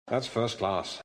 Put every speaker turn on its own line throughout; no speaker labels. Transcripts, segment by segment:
That's first class.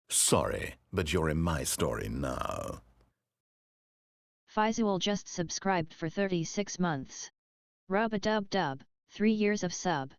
Sorry, but you're in my story now.
Faisal just subscribed for 36 months. Rub-a-dub-dub, 3 years of sub.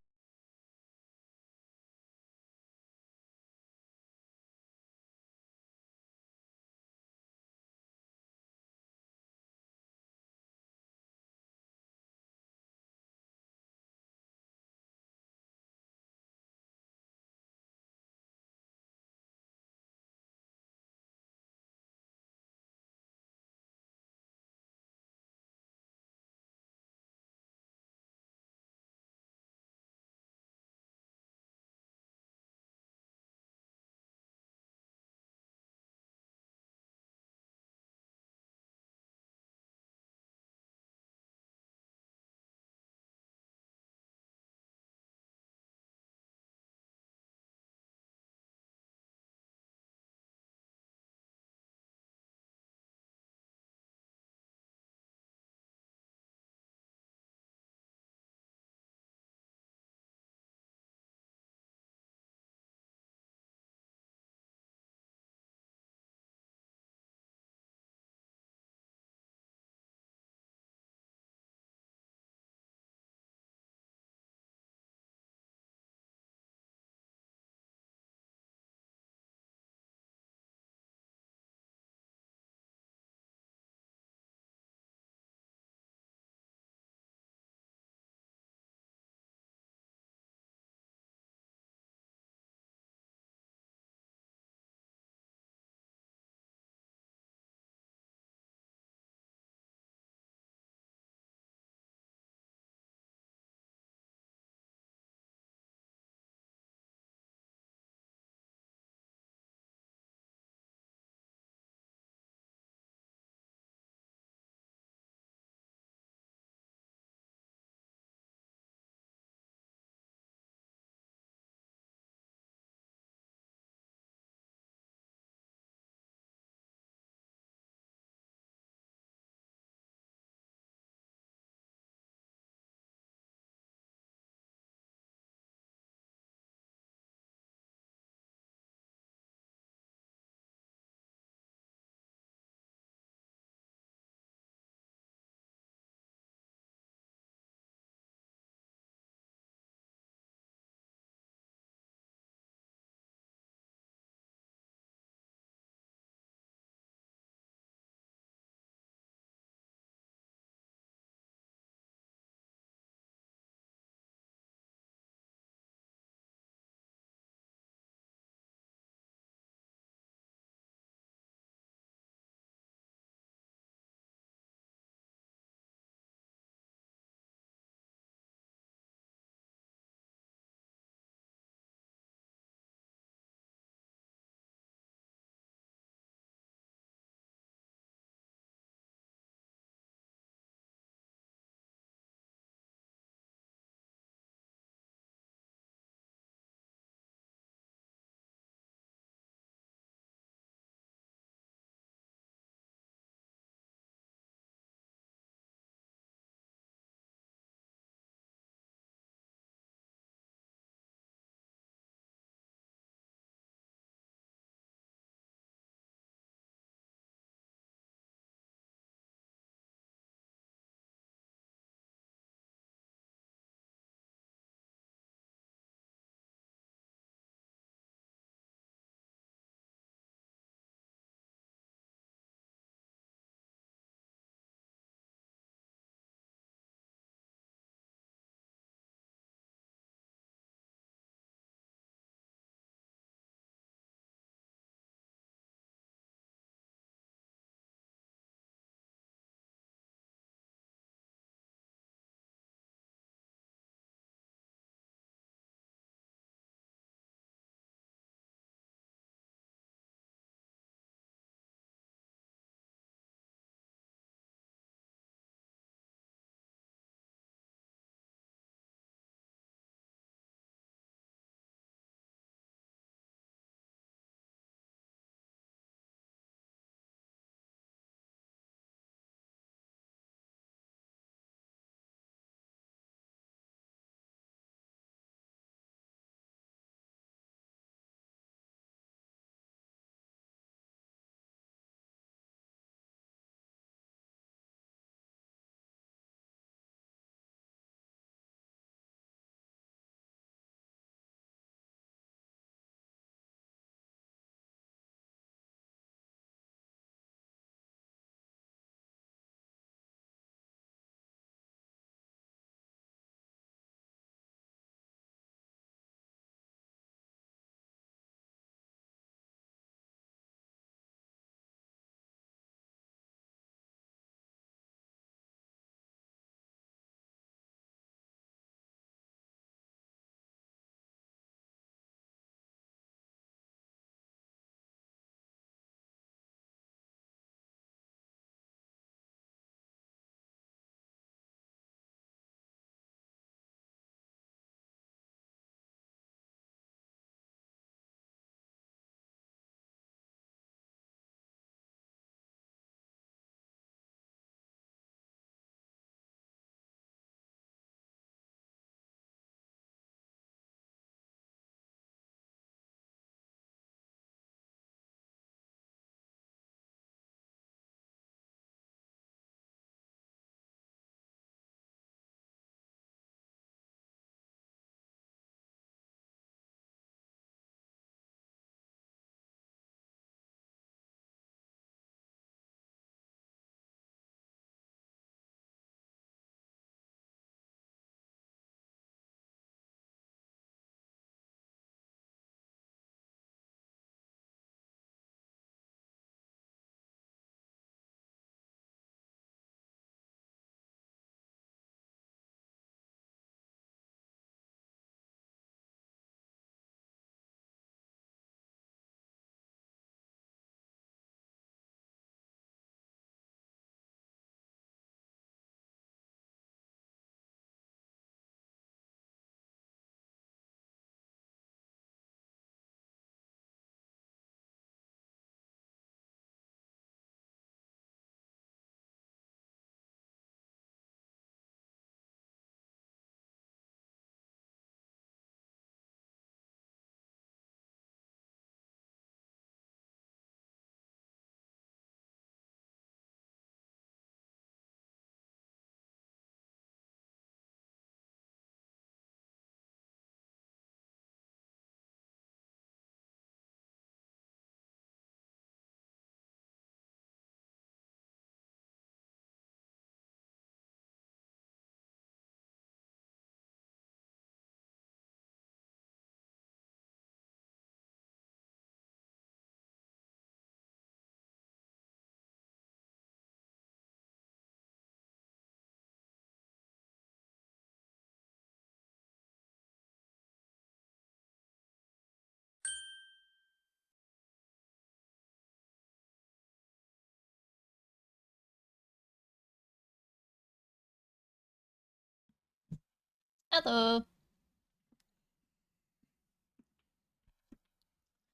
Hello.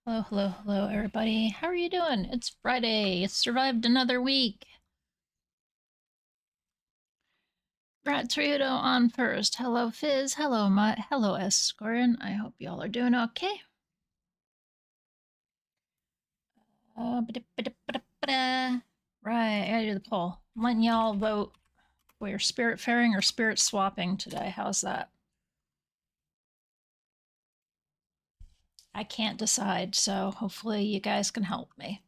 Hello, hello, hello, everybody. How are you doing? It's Friday. It's survived another week. Rat Torito on first. Hello, Fizz. Hello, Mutt. Hello, Escorin. I hope y'all are doing okay. Right, I gotta do the poll. I'm letting y'all vote. We're spirit faring or spirit swapping today. How's that? I can't decide, so hopefully you guys can help me.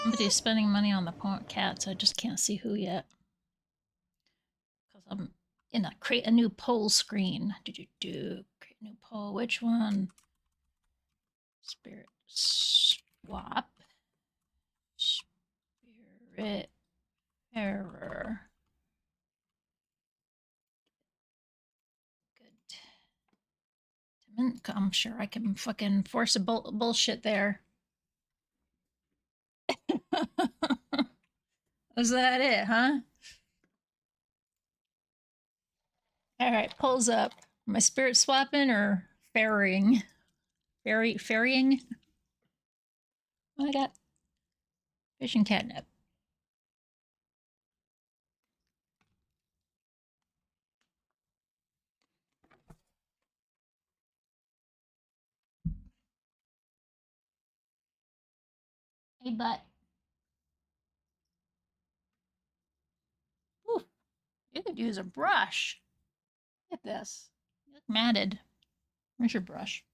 Somebody's spending money on the cats. I just can't see who yet. Because I'm in create a new poll screen. Create a new poll. Which one? Spirit swap. Spirit error. Good. I'm sure I can fucking force a bullshit there. Was that it, huh? All right, polls up. Am I spirit swapping or ferrying? Ferrying? I got fish and catnip. Hey, butt. Ooh, you could use a brush. Look at this. You look matted. Where's your brush?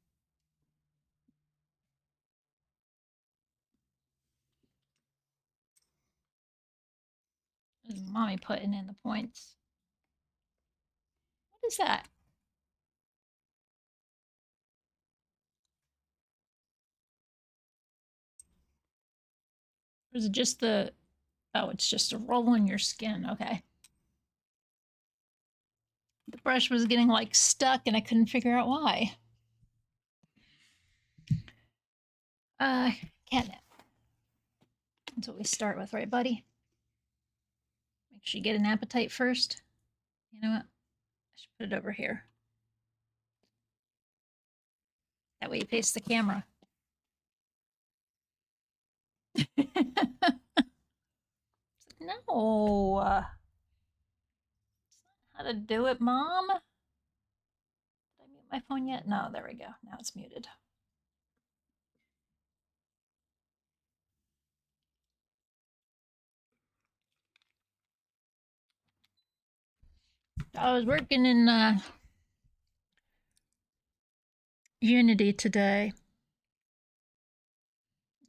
This is mommy putting in the points. What is that? Or is it just the... Oh, it's just a roll in your skin. Okay. The brush was getting, like, stuck and I couldn't figure out why. Catnip. That's what we start with, right, buddy? Make sure you get an appetite first. You know what? I should put it over here. That way you face the camera. No. That's not how to do it, Mom. Did I mute my phone yet? No, there we go. Now it's muted. I was working in Unity today.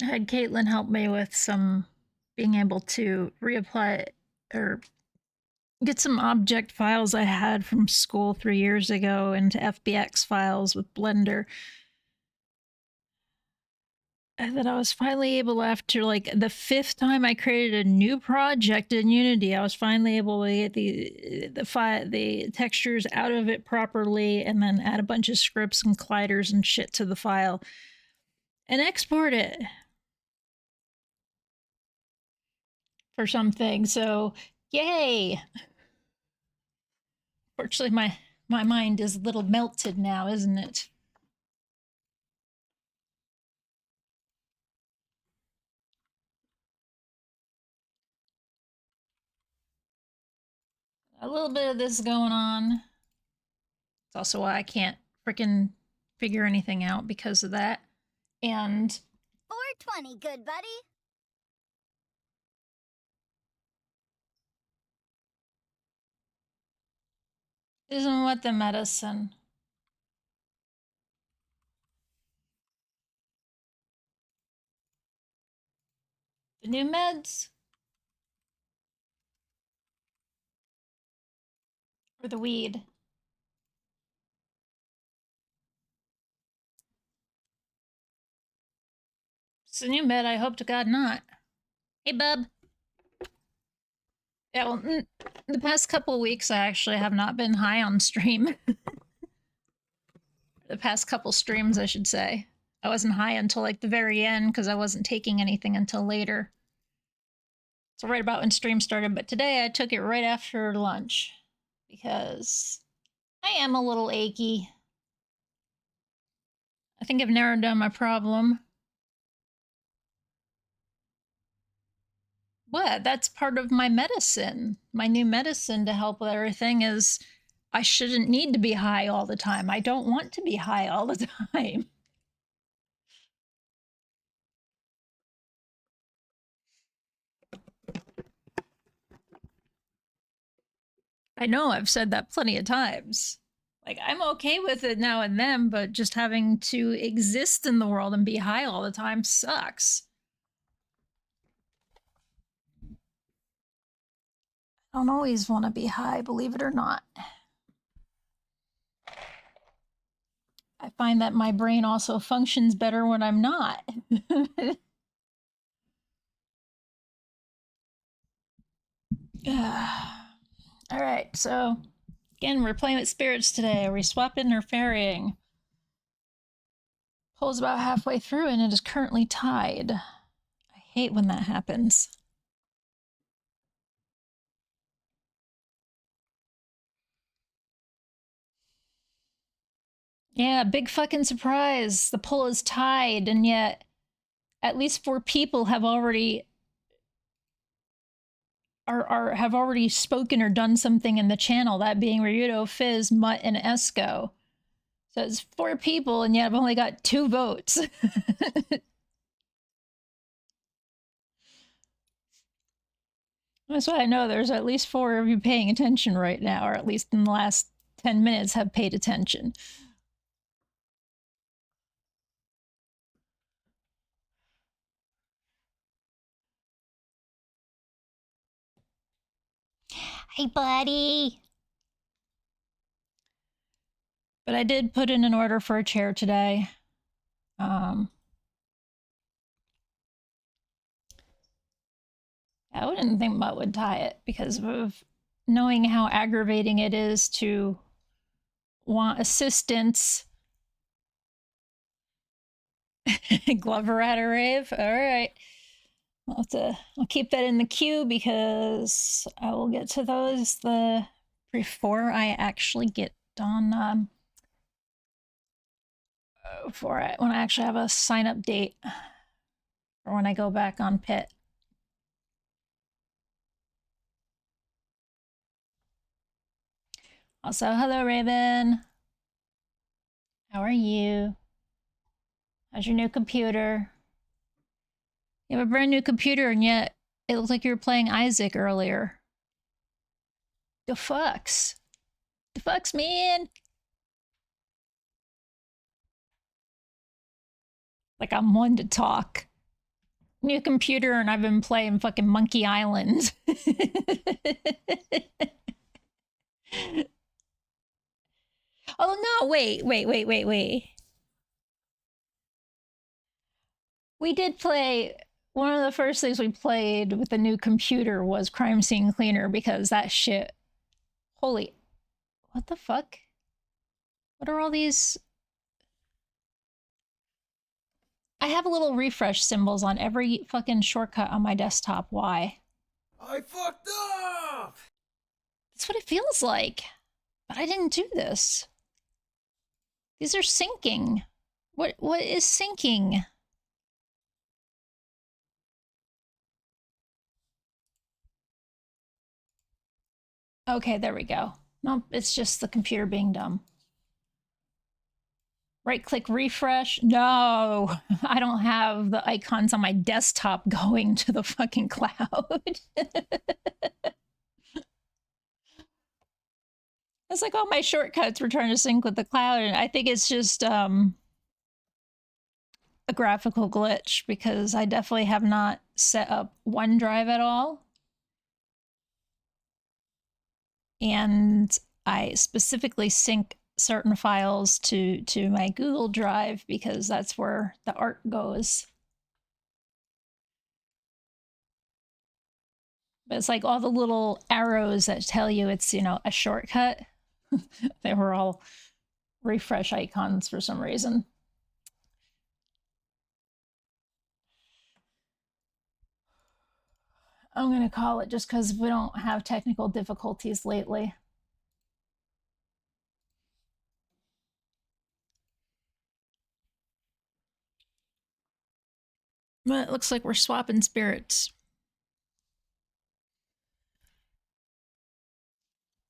I had Caitlin help me with some being able to reapply or get some object files I had from school 3 years ago into FBX files with Blender. And then I was finally able, after like the 5th time I created a new project in Unity, I was finally able to get the textures out of it properly and then add a bunch of scripts and colliders and shit to the file and export it for something. So, yay! Fortunately, my mind is a little melted now, isn't it? A little bit of this going on. It's also why I can't freaking figure anything out because of that. And
420, good buddy.
isn't what the medicine. The new meds? Or the weed? It's a new med, I hope to God not. Hey, bub. Yeah, well, the past couple weeks I actually have not been high on stream. the past couple streams, I should say. I wasn't high until like the very end because I wasn't taking anything until later. So right about when stream started, but today I took it right after lunch because I am a little achy. I think I've narrowed down my problem. What? That's part of my medicine. My new medicine to help with everything is I shouldn't need to be high all the time. I don't want to be high all the time. I know I've said that plenty of times. Like, I'm okay with it now and then, but just having to exist in the world and be high all the time sucks. I don't always want to be high, believe it or not. I find that my brain also functions better when I'm not. All right, so again, we're playing with spirits today. Are we swapping or ferrying? Poll's about halfway through and it is currently tied. I hate when that happens. Yeah, big fucking surprise. The poll is tied, and yet at least 4 people have already have already spoken or done something in the channel, that being Ryudo, Fizz, Mutt, and Esco. So it's 4 people, and yet I've only got 2 votes. That's why I know there's at least 4 of you paying attention right now, or at least in the last 10 minutes have paid attention. Hey, buddy. But I did put in an order for a chair today. I wouldn't think Mutt would tie it because of knowing how aggravating it is to want assistance. Glover at a rave. All right. I'll keep that in the queue because I will get to those before I actually get on when I actually have a sign up date or when I go back on pit. Also, hello Raven. How are you? How's your new computer? You have a brand new computer and yet it looks like you were playing Isaac earlier. The fucks. The fucks, man. Like I'm one to talk. New computer and I've been playing fucking Monkey Island. Oh no, wait. We did play, one of the first things we played with the new computer was Crime Scene Cleaner because that shit, holy, what the fuck? What are all these? I have little refresh symbols on every fucking shortcut on my desktop. Why?
I fucked up!
That's what it feels like. But I didn't do this. These are syncing. What is syncing? Okay, there we go. Nope, it's just the computer being dumb. Right click refresh. No, I don't have the icons on my desktop going to the fucking cloud. It's like all my shortcuts were trying to sync with the cloud, and I think it's just a graphical glitch because I definitely have not set up OneDrive at all. And I specifically sync certain files to my Google Drive because that's where the art goes. But it's like all the little arrows that tell you it's, you know, a shortcut. They were all refresh icons for some reason. I'm going to call it just because we don't have technical difficulties lately. But it looks like we're swapping spirits.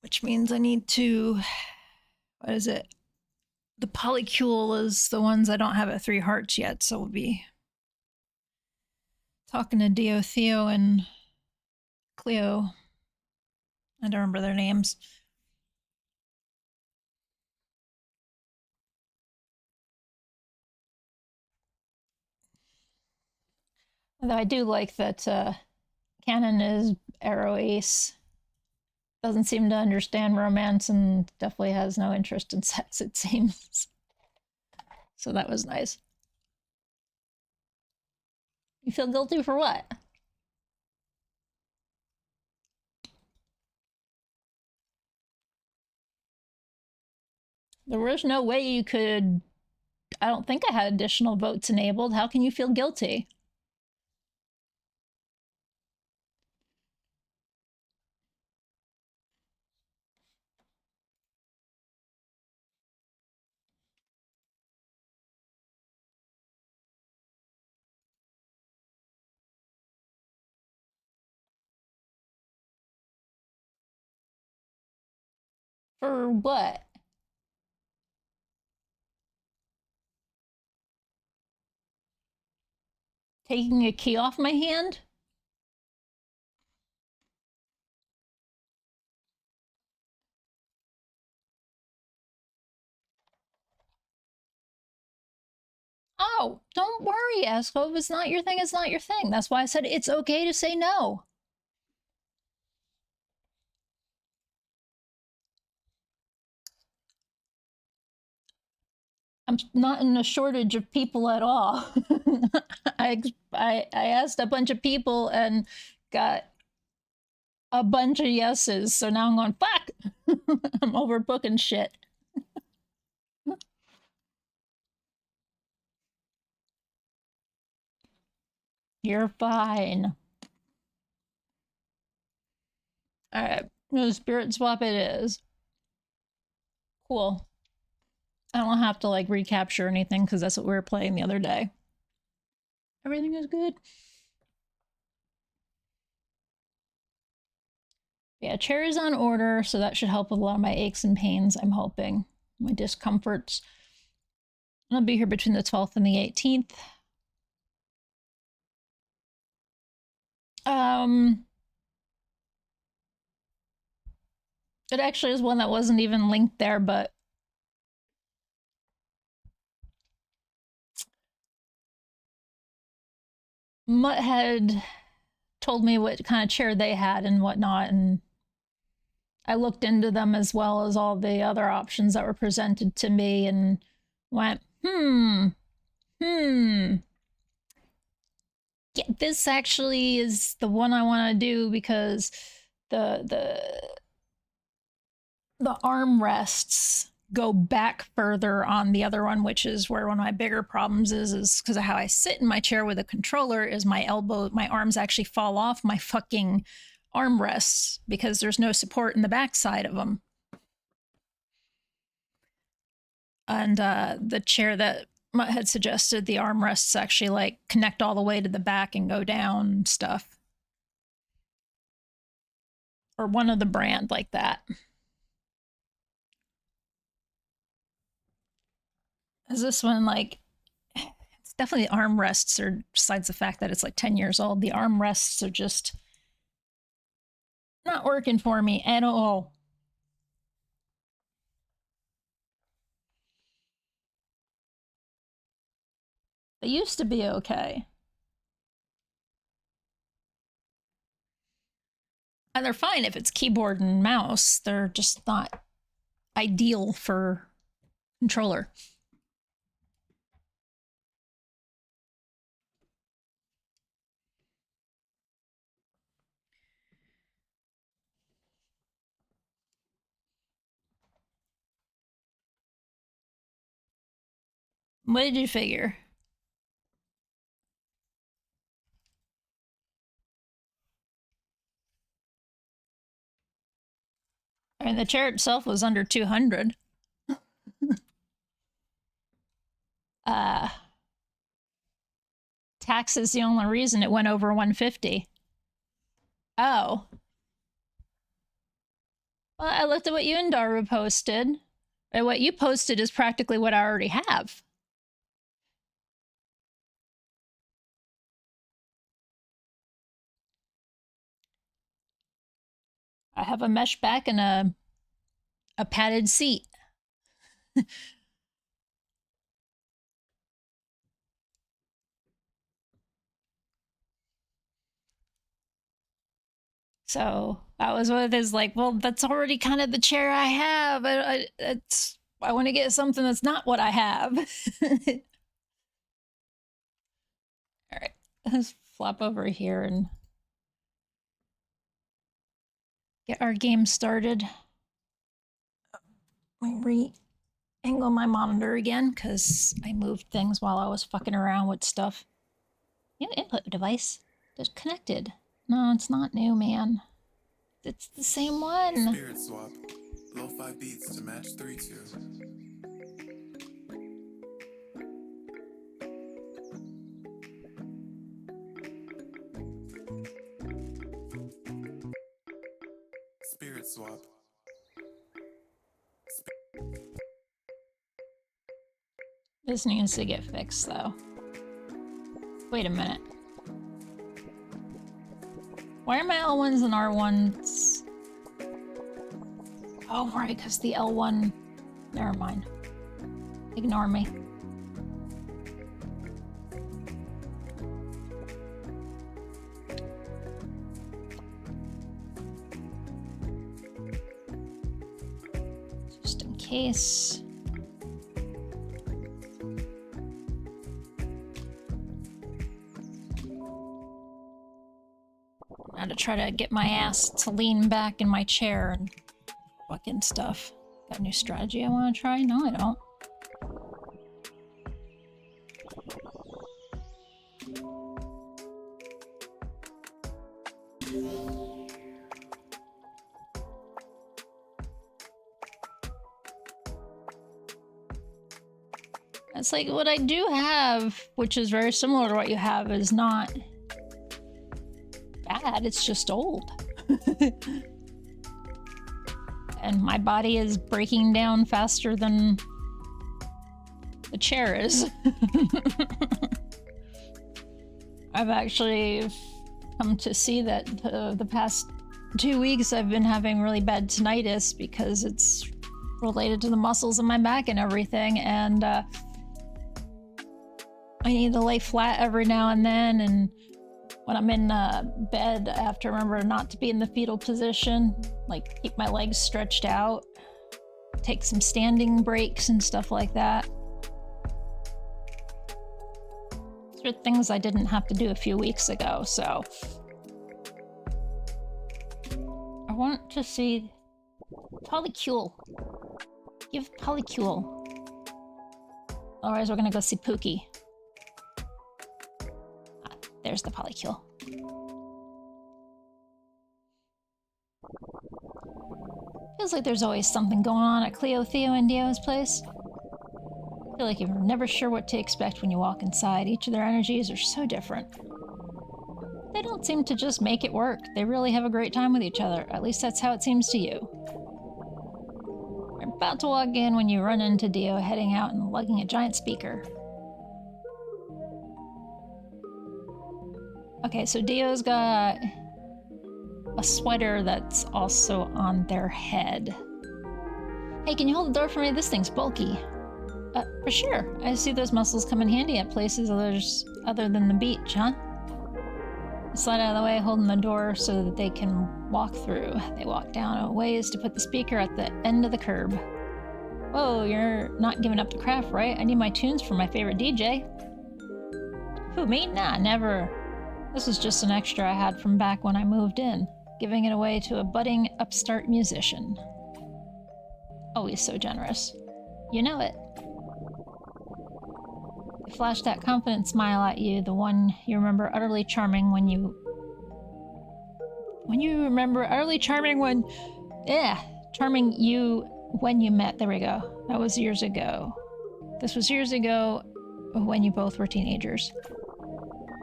Which means I need to, what is it? The polycule is the ones I don't have at 3 hearts yet, so we'll be talking to Dio, Theo, and Cleo. I don't remember their names. Although I do like that Canon is Arrow Ace. Doesn't seem to understand romance and definitely has no interest in sex, it seems. So that was nice. You feel guilty for what? There was no way you could. I don't think I had additional votes enabled. How can you feel guilty? For what? Taking a key off my hand? Oh, don't worry, Esco. If it's not your thing, it's not your thing. That's why I said it's okay to say no. I'm not in a shortage of people at all. I asked a bunch of people and got a bunch of yeses. So now I'm going, fuck! I'm overbooking shit. You're fine. All right, no spirit swap it is. Cool. I don't have to like recapture anything because that's what we were playing the other day. Everything is good. Yeah, chair is on order, so that should help with a lot of my aches and pains, I'm hoping. My discomforts. I'll be here between the 12th and the 18th. It actually is one that wasn't even linked there, but Mutt had told me what kind of chair they had and whatnot, and I looked into them as well as all the other options that were presented to me and went, yeah, this actually is the one I want to do because the armrests go back further on the other one, which is where one of my bigger problems is because of how I sit in my chair with a controller is my arms actually fall off my fucking armrests because there's no support in the backside of them. And the chair that Mutt had suggested, the armrests actually like connect all the way to the back and go down and stuff. Or one of the brand like that. Is this one like it's definitely the armrests are besides the fact that it's like 10 years old, the armrests are just not working for me at all. They used to be okay. And they're fine if it's keyboard and mouse. They're just not ideal for controller. What did you figure? I mean, the chair itself was under 200. Tax is the only reason it went over 150. Oh. Well, I looked at what you and Daru posted. And what you posted is practically what I already have. I have a mesh back and a padded seat. So that was what it is like, well, that's already kind of the chair I have. I want to get something that's not what I have. All right, let's flop over here and get our game started. Let me re-angle my monitor again because I moved things while I was fucking around with stuff. New input device. Just connected. No, it's not new, man. It's the same one.
Spirit swap. Lo-fi beats to match 3-2. Spirit swap.
This needs to get fixed, though. Wait a minute. Why are my L1s and R1s? Oh, right, because the L1... Never mind. Ignore me. Just in case... Now to try to get my ass to lean back in my chair and fucking stuff. Got a new strategy I want to try? No, I don't. It's like what I do have, which is very similar to what you have, is not bad, it's just old. And my body is breaking down faster than the chair is. I've actually come to see that the past 2 weeks I've been having really bad tinnitus because it's related to the muscles in my back and everything, and I need to lay flat every now and then, and when I'm in bed, I have to remember not to be in the fetal position, like keep my legs stretched out, take some standing breaks and stuff like that. These are things I didn't have to do a few weeks ago, so I want to see Polycule. Give Polycule. Otherwise, we're gonna go see Pookie. There's the Polycule. Feels like there's always something going on at Cleo, Theo, and Dio's place. I feel like you're never sure what to expect when you walk inside. Each of their energies are so different. They don't seem to just make it work. They really have a great time with each other. At least that's how it seems to you. You're about to walk in when you run into Dio heading out and lugging a giant speaker. Okay, so Dio's got a sweater that's also on their head. Hey, can you hold the door for me? This thing's bulky. For sure. I see those muscles come in handy at places other than the beach, huh? Slide out of the way, holding the door so that they can walk through. They walk down a ways to put the speaker at the end of the curb. Whoa, you're not giving up the craft, right? I need my tunes for my favorite DJ. Who, me? Nah, never. This was just an extra I had from back when I moved in, giving it away to a budding upstart musician. Always so generous. You know it. He flashed that confident smile at you, the one you remember utterly charming when you charming you when you met. There we go. That was years ago. This was years ago when you both were teenagers.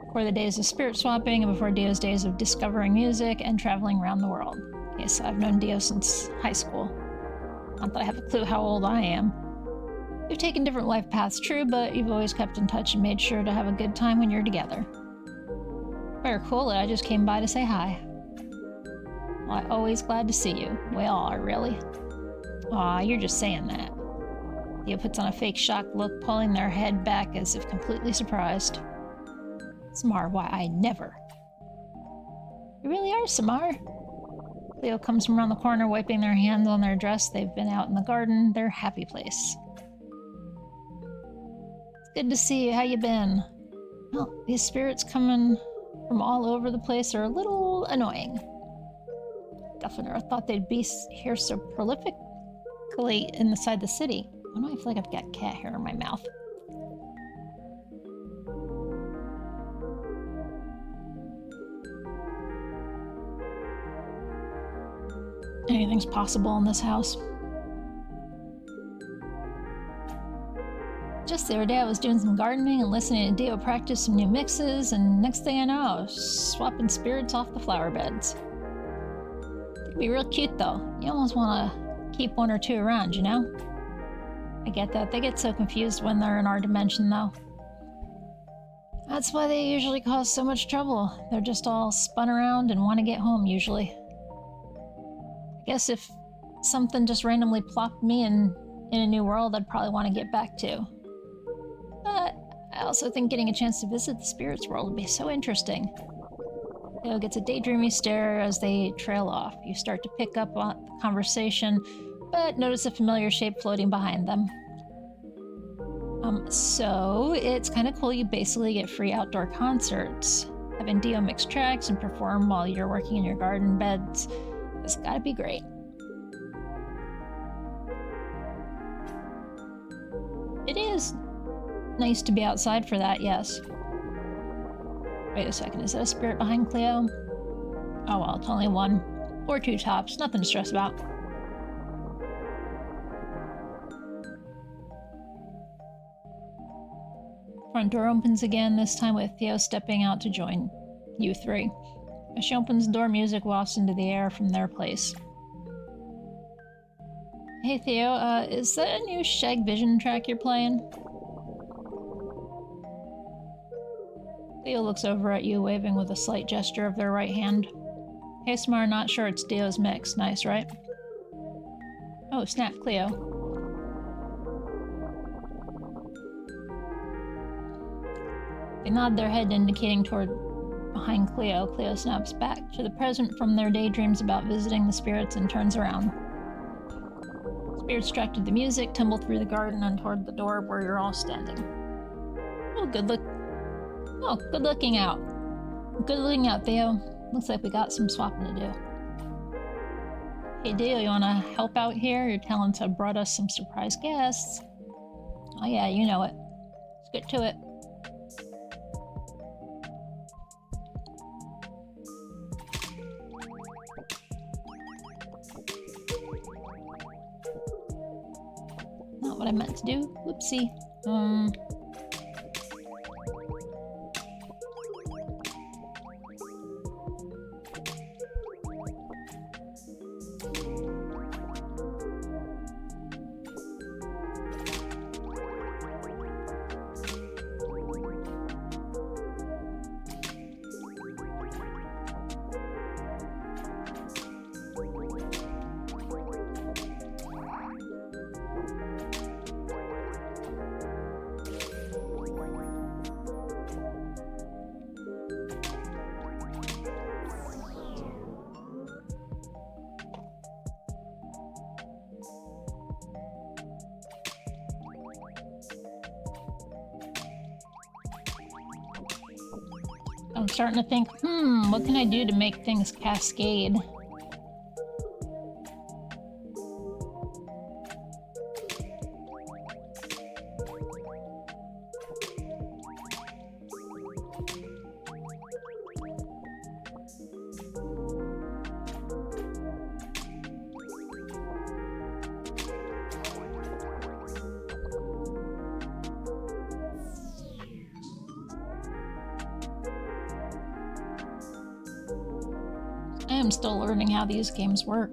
Before the days of spirit swapping and before Dio's days of discovering music and traveling around the world. Okay, so I've known Dio since high school. Not that I have a clue how old I am. You've taken different life paths, true, but you've always kept in touch and made sure to have a good time when you're together. Very cool that I just came by to say hi. Well, I'm always glad to see you. We all are, really. Aw, you're just saying that. Dio puts on a fake shocked look, pulling their head back as if completely surprised. Samar, why, I never. You really are, Samar. Cleo comes from around the corner, wiping their hands on their dress. They've been out in the garden, their happy place. It's good to see you. How you been? Well, these spirits coming from all over the place are a little annoying. Definitely never thought they'd be here so prolifically inside the city. Why do I feel like I've got cat hair in my mouth? Anything's possible in this house. Just the other day I was doing some gardening and listening to Dio practice some new mixes, and next thing I know, I was swapping spirits off the flower beds. It'd be real cute though. You almost want to keep one or two around, you know? I get that. They get so confused when they're in our dimension though. That's why they usually cause so much trouble. They're just all spun around and want to get home usually. I guess if something just randomly plopped me in a new world, I'd probably want to get back to. But I also think getting a chance to visit the spirits world would be so interesting. Theo gets a daydreamy stare as they trail off. You start to pick up on the conversation, but notice a familiar shape floating behind them. So it's kind of cool. You basically get free outdoor concerts. Having Dio mix tracks and perform while you're working in your garden beds. It's gotta be great. It is nice to be outside for that, yes. Wait a second, is that a spirit behind Cleo? Oh well, it's only one. Or two tops, nothing to stress about. Front door opens again, this time with Theo stepping out to join you three. As she opens the door, music wafts into the air from their place. Hey Theo, is that a new Shag Vision track you're playing? Theo looks over at you, waving with a slight gesture of their right hand. Hey Samar, not sure it's Dio's mix. Nice, right? Oh, snap, Cleo. They nod their head, indicating toward behind Cleo. Cleo snaps back to the present from their daydreams about visiting the spirits and turns around. Spirits distracted the music, tumble through the garden and toward the door where you're all standing. Oh, good looking out. Good looking out, Theo. Looks like we got some swapping to do. Hey, Dio, you wanna help out here? Your talents have brought us some surprise guests. Oh yeah, you know it. Let's get to it. Not what I meant to do. Whoopsie. I'm starting to think, what can I do to make things cascade? am still learning how these games work.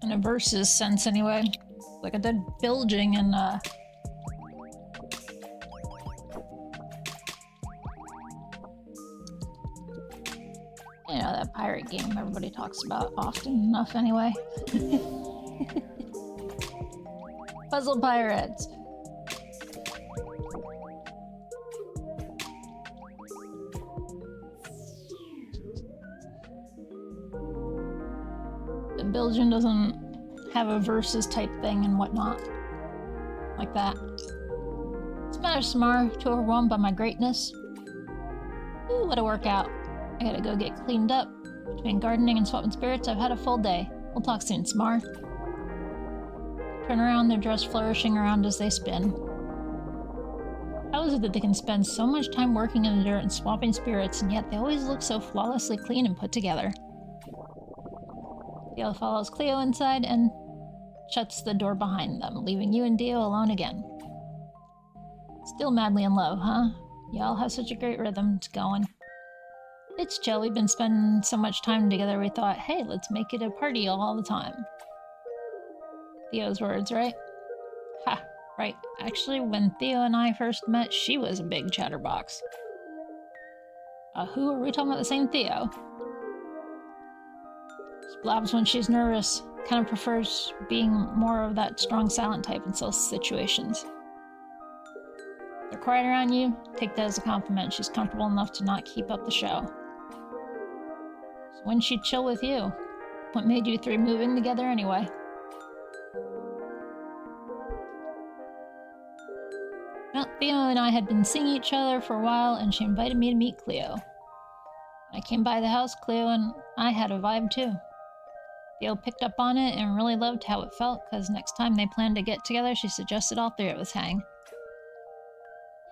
In a versus sense, anyway. Like I did bilging and you know, that pirate game everybody talks about often enough anyway. Puzzle pirates. The Belgian doesn't have a versus type thing and whatnot. Like that. Smash Smar, too overwhelmed by my greatness. Ooh, what a workout. I gotta go get cleaned up. Between gardening and swapping spirits, I've had a full day. We'll talk soon, Smar. Turn around, their dress flourishing around as they spin. How is it that they can spend so much time working in the dirt and swapping spirits, and yet they always look so flawlessly clean and put together? Theo follows Cleo inside and shuts the door behind them, leaving you and Dio alone again. Still madly in love, huh? Y'all have such a great rhythm. It's going. It's chill. We've been spending so much time together, we thought, hey, let's make it a party all the time. Theo's words, right? Ha, right. Actually, when Theo and I first met, she was a big chatterbox. Who are we talking about? The same Theo? She blabs when she's nervous. Kind of prefers being more of that strong silent type in social situations. If they're quiet around you, take that as a compliment. She's comfortable enough to not keep up the show. So when she'd chill with you, what made you three move in together anyway? Well, Theo and I had been seeing each other for a while, and she invited me to meet Cleo. When I came by the house, Cleo and I had a vibe too. Theo picked up on it and really loved how it felt, because next time they planned to get together, she suggested all three of us hang.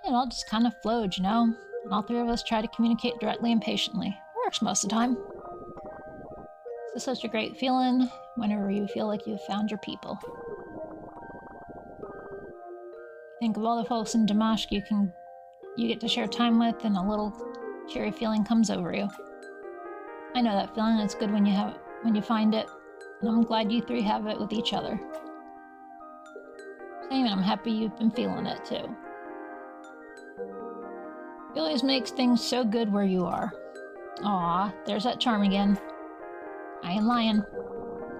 It all just kind of flowed, you know? And all three of us try to communicate directly and patiently. It works most of the time. It's such a great feeling whenever you feel like you've found your people. Think of all the folks in Damashq you get to share time with, and a little cheery feeling comes over you. I know that feeling. It's good when you find it, and I'm glad you three have it with each other. Same, and I'm happy you've been feeling it too. It always makes things so good where you are. Aw, there's that charm again. I ain't lying.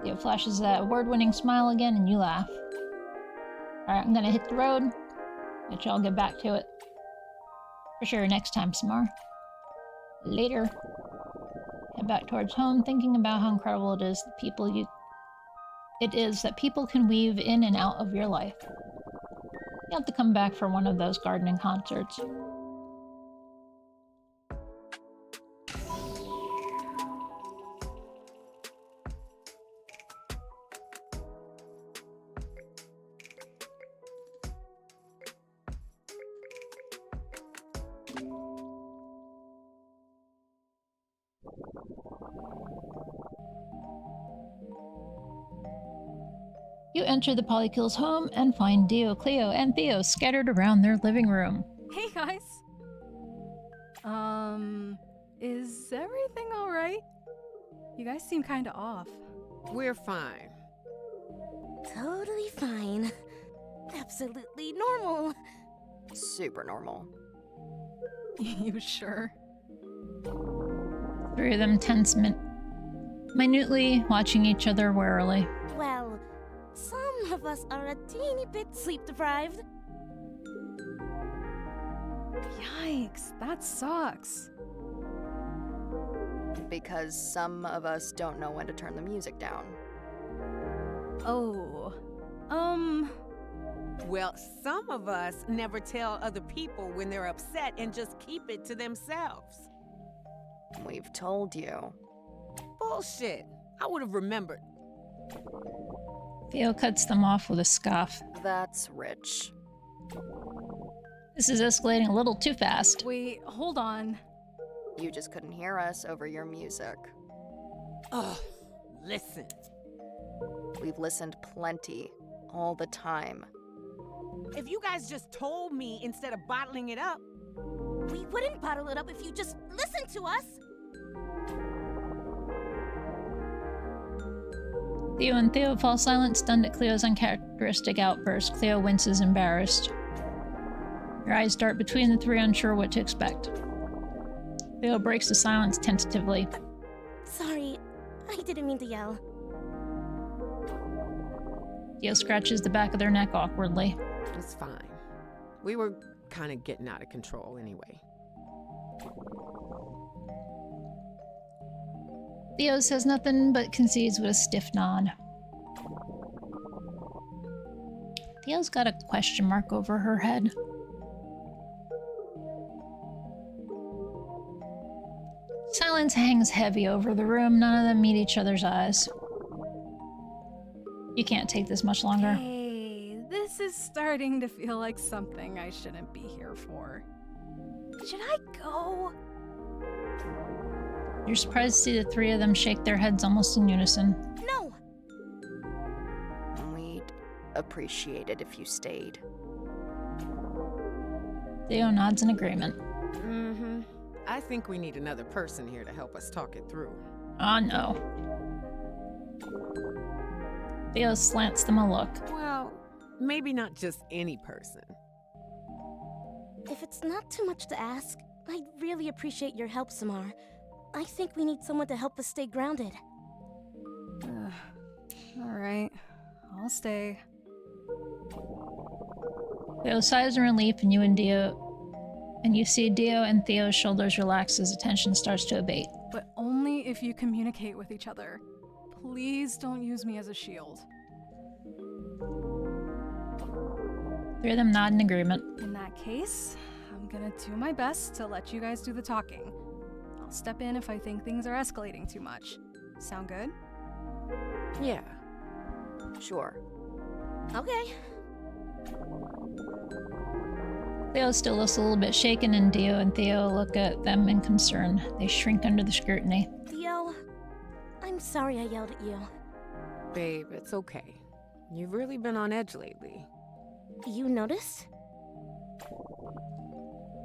Theo flashes that award-winning smile again, and you laugh. Alright, I'm gonna hit the road. Let y'all get back to it. For sure, next time, Samar. Later. Head back towards home, thinking about how incredible it is that people can weave in and out of your life. You have to come back for one of those gardening concerts. You enter the Polykills' home and find Dio, Cleo, and Theo scattered around their living room.
Hey guys! Is everything alright? You guys seem kinda off.
We're fine.
Totally fine. Absolutely normal.
Super normal.
You sure?
Three of them tense minutely, watching each other warily.
Well, some of us are a teeny bit sleep deprived.
Yikes, that sucks.
Because some of us don't know when to turn the music down.
Oh.
Well, some of us never tell other people when they're upset and just keep it to themselves.
We've told you.
Bullshit. I would have remembered.
Theo cuts them off with a scoff.
That's rich.
This is escalating a little too fast.
Wait, hold on.
You just couldn't hear us over your music.
Ugh, listen.
We've listened plenty, all the time.
If you guys just told me instead of bottling it up.
We wouldn't bottle it up if you just listened to us.
Theo and Theo fall silent, stunned at Cleo's uncharacteristic outburst. Cleo winces, embarrassed. Her eyes dart between the three, unsure what to expect. Theo breaks the silence tentatively.
Sorry, I didn't mean to yell.
Theo scratches the back of their neck awkwardly.
It's fine. We were kind of getting out of control anyway.
Theo says nothing but concedes with a stiff nod. Theo's got a question mark over her head. Silence hangs heavy over the room. None of them meet each other's eyes. You can't take this much longer.
Hey, this is starting to feel like something I shouldn't be here for. Should I go?
You're surprised to see the three of them shake their heads almost in unison.
No!
We'd appreciate it if you stayed.
Theo nods in agreement.
Mm-hmm. I think we need another person here to help us talk it through.
Ah, no. Theo slants them a look.
Well, maybe not just any person.
If it's not too much to ask, I'd really appreciate your help, Samar. I think we need someone to help us stay grounded.
Alright, I'll stay.
Theo sighs in relief, and you see Dio and Theo's shoulders relax as the tension starts to abate.
But only if you communicate with each other. Please don't use me as a shield.
Three of them nod in agreement.
In that case, I'm gonna do my best to let you guys do the talking. I'll step in if I think things are escalating too much. Sound good?
Yeah.
Sure.
Okay.
Theo still looks a little bit shaken, and Dio and Theo look at them in concern. They shrink under the scrutiny.
Theo, I'm sorry I yelled at you.
Babe, it's okay. You've really been on edge lately.
You noticed?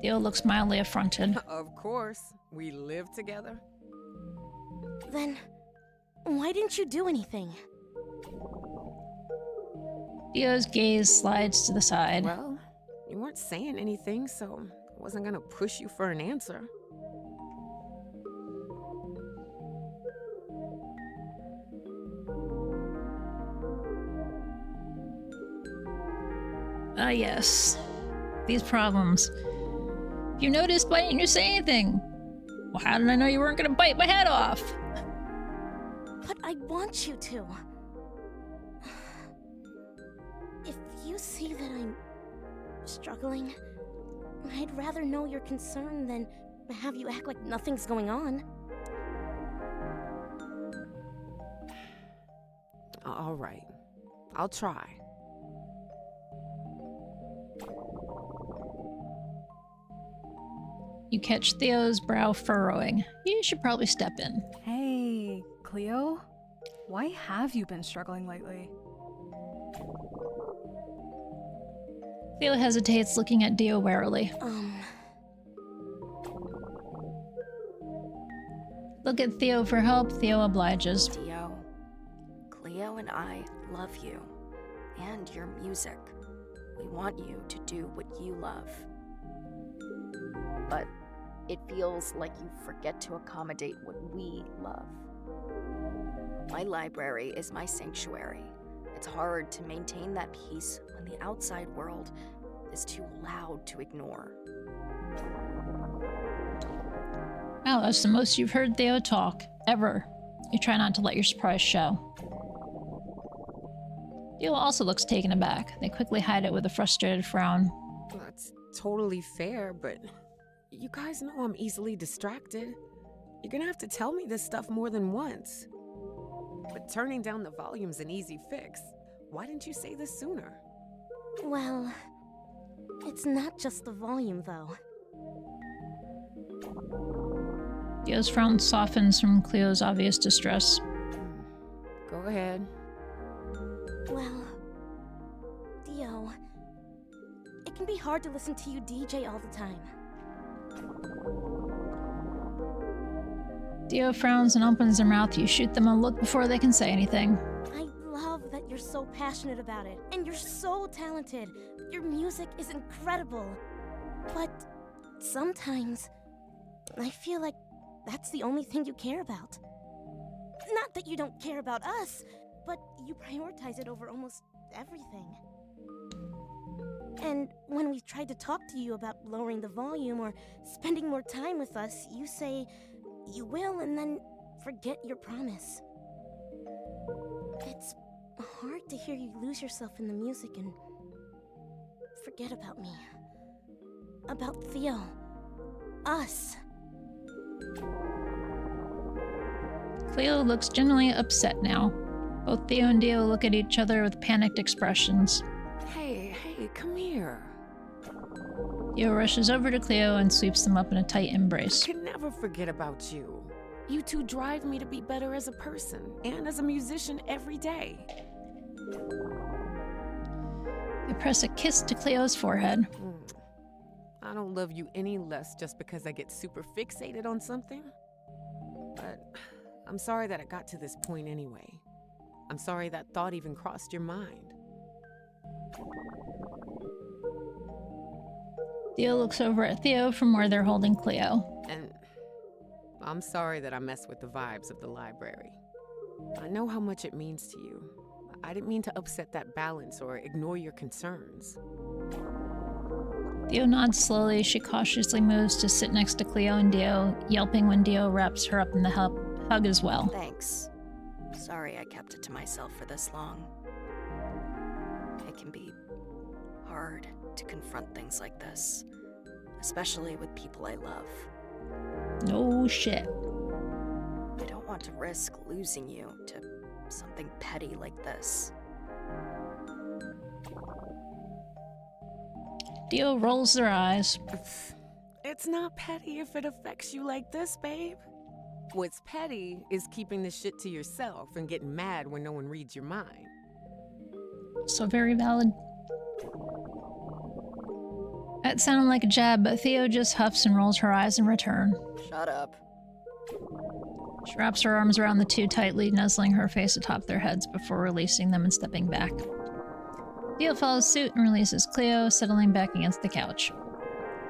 Theo looks mildly affronted.
Of course. We live together.
Then, why didn't you do anything?
Theo's gaze slides to the side.
Well, you weren't saying anything, so I wasn't gonna push you for an answer.
Ah, yes. These problems. You noticed, why didn't you say anything? Well, how did I know you weren't gonna bite my head off?
But I want you to. If you see that I'm struggling, I'd rather know you're concerned than have you act like nothing's going on.
All right. I'll try.
You catch Theo's brow furrowing. You should probably step in.
Hey, Cleo? Why have you been struggling lately?
Theo hesitates, looking at Dio warily. Look at Theo for help. Theo obliges.
Dio, Cleo and I love you and your music. We want you to do what you love. But it feels like you forget to accommodate what we love. My library is my sanctuary. It's hard to maintain that peace when the outside world is too loud to ignore.
Wow, that's the most you've heard Theo talk, ever. You try not to let your surprise show. Theo also looks taken aback. They quickly hide it with a frustrated frown.
That's totally fair, but you guys know I'm easily distracted. You're gonna have to tell me this stuff more than once. But turning down the volume's an easy fix. Why didn't you say this sooner?
Well, it's not just the volume, though.
Theo's frown softens from Cleo's obvious distress.
Go ahead.
Well, Dio, it can be hard to listen to you DJ all the time.
Dio frowns and opens their mouth. You shoot them a look before they can say anything.
I love that you're so passionate about it, and you're so talented. Your music is incredible. But sometimes, I feel like that's the only thing you care about. Not that you don't care about us, but you prioritize it over almost everything. And when we've tried to talk to you about lowering the volume or spending more time with us, you say you will and then forget your promise. It's hard to hear you lose yourself in the music and forget about me. About Theo. Us.
Cleo looks genuinely upset now. Both Theo and Dio look at each other with panicked expressions.
Hey, come here.
Dio rushes over to Cleo and sweeps them up in a tight embrace.
I can never forget about you. You two drive me to be better as a person and as a musician every day.
They press a kiss to Cleo's forehead.
I don't love you any less just because I get super fixated on something. But I'm sorry that it got to this point anyway. I'm sorry that thought even crossed your mind.
Dio looks over at Theo from where they're holding Cleo.
And I'm sorry that I messed with the vibes of the library. I know how much it means to you. I didn't mean to upset that balance or ignore your concerns.
Theo nods slowly. She cautiously moves to sit next to Cleo and Dio, yelping when Dio wraps her up in the hug as well.
Thanks. Sorry I kept it to myself for this long. It can be hard to confront things like this, especially with people I love.
No shit.
I don't want to risk losing you to something petty like this.
Dio rolls their eyes.
It's not petty if it affects you like this, babe. What's petty is keeping the shit to yourself and getting mad when no one reads your mind.
So very valid. That sounded like a jab, but Theo just huffs and rolls her eyes in return.
Shut up.
She wraps her arms around the two tightly, nuzzling her face atop their heads before releasing them and stepping back. Theo follows suit and releases Cleo, settling back against the couch.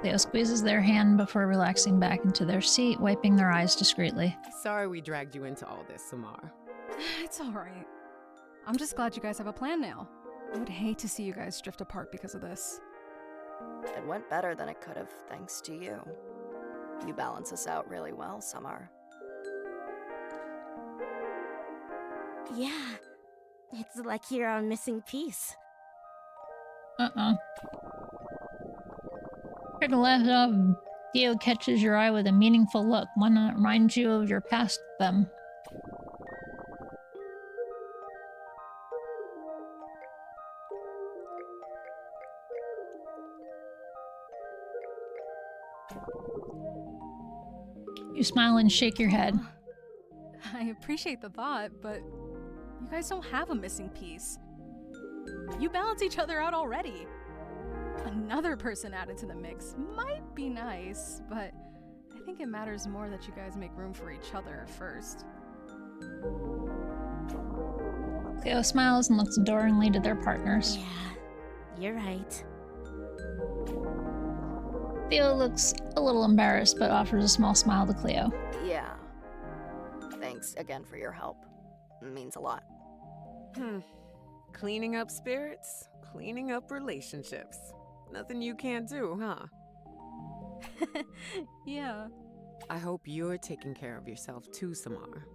Cleo squeezes their hand before relaxing back into their seat, wiping their eyes discreetly.
Sorry we dragged you into all this, Samar.
It's alright. I'm just glad you guys have a plan now. I would hate to see you guys drift apart because of this.
It went better than it could have, thanks to you. You balance us out really well, Samar.
Yeah. It's like you're our missing piece.
Here to laugh it off, Dio catches your eye with a meaningful look, one that reminds you of your past with them. You smile and shake your head.
I appreciate the thought, but you guys don't have a missing piece. You balance each other out already. Another person added to the mix might be nice, but I think it matters more that you guys make room for each other first.
Cleo smiles and looks adoringly to their partners.
Yeah, you're right.
Theo looks a little embarrassed, but offers a small smile to Cleo.
Yeah. Thanks again for your help. It means a lot.
Cleaning up spirits, cleaning up relationships. Nothing you can't do, huh?
Yeah.
I hope you're taking care of yourself too, Samar.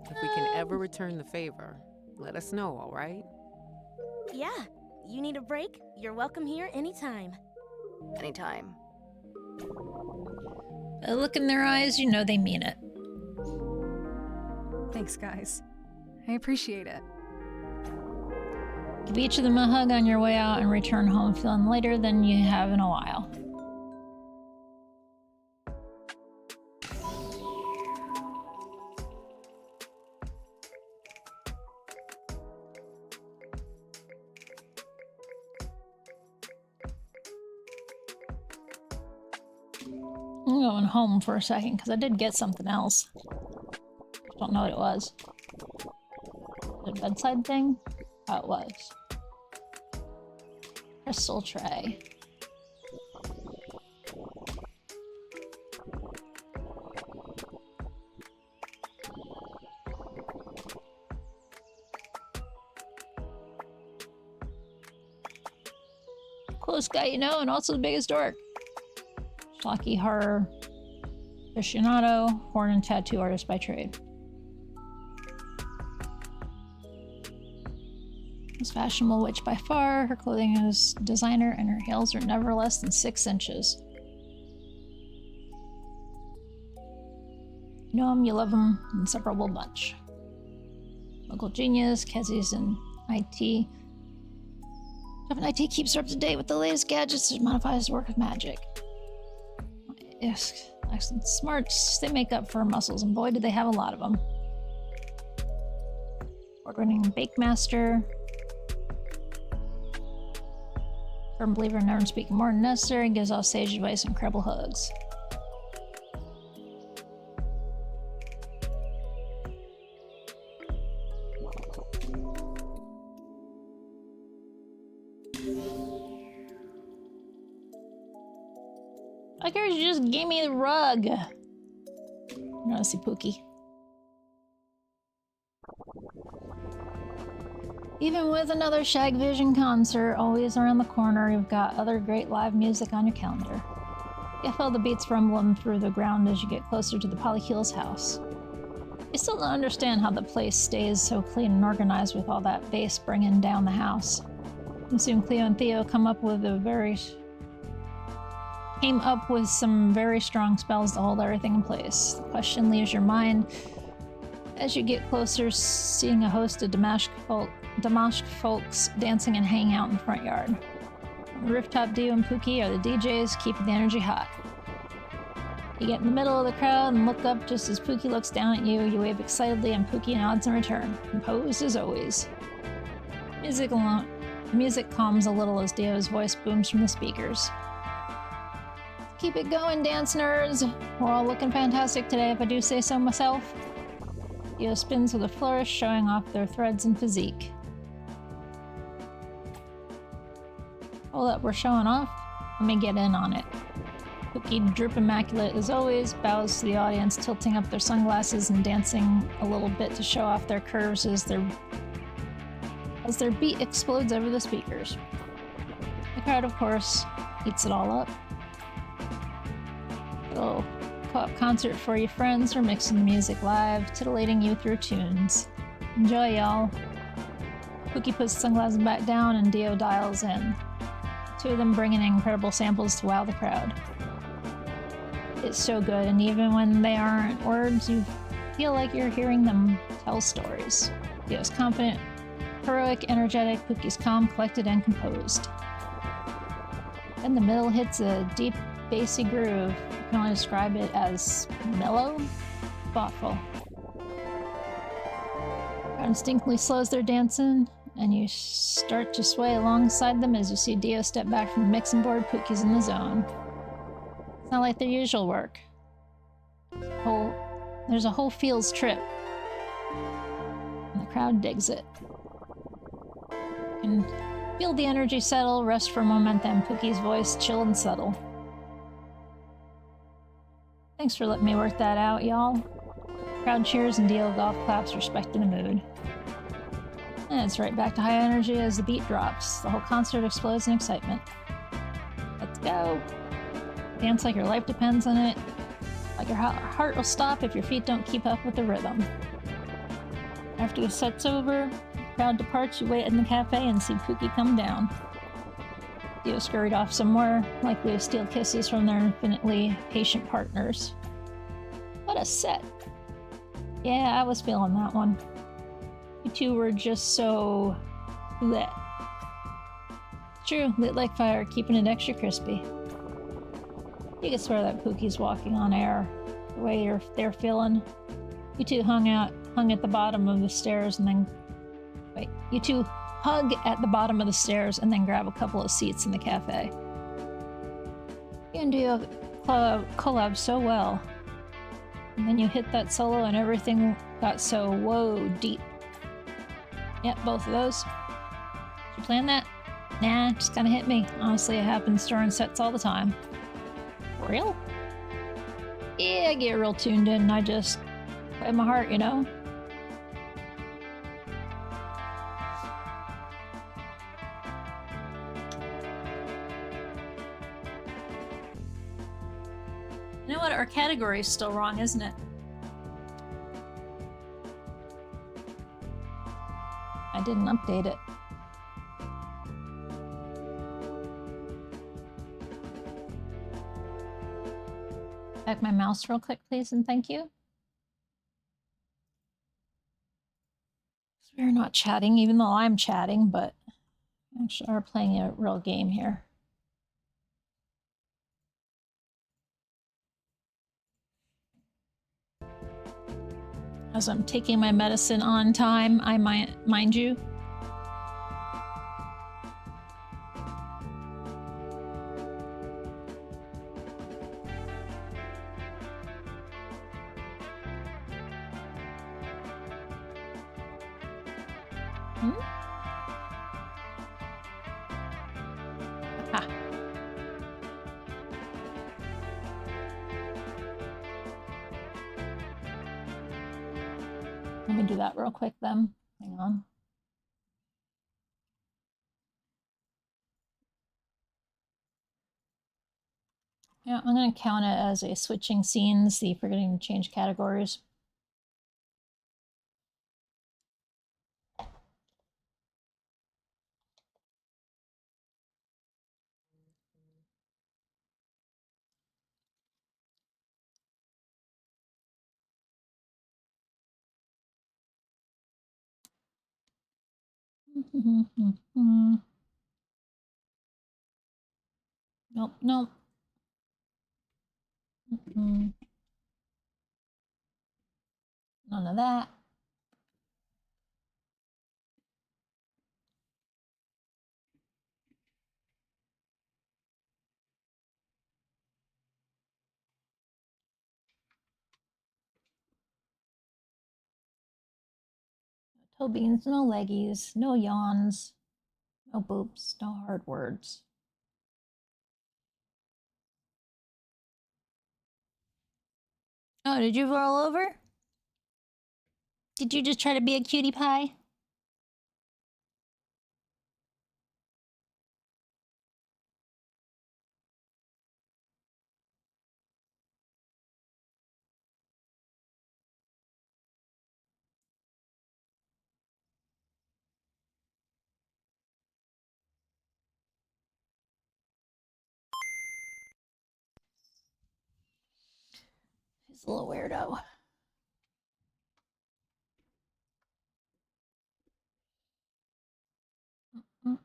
If we can ever return the favor, let us know, all right?
Yeah, you need a break? You're welcome here anytime.
Anytime.
By the look in their eyes, you know they mean it.
Thanks, guys. I appreciate it.
Give each of them a hug on your way out and return home feeling lighter than you have in a while. going home for a second because I did get something else. Don't know what it was. The bedside thing? Oh, it was. Crystal tray. Coolest guy you know, and also the biggest dork. Schlocky horror aficionado, horn and tattoo artist by trade. Most fashionable witch by far. Her clothing is designer, and her heels are never less than 6 inches. You know him, you love him, inseparable bunch. Local genius, Kezi's in IT. Jeff in IT keeps her up to date with the latest gadgets that modify his work with magic. Yes, excellent smarts. They make up for muscles, and boy, do they have a lot of them. Award-winning bake master. Firm believer in never speaking more than necessary, gives off sage advice and incredible hugs. I guess you just gave me the rug. I'm gonna see Pookie. Even with another Shag Vision concert always around the corner, you've got other great live music on your calendar. You feel the beats rumbling through the ground as you get closer to the Polyheel's house. You still don't understand how the place stays so clean and organized with all that bass bringing down the house. And soon Cleo and Theo came up with some very strong spells to hold everything in place. The question leaves your mind as you get closer, seeing a host of Damashq folks dancing and hanging out in the front yard. On the rooftop, Dio and Pookie are the DJs, keeping the energy hot. You get in the middle of the crowd and look up just as Pookie looks down at you. You wave excitedly and Pookie nods in return, composed as always. Music calms a little as Dio's voice booms from the speakers. Keep it going, dance nerds! We're all looking fantastic today, if I do say so myself. Dio spins with a flourish, showing off their threads and physique. Hold up, we're showing off? Let me get in on it. Pookie, droop immaculate as always, bows to the audience, tilting up their sunglasses and dancing a little bit to show off their curves as their beat explodes over the speakers. The crowd, of course, eats it all up. Little co-op concert for your friends, or mixing the music live, titillating you through tunes. Enjoy, y'all. Pookie puts the sunglasses back down and Dio dials in. Two of them bringing in incredible samples to wow the crowd. It's so good, and even when they aren't words, you feel like you're hearing them tell stories. Dio's confident, heroic, energetic. Pookie's calm, collected, and composed. Then the middle hits a deep, bassy groove. You can only describe it as mellow, thoughtful. Crowd instinctively slows their dancing, and you start to sway alongside them as you see Dio step back from the mixing board. Pookie's in the zone. It's not like their usual work. There's a whole feels trip, and the crowd digs it. You can feel the energy settle, rest for a moment, then Pookie's voice chill and subtle. Thanks for letting me work that out, y'all. Crowd cheers and Dio golf claps, respecting the mood. And it's right back to high energy as the beat drops. The whole concert explodes in excitement. Let's go. Dance like your life depends on it. Like your heart will stop if your feet don't keep up with the rhythm. After the set's over, the crowd departs. You wait in the cafe and see Pookie come down. Dio scurried off somewhere, likely to steal kisses from their infinitely patient partners. What a set. Yeah, I was feeling that one. You two were just so lit. True, lit like fire, keeping it extra crispy. You can swear that Pookie's walking on air, the way they're feeling. You two hung at the bottom of the stairs and then... Wait, you two hug at the bottom of the stairs and then grab a couple of seats in the cafe. You and Dio collab so well. And then you hit that solo and everything got so, whoa, deep. Yep, both of those. Did you plan that? Nah, just kinda hit me. Honestly, it happens during sets all the time. For real? Yeah, I get real tuned in and I just play my heart, you know? You know what? Our category is still wrong, isn't it? I didn't update it. Back my mouse real quick, please, and thank you. We're not chatting, even though I'm chatting, but actually are playing a real game here. As I'm taking my medicine on time, I mind you. Ah. Let me do that real quick then. Hang on. Yeah, I'm going to count it as a switching scene, see if we're getting to change categories. Nope, nope. None of that. Toe beans, no leggies, no yawns, no boops, no hard words. Oh, did you roll over? Did you just try to be a cutie pie? He's a little weirdo. Nope,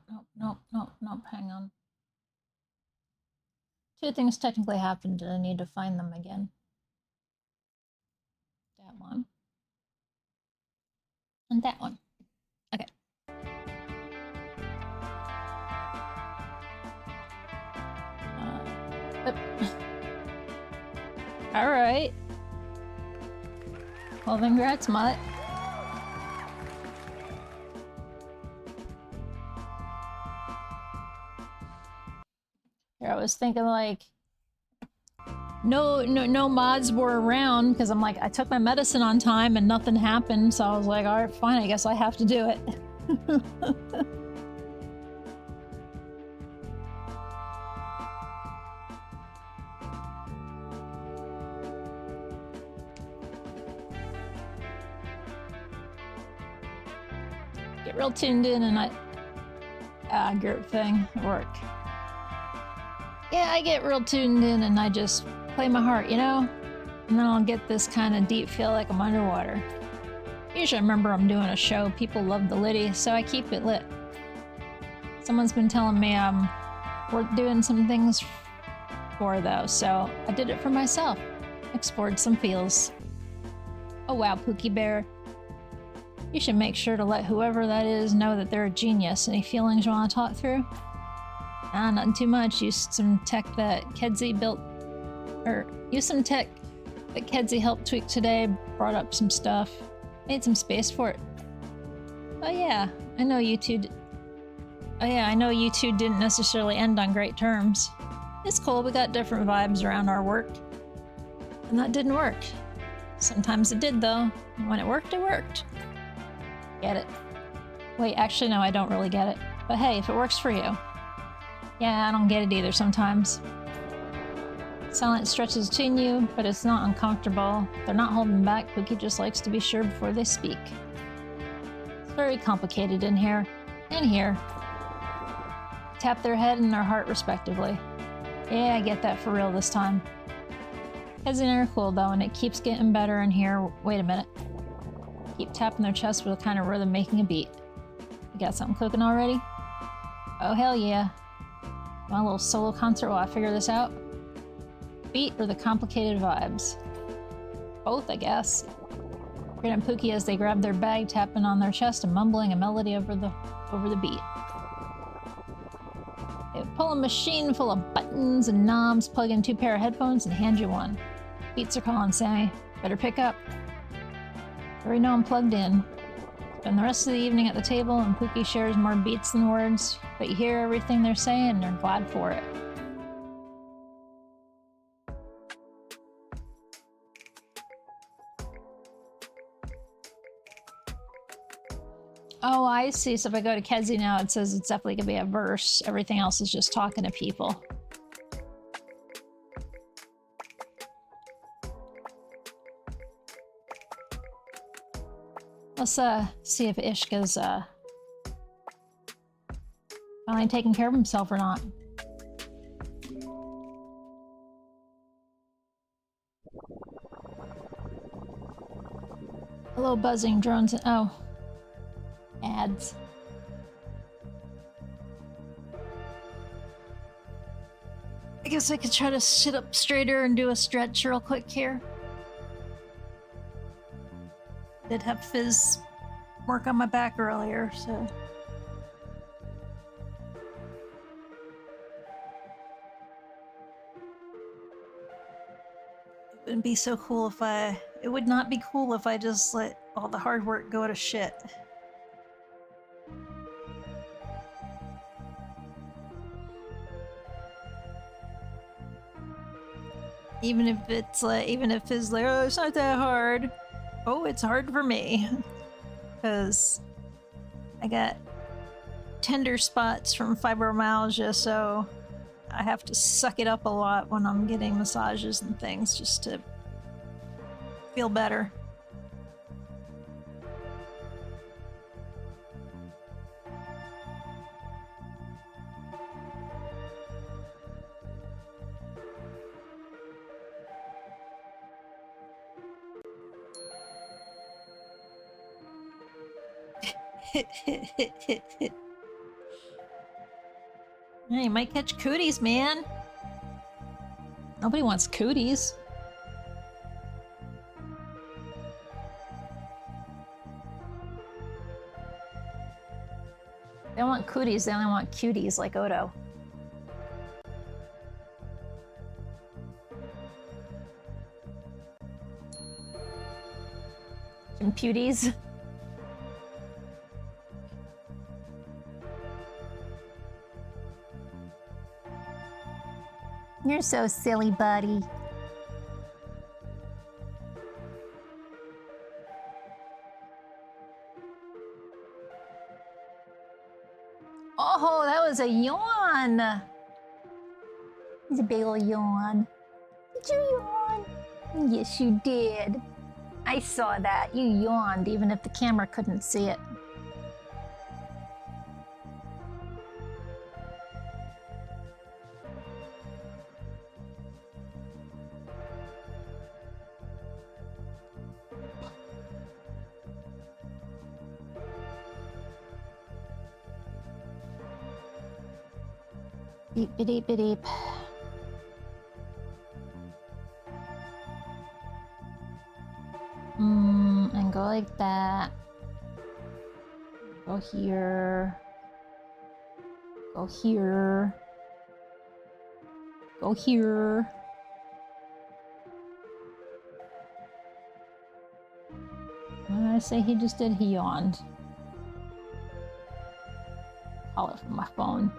nope, nope, nope, nope, hang on. Two things technically happened and I need to find them again. That one. And that one. Okay. All right. Well, congrats, Mutt. Here, I was thinking like, no mods were around because I'm like, I took my medicine on time and nothing happened. So I was like, all right, fine, I guess I have to do it. Get real tuned in and group thing at work. Yeah, I get real tuned in and I just play my heart, you know? And then I'll get this kind of deep feel like I'm underwater. Usually I remember I'm doing a show, people love the litty, so I keep it lit. Someone's been telling me I'm worth doing some things for though, so I did it for myself. Explored some feels. Oh wow, Pookie Bear. You should make sure to let whoever that is know that they're a genius. Any feelings you want to talk through? Ah, nothing too much. Use some tech that Kedzie helped tweak today. Brought up some stuff. Made some space for it. Oh yeah, I know you two didn't necessarily end on great terms. It's cool, we got different vibes around our work. And that didn't work. Sometimes it did though. And when it worked, it worked. Get it? Wait, actually no, I don't really get it. But hey, if it works for you. Yeah, I don't get it either sometimes. Silence stretches between you, but it's not uncomfortable. They're not holding back. Pookie just likes to be sure before they speak. It's very complicated in here. And here. Tap their head and their heart respectively. Yeah, I get that for real this time. Kedzie and I are cool though, and it keeps getting better in here. Wait a minute. Keep tapping their chest with a kind of rhythm making a beat. You got something cooking already? Oh hell yeah. Want a little solo concert while I figure this out? Beat or the complicated vibes? Both, I guess. Grin and Pookie as they grab their bag, tapping on their chest and mumbling a melody over the beat. They pull a machine full of buttons and knobs, plug in 2 pair of headphones, and hand you one. Beats are calling, Sammy. Better pick up. Already know I'm plugged in. Spend the rest of the evening at the table, and Pookie shares more beats than words, but you hear everything they're saying and you're glad for it. Oh, I see. So if I go to Kedzie now, it says it's definitely gonna be a verse. Everything else is just talking to people. Let's see if Ishka's finally taking care of himself or not. Hello, buzzing drones. Oh. Ads. I guess I could try to sit up straighter and do a stretch real quick here. Did have Fizz work on my back earlier, so. It wouldn't be so cool if it would not be cool if I just let all the hard work go to shit. Even if it's like, oh, it's not that hard. Oh, it's hard for me. Because I got tender spots from fibromyalgia, so I have to suck it up a lot when I'm getting massages and things just to feel better. Yeah, you might catch cooties, man. Nobody wants cooties. They don't want cooties, they only want cuties like Odo. Some puties. You're so silly, buddy. Oh, that was a yawn. It's a big old yawn. Did you yawn? Yes, you did. I saw that. You yawned even if the camera couldn't see it. Beep, beep, beep, beep. And go like that. Go here. Go here. Go here. What did I say he just did? He yawned. Call it from my phone.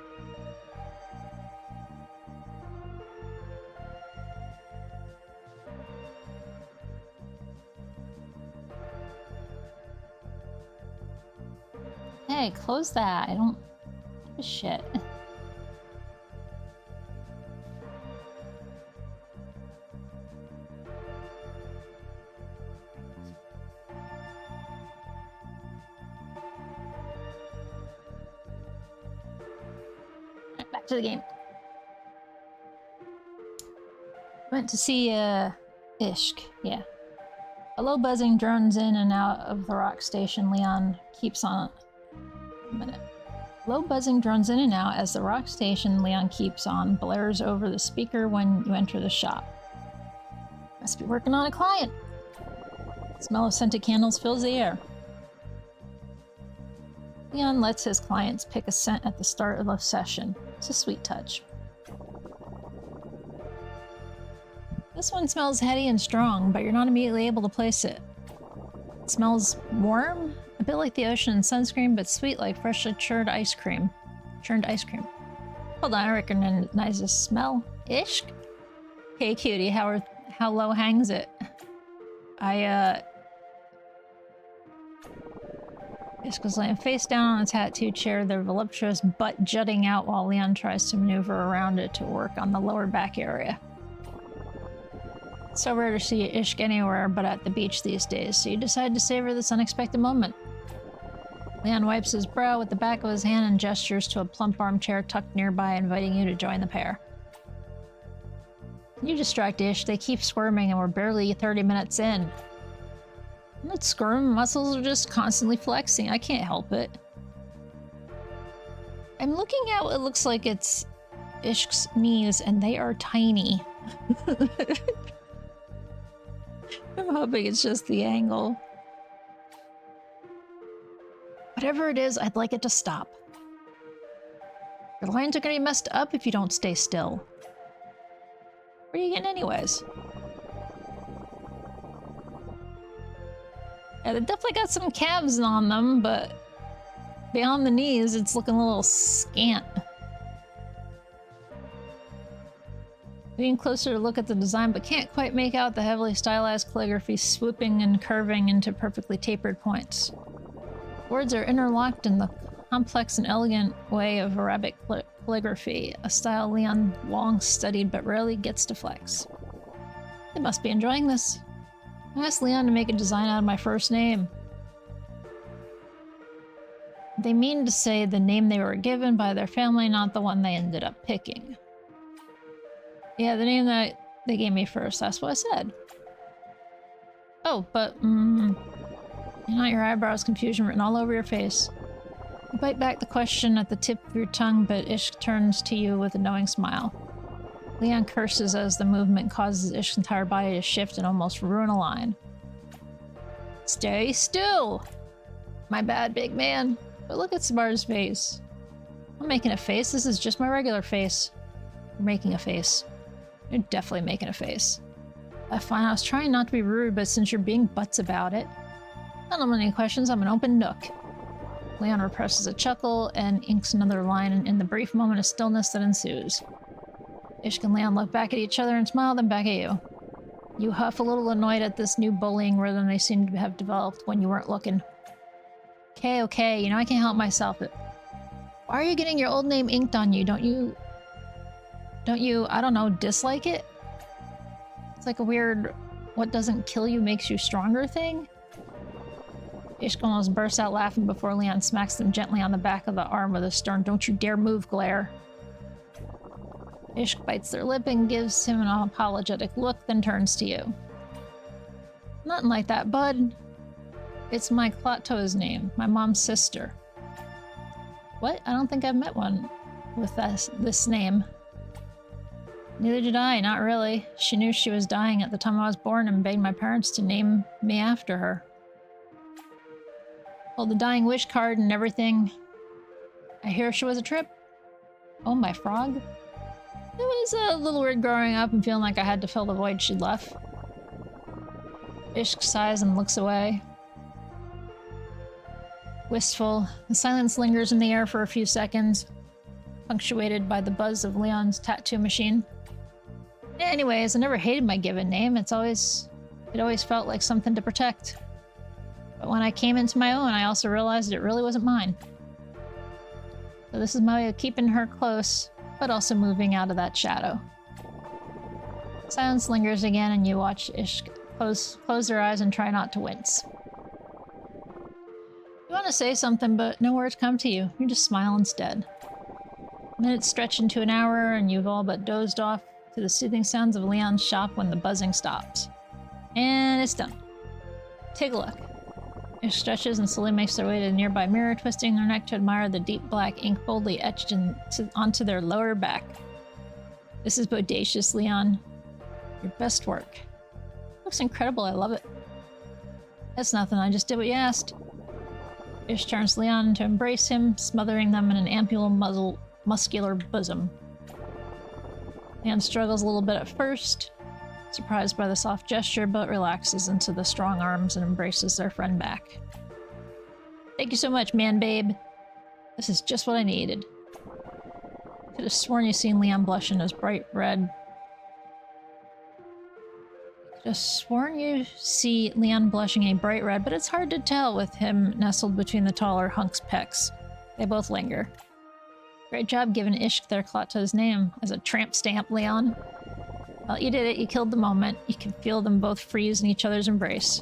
Hey, close that. I don't give a shit. Right, back to the game. Went to see Ishk, yeah. A low buzzing drones in and out of the rock station. Leon keeps on. A minute. Low buzzing drones in and out as the rock station Leon keeps on blares over the speaker when you enter the shop. Must be working on a client. The smell of scented candles fills the air. Leon lets his clients pick a scent at the start of the session. It's a sweet touch. This one smells heady and strong, but you're not immediately able to place it. It smells warm, a bit like the ocean and sunscreen, but sweet like freshly churned ice cream. Hold on, I recognize this smell. Ishk? Hey cutie, how low hangs it? Ishk was laying face down on a tattoo chair, their voluptuous butt jutting out while Leon tries to maneuver around it to work on the lower back area. It's so rare to see Ishk anywhere but at the beach these days, so you decide to savor this unexpected moment. Leon wipes his brow with the back of his hand and gestures to a plump armchair tucked nearby, inviting you to join the pair. You distract Ish, they keep squirming and we're barely 30 minutes in. I'm not squirming, muscles are just constantly flexing, I can't help it. I'm looking at what looks like it's Ishk's knees and they are tiny. I'm hoping it's just the angle. Whatever it is, I'd like it to stop. Your lines are gonna be messed up if you don't stay still. Where are you getting anyways? Yeah, they definitely got some calves on them, but beyond the knees, it's looking a little scant. Lean closer to look at the design, but can't quite make out the heavily stylized calligraphy swooping and curving into perfectly tapered points. Words are interlocked in the complex and elegant way of Arabic calligraphy, a style Leon long studied but rarely gets to flex. They must be enjoying this. I asked Leon to make a design out of my first name. They mean to say the name they were given by their family, not the one they ended up picking. Yeah, the name that they gave me first, that's what I said. Oh, but, not your eyebrows, confusion written all over your face. You bite back the question at the tip of your tongue, but Ishk turns to you with a knowing smile. Leon curses as the movement causes Ishk's entire body to shift and almost ruin a line. Stay still! My bad, big man. But look at Sabar's face. I'm making a face, this is just my regular face. You're making a face. You're definitely making a face. Fine, I was trying not to be rude, but since you're being butts about it. I don't have any questions, I'm an open nook. Leon represses a chuckle and inks another line in the brief moment of stillness that ensues. Ishk and Leon look back at each other and smile, then back at you. You huff a little annoyed at this new bullying rhythm they seem to have developed when you weren't looking. Okay, you know I can't help myself. Why are you getting your old name inked on you? Don't you, I don't know, dislike it? It's like a weird, what doesn't kill you makes you stronger thing? Ishk almost bursts out laughing before Leon smacks them gently on the back of the arm with a stern, don't you dare move glare. Ishk bites their lip and gives him an apologetic look, then turns to you. Nothing like that, bud. It's my Klato's name, my mom's sister. What? I don't think I've met one with this name. Neither did I, not really. She knew she was dying at the time I was born and begged my parents to name me after her. Well, the dying wish card and everything. I hear she was a trip. Oh, my frog. It was a little weird growing up and feeling like I had to fill the void she'd left. Ishk sighs and looks away. Wistful, the silence lingers in the air for a few seconds, punctuated by the buzz of Leon's tattoo machine. Anyways, I never hated my given name. It always felt like something to protect. But when I came into my own, I also realized it really wasn't mine. So this is my way of keeping her close, but also moving out of that shadow. Silence lingers again, and you watch Ishk close their eyes and try not to wince. You want to say something, but no words come to you. You just smile instead. Minutes stretch into an hour, and you've all but dozed off to the soothing sounds of Leon's shop when the buzzing stops. And it's done. Take a look. Ish stretches and slowly makes their way to the nearby mirror, twisting their neck to admire the deep black ink boldly etched onto their lower back. This is bodacious, Leon. Your best work. Looks incredible, I love it. That's nothing, I just did what you asked. Ish turns Leon to embrace him, smothering them in an ample muscular bosom. Leon struggles a little bit at first, surprised by the soft gesture, but relaxes into the strong arms and embraces their friend back. Thank you so much, man babe. This is just what I needed. Could have sworn you seen Leon blush in his bright red. Could have sworn you see Leon blushing a bright red, but it's hard to tell with him nestled between the taller hunk's pecs. They both linger. Great job giving Ishk their Klata's name as a tramp stamp, Leon. Well, you did it. You killed the moment. You can feel them both freeze in each other's embrace.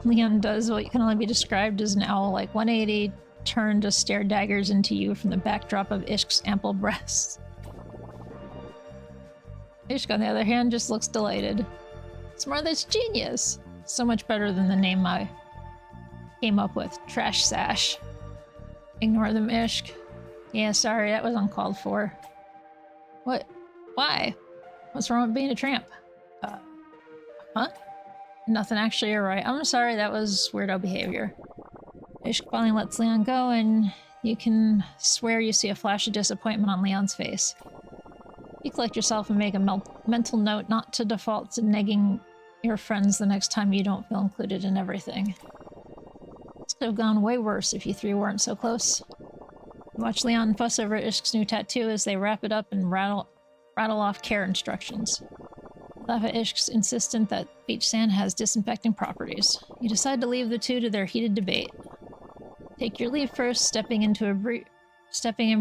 Leon does what can only be described as an owl-like 180 turn to stare daggers into you from the backdrop of Ishk's ample breasts. Ishk, on the other hand, just looks delighted. Smart, that's genius! So much better than the name I came up with. Trash Sash. Ignore them, Ishk. Yeah, sorry, that was uncalled for. What? Why? What's wrong with being a tramp? Huh? Nothing, actually, you're right. I'm sorry, that was weirdo behavior. Ishk finally lets Leon go, and you can swear you see a flash of disappointment on Leon's face. You collect yourself and make a mental note not to default to negging your friends the next time you don't feel included in everything. This could have gone way worse if you three weren't so close. You watch Leon fuss over Ishk's new tattoo as they wrap it up and rattle off care instructions. Laugh at Ishk's insistent that beach sand has disinfecting properties. You decide to leave the two to their heated debate. Take your leave first, stepping in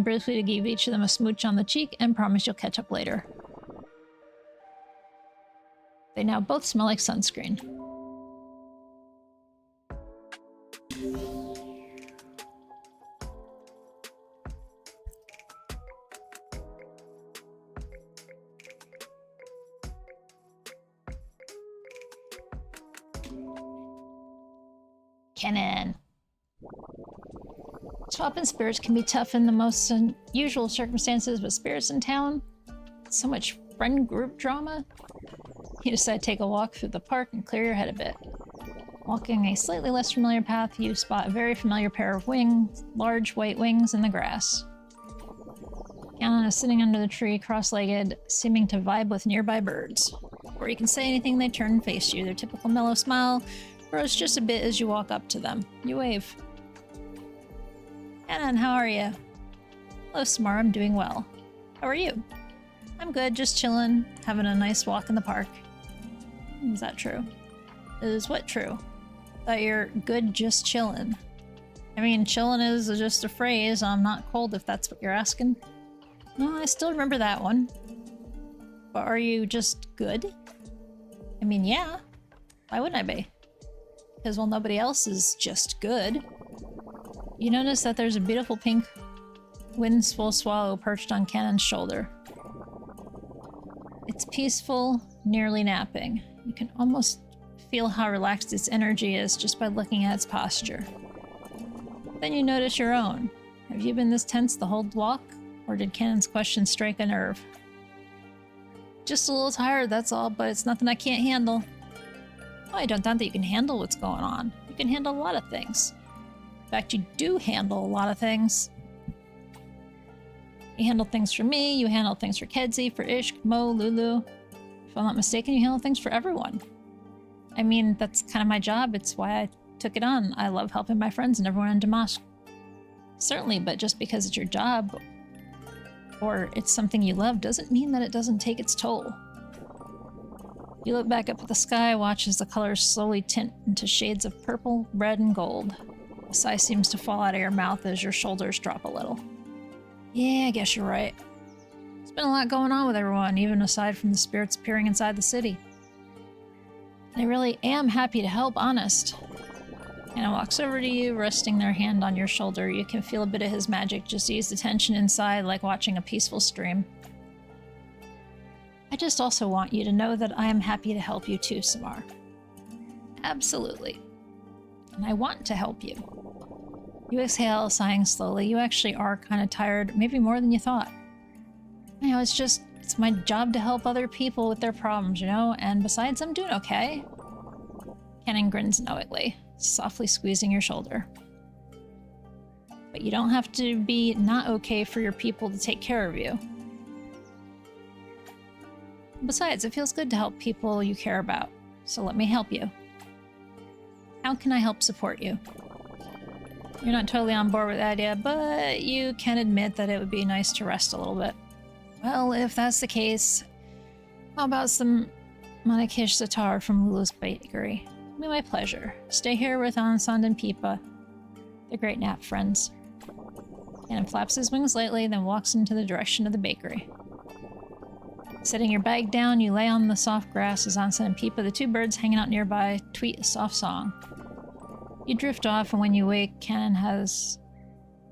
briefly to give each of them a smooch on the cheek, and promise you'll catch up later. They now both smell like sunscreen. Kennen. Swapping spirits can be tough in the most unusual circumstances, but spirits in town? So much friend group drama? You decide to take a walk through the park and clear your head a bit. Walking a slightly less familiar path, you spot a very familiar pair of wings, large white wings in the grass. Kennen is sitting under the tree, cross-legged, seeming to vibe with nearby birds. Before you can say anything, they turn and face you. Their typical mellow smile grows just a bit as you walk up to them. You wave. Kennen, how are you? Hello, Samara, I'm doing well. How are you? I'm good, just chilling, having a nice walk in the park. Is that true? Is what true? Thought you're good just chilling. I mean, chilling is just a phrase. I'm not cold if that's what you're asking. No, I still remember that one. But are you just good? I mean, yeah. Why wouldn't I be? Because, well, nobody else is just good. You notice that there's a beautiful pink windful swallow perched on Kennen's shoulder. It's peaceful, nearly napping. You can almost feel how relaxed its energy is just by looking at its posture. Then you notice your own. Have you been this tense the whole walk? Or did Kennen's question strike a nerve? Just a little tired, that's all, but it's nothing I can't handle. Oh, I don't doubt that you can handle what's going on. You can handle a lot of things. In fact, you do handle a lot of things. You handle things for me, you handle things for Kedzie, for Ishk, Mo, Lulu. If I'm not mistaken, you handle things for everyone. I mean, that's kind of my job. It's why I took it on. I love helping my friends and everyone in Damask. Certainly, but just because it's your job or it's something you love doesn't mean that it doesn't take its toll. You look back up at the sky, watch as the colors slowly tint into shades of purple, red, and gold. A sigh seems to fall out of your mouth as your shoulders drop a little. Yeah, I guess you're right. There's been a lot going on with everyone, even aside from the spirits appearing inside the city. And I really am happy to help, honest. Anna walks over to you, resting their hand on your shoulder. You can feel a bit of his magic just ease the tension inside, like watching a peaceful stream. I just also want you to know that I am happy to help you too, Samar. Absolutely. And I want to help you. You exhale, sighing slowly. You actually are kind of tired, maybe more than you thought. You know, it's my job to help other people with their problems, you know? And besides, I'm doing okay. Kennen grins knowingly, softly squeezing your shoulder. But you don't have to be not okay for your people to take care of you. Besides, it feels good to help people you care about, so let me help you. How can I help support you? You're not totally on board with the idea, but you can admit that it would be nice to rest a little bit. Well, if that's the case, how about some Manakish Zatar from Lulu's Bakery? It'll be my pleasure. Stay here with Ansand and Pipa. They're great nap friends. And flaps his wings lightly, then walks into the direction of the bakery. Setting your bag down, you lay on the soft grass as Ansand and Pipa, the two birds hanging out nearby, tweet a soft song. You drift off, and when you wake, Kennen has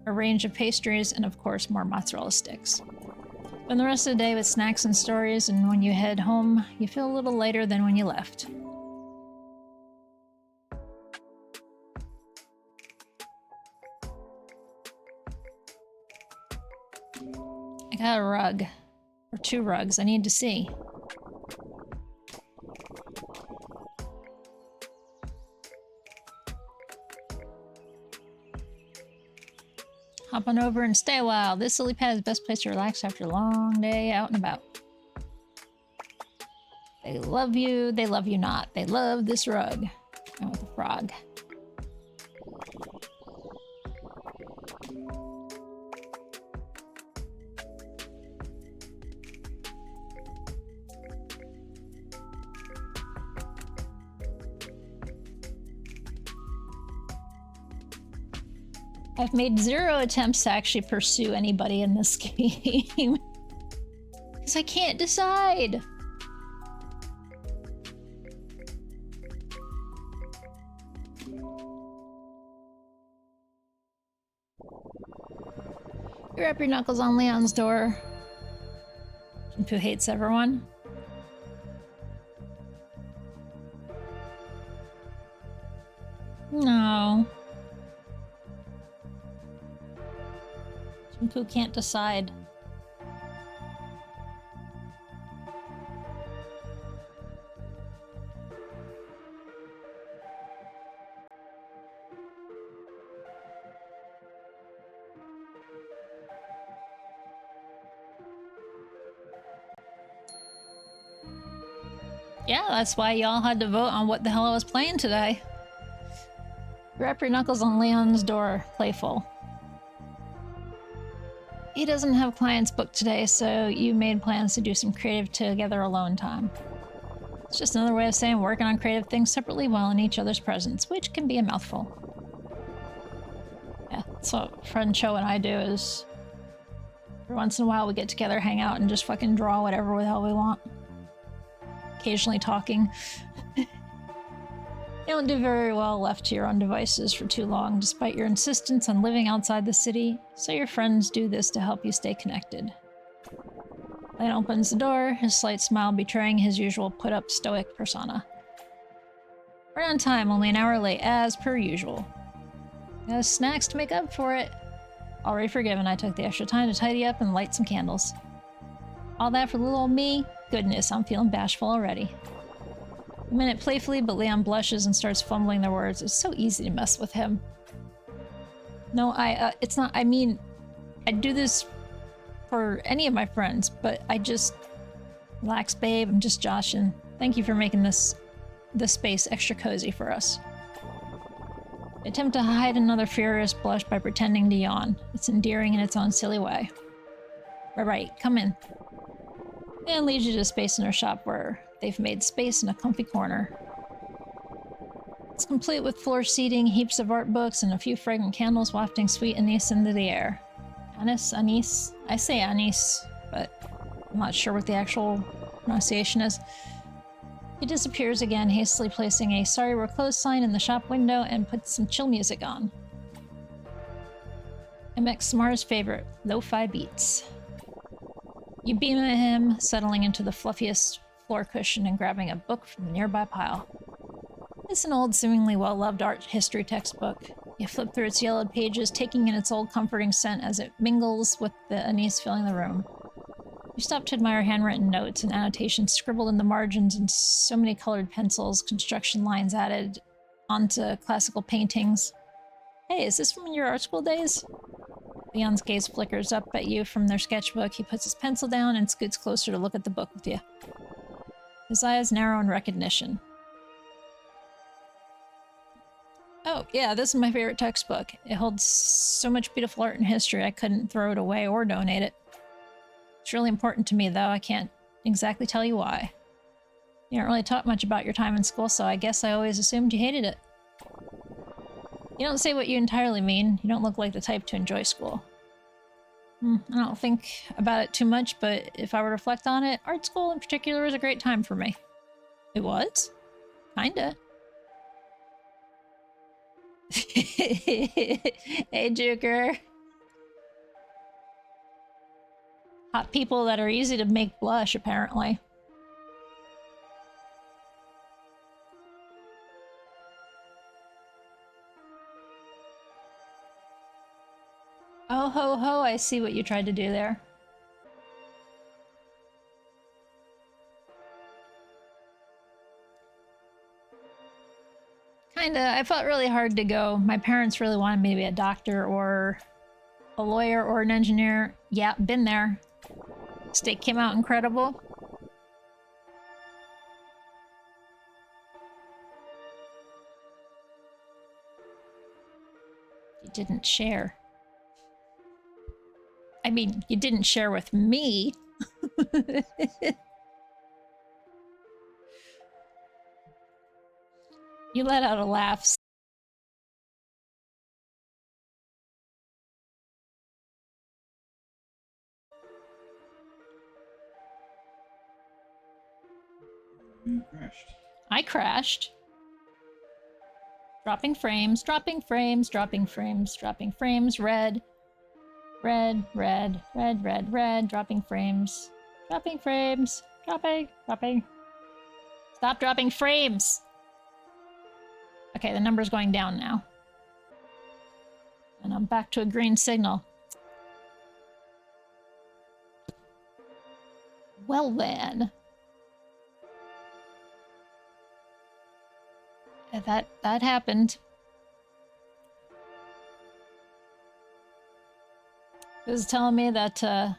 a range of pastries and, of course, more mozzarella sticks. Spend the rest of the day with snacks and stories, and when you head home, you feel a little lighter than when you left. I got a rug. Or 2 rugs. I need to see. Hop on over and stay a while. This lily pad is the best place to relax after a long day out and about. They love you not. They love this rug. And with the frog. I've made 0 attempts to actually pursue anybody in this game. Because I can't decide. You wrap your knuckles on Leon's door. Ginpu hates everyone. No. Ginpu can't decide. Yeah, that's why y'all had to vote on what the hell I was playing today. Wrap your knuckles on Leon's door, playful. He doesn't have clients booked today, so you made plans to do some creative together alone time. It's just another way of saying working on creative things separately while in each other's presence, which can be a mouthful. Yeah, that's what friend Cho and I do is every once in a while we get together, hang out, and just fucking draw whatever the hell we want. Occasionally talking. You don't do very well left to your own devices for too long, despite your insistence on living outside the city, so your friends do this to help you stay connected. Lane opens the door, his slight smile betraying his usual put-up stoic persona. Right on time, only an hour late, as per usual. Got snacks to make up for it. Already forgiven, I took the extra time to tidy up and light some candles. All that for little old me? Goodness, I'm feeling bashful already. A minute playfully, but Leon blushes and starts fumbling the words. It's so easy to mess with him. No, it's not, I mean, I do this for any of my friends, but I just... Relax, babe, I'm just joshing. Thank you for making this space extra cozy for us. I attempt to hide another furious blush by pretending to yawn. It's endearing in its own silly way. Right, come in. And leads you to space in her shop where they've made space in a comfy corner. It's complete with floor seating, heaps of art books, and a few fragrant candles wafting sweet anise into the air. Anise? I say anise, but I'm not sure what the actual pronunciation is. He disappears again, hastily placing a "Sorry we're closed" sign in the shop window and puts some chill music on. MX Smar's favorite, lo-fi beats. You beam at him, settling into the fluffiest floor cushion and grabbing a book from the nearby pile. It's an old, seemingly well-loved art history textbook. You flip through its yellowed pages, taking in its old comforting scent as it mingles with the anise filling the room. You stop to admire handwritten notes and annotations scribbled in the margins and so many colored pencils, construction lines added onto classical paintings. Hey, is this from your art school days? Leon's gaze flickers up at you from their sketchbook. He puts his pencil down and scoots closer to look at the book with you. His eyes narrow in recognition. Oh, yeah, this is my favorite textbook. It holds so much beautiful art and history I couldn't throw it away or donate it. It's really important to me, though. I can't exactly tell you why. You aren't really taught much about your time in school, so I guess I always assumed you hated it. You don't say what you entirely mean. You don't look like the type to enjoy school. I don't think about it too much, but if I were to reflect on it, art school in particular was a great time for me. It was? Kinda. Hey, Joker. Hot people that are easy to make blush, apparently. Oh ho ho, I see what you tried to do there. Kinda. I fought really hard to go. My parents really wanted me to be a doctor or a lawyer or an engineer. Yeah, been there. Steak came out incredible. You didn't share. I mean, you didn't share with me. You let out a laugh.
You crashed.
I crashed. Dropping frames, dropping frames, dropping frames, dropping frames, red. Red, red, red, red, red, dropping frames. Dropping frames. Dropping, dropping. Stop dropping frames! Okay, the number's going down now. And I'm back to a green signal. Well then. That happened. It was telling me that I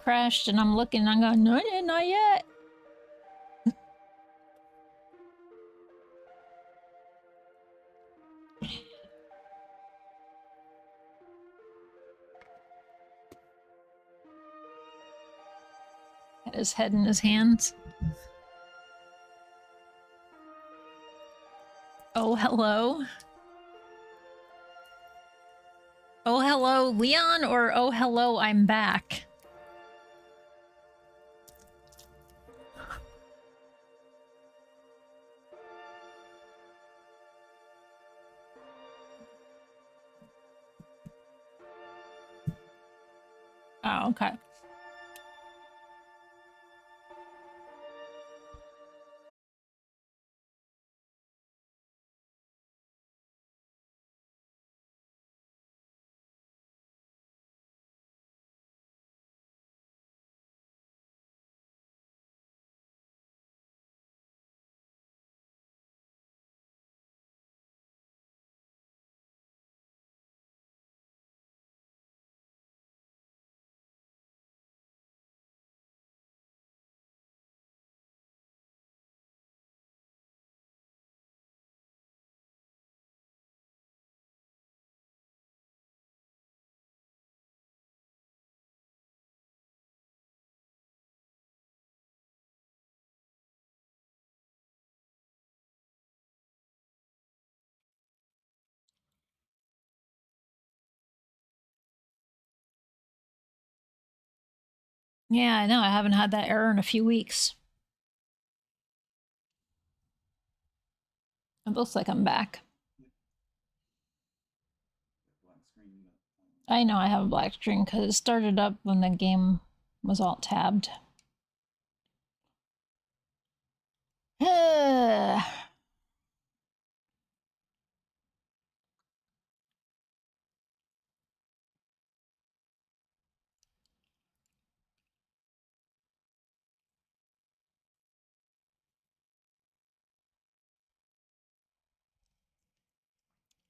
crashed and I'm looking and I'm going, no, not yet. Had his head in his hands. Oh, hello. Oh, hello, Leon, or oh, hello, I'm back. Oh, okay. Yeah, I know. I haven't had that error in a few weeks. It looks like I'm back. I know I have a black screen because it started up when the game was alt tabbed.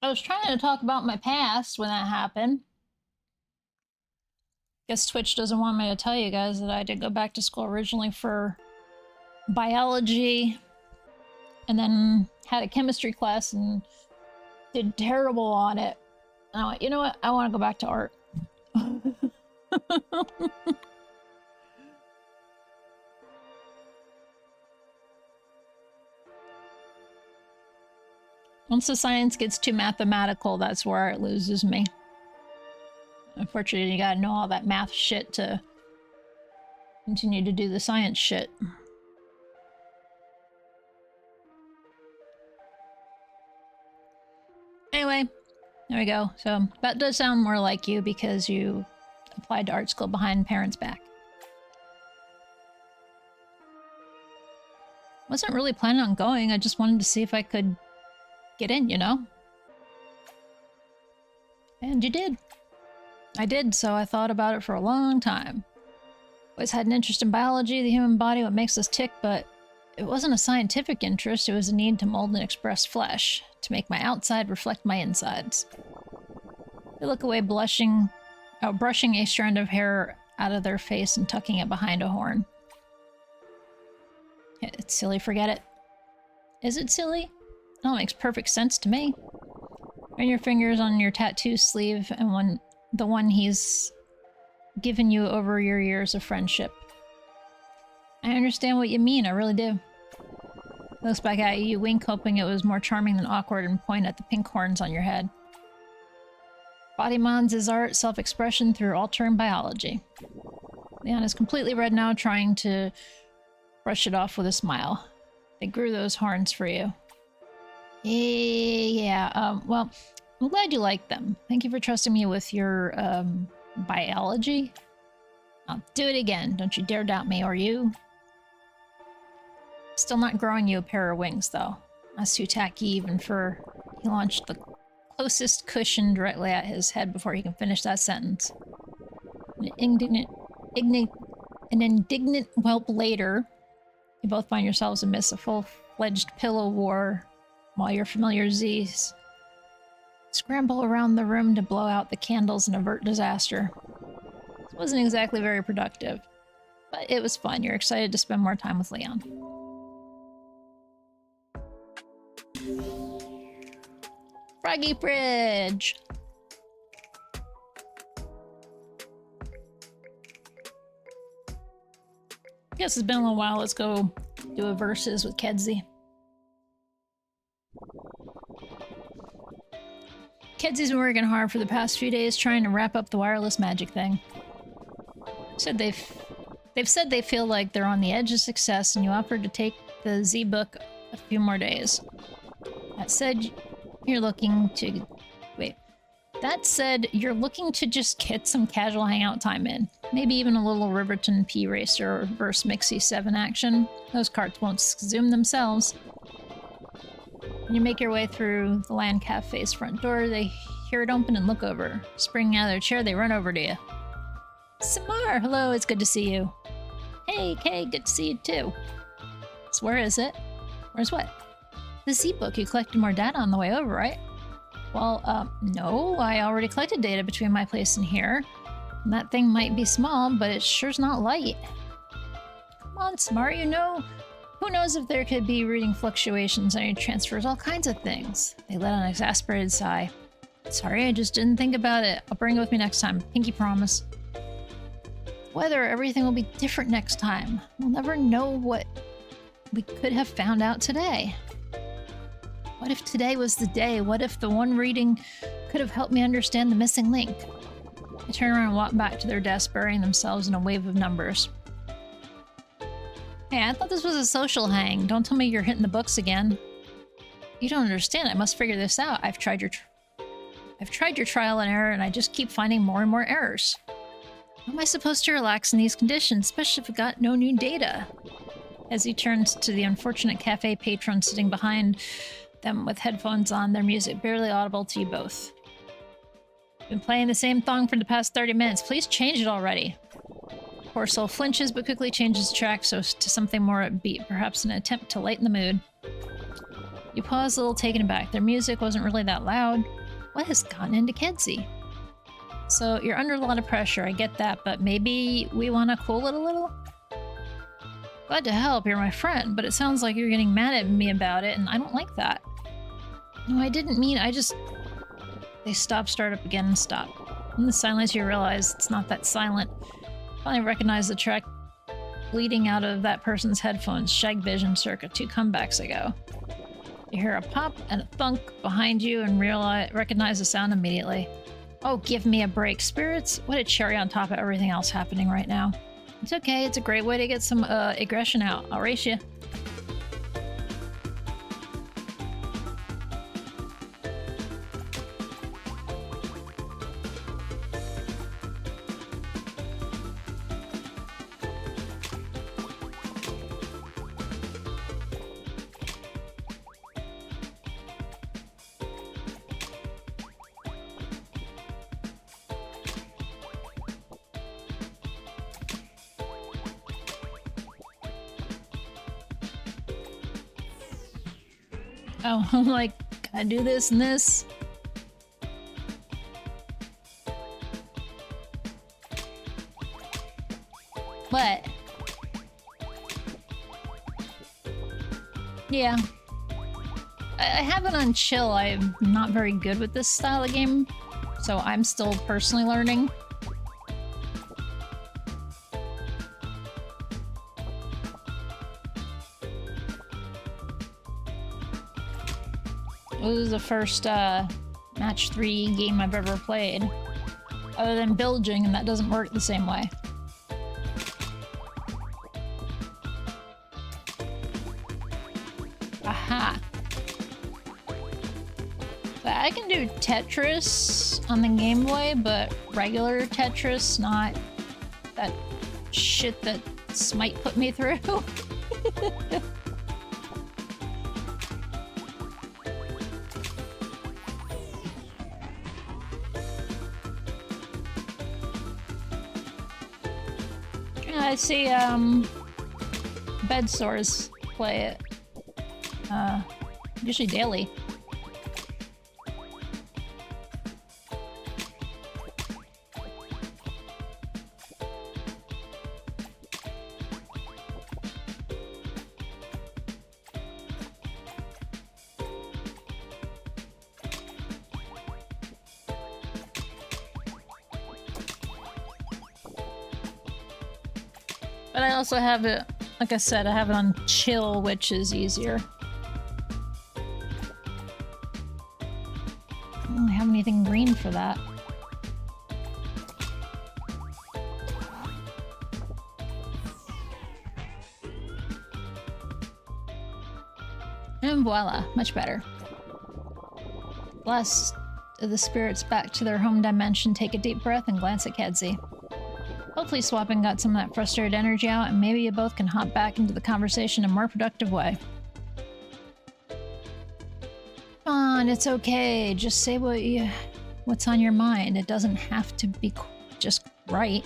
I was trying to talk about my past when that happened. Guess Twitch doesn't want me to tell you guys that I did go back to school originally for biology and then had a chemistry class and did terrible on it. And I went, you know what? I want to go back to art. Once the science gets too mathematical, that's where it loses me. Unfortunately, you gotta know all that math shit to continue to do the science shit. Anyway, there we go. So that does sound more like you because you applied to art school behind parents' back. Wasn't really planning on going. I just wanted to see if I could get in, you know? And you did. I did, so I thought about it for a long time. Always had an interest in biology, the human body, what makes us tick, but it wasn't a scientific interest, it was a need to mold and express flesh, to make my outside reflect my insides. They look away brushing a strand of hair out of their face and tucking it behind a horn. It's silly, forget it. Is it silly? It all makes perfect sense to me. Run your fingers on your tattoo sleeve and the one he's given you over your years of friendship. I understand what you mean, I really do. Looks back at you, wink, hoping it was more charming than awkward, and point at the pink horns on your head. Body mods is art, self-expression through altering biology. Leon is completely red now, trying to brush it off with a smile. They grew those horns for you. Yeah, well, I'm glad you like them. Thank you for trusting me with your, biology. I'll do it again. Don't you dare doubt me, or you. Still not growing you a pair of wings, though. That's too tacky even for... He launched the closest cushion directly at his head before he can finish that sentence. An indignant whelp later, you both find yourselves amidst a full-fledged pillow war while your familiar Z's scramble around the room to blow out the candles and avert disaster. This wasn't exactly very productive, but it was fun. You're excited to spend more time with Leon. Froggy Bridge! Guess it's been a little while. Let's go do a versus with Kedzie. Kedzie's been working hard for the past few days trying to wrap up the wireless magic thing. They've said they feel like they're on the edge of success, and you offered to take the Z-book a few more days. That said, you're looking to... Wait. That said, you're looking to just get some casual hangout time in. Maybe even a little Riverton P Racer versus Mixie 7 action. Those carts won't zoom themselves. When you make your way through the Land Cafe's front door, they hear it open and look over. Springing out of their chair, they run over to you. Samar! Hello, it's good to see you. Hey, Kay, good to see you too. So where is it? Where's what? The Z-book. You collected more data on the way over, right? Well, no. I already collected data between my place and here. And that thing might be small, but it sure's not light. Come on, Samar, you know... Who knows if there could be reading fluctuations on your transfers, all kinds of things. They let out an exasperated sigh. Sorry, I just didn't think about it. I'll bring it with me next time. Pinky promise. Whether everything will be different next time. We'll never know what we could have found out today. What if today was the day? What if the one reading could have helped me understand the missing link? They turn around and walk back to their desk, burying themselves in a wave of numbers. Hey, I thought this was a social hang. Don't tell me you're hitting the books again. You don't understand. I must figure this out. I've tried your trial and error, and I just keep finding more and more errors. How am I supposed to relax in these conditions, especially if I've got no new data? As he turns to the unfortunate cafe patron sitting behind them with headphones on, their music barely audible to you both. Been playing the same thong for the past 30 minutes. Please change it already. Poor soul flinches, but quickly changes the track to something more upbeat, perhaps an attempt to lighten the mood. You pause a little, taken aback. Their music wasn't really that loud. What has gotten into Kedzie? So you're under a lot of pressure, I get that, but maybe we want to cool it a little? Glad to help, you're my friend, but it sounds like you're getting mad at me about it, and I don't like that. No, I didn't mean, They stop, start up again, and stop. In the silence, you realize it's not that silent. Finally recognize the track bleeding out of that person's headphones, Shag Vision circa 2 comebacks ago. You hear a pop and a thunk behind you and recognize the sound immediately. Oh, give me a break. Spirits? What a cherry on top of everything else happening right now. It's okay, it's a great way to get some aggression out. I'll race you. Oh, I'm like, can I do this and this? What? Yeah. I have it on chill. I'm not very good with this style of game, so I'm still personally learning. This is the first match 3 game I've ever played, other than bilging, and that doesn't work the same way. Aha! So I can do Tetris on the Game Boy, but regular Tetris, not that shit that Smite put me through. I see, bed sores play it, usually daily. But I also have it, like I said, I have it on chill, which is easier. I don't have anything green for that. And voila, much better. Bless the spirits back to their home dimension, take a deep breath and glance at Kedzie. Hopefully swapping got some of that frustrated energy out, and maybe you both can hop back into the conversation in a more productive way. Come on, it's okay. Just say what's on your mind. It doesn't have to be just right.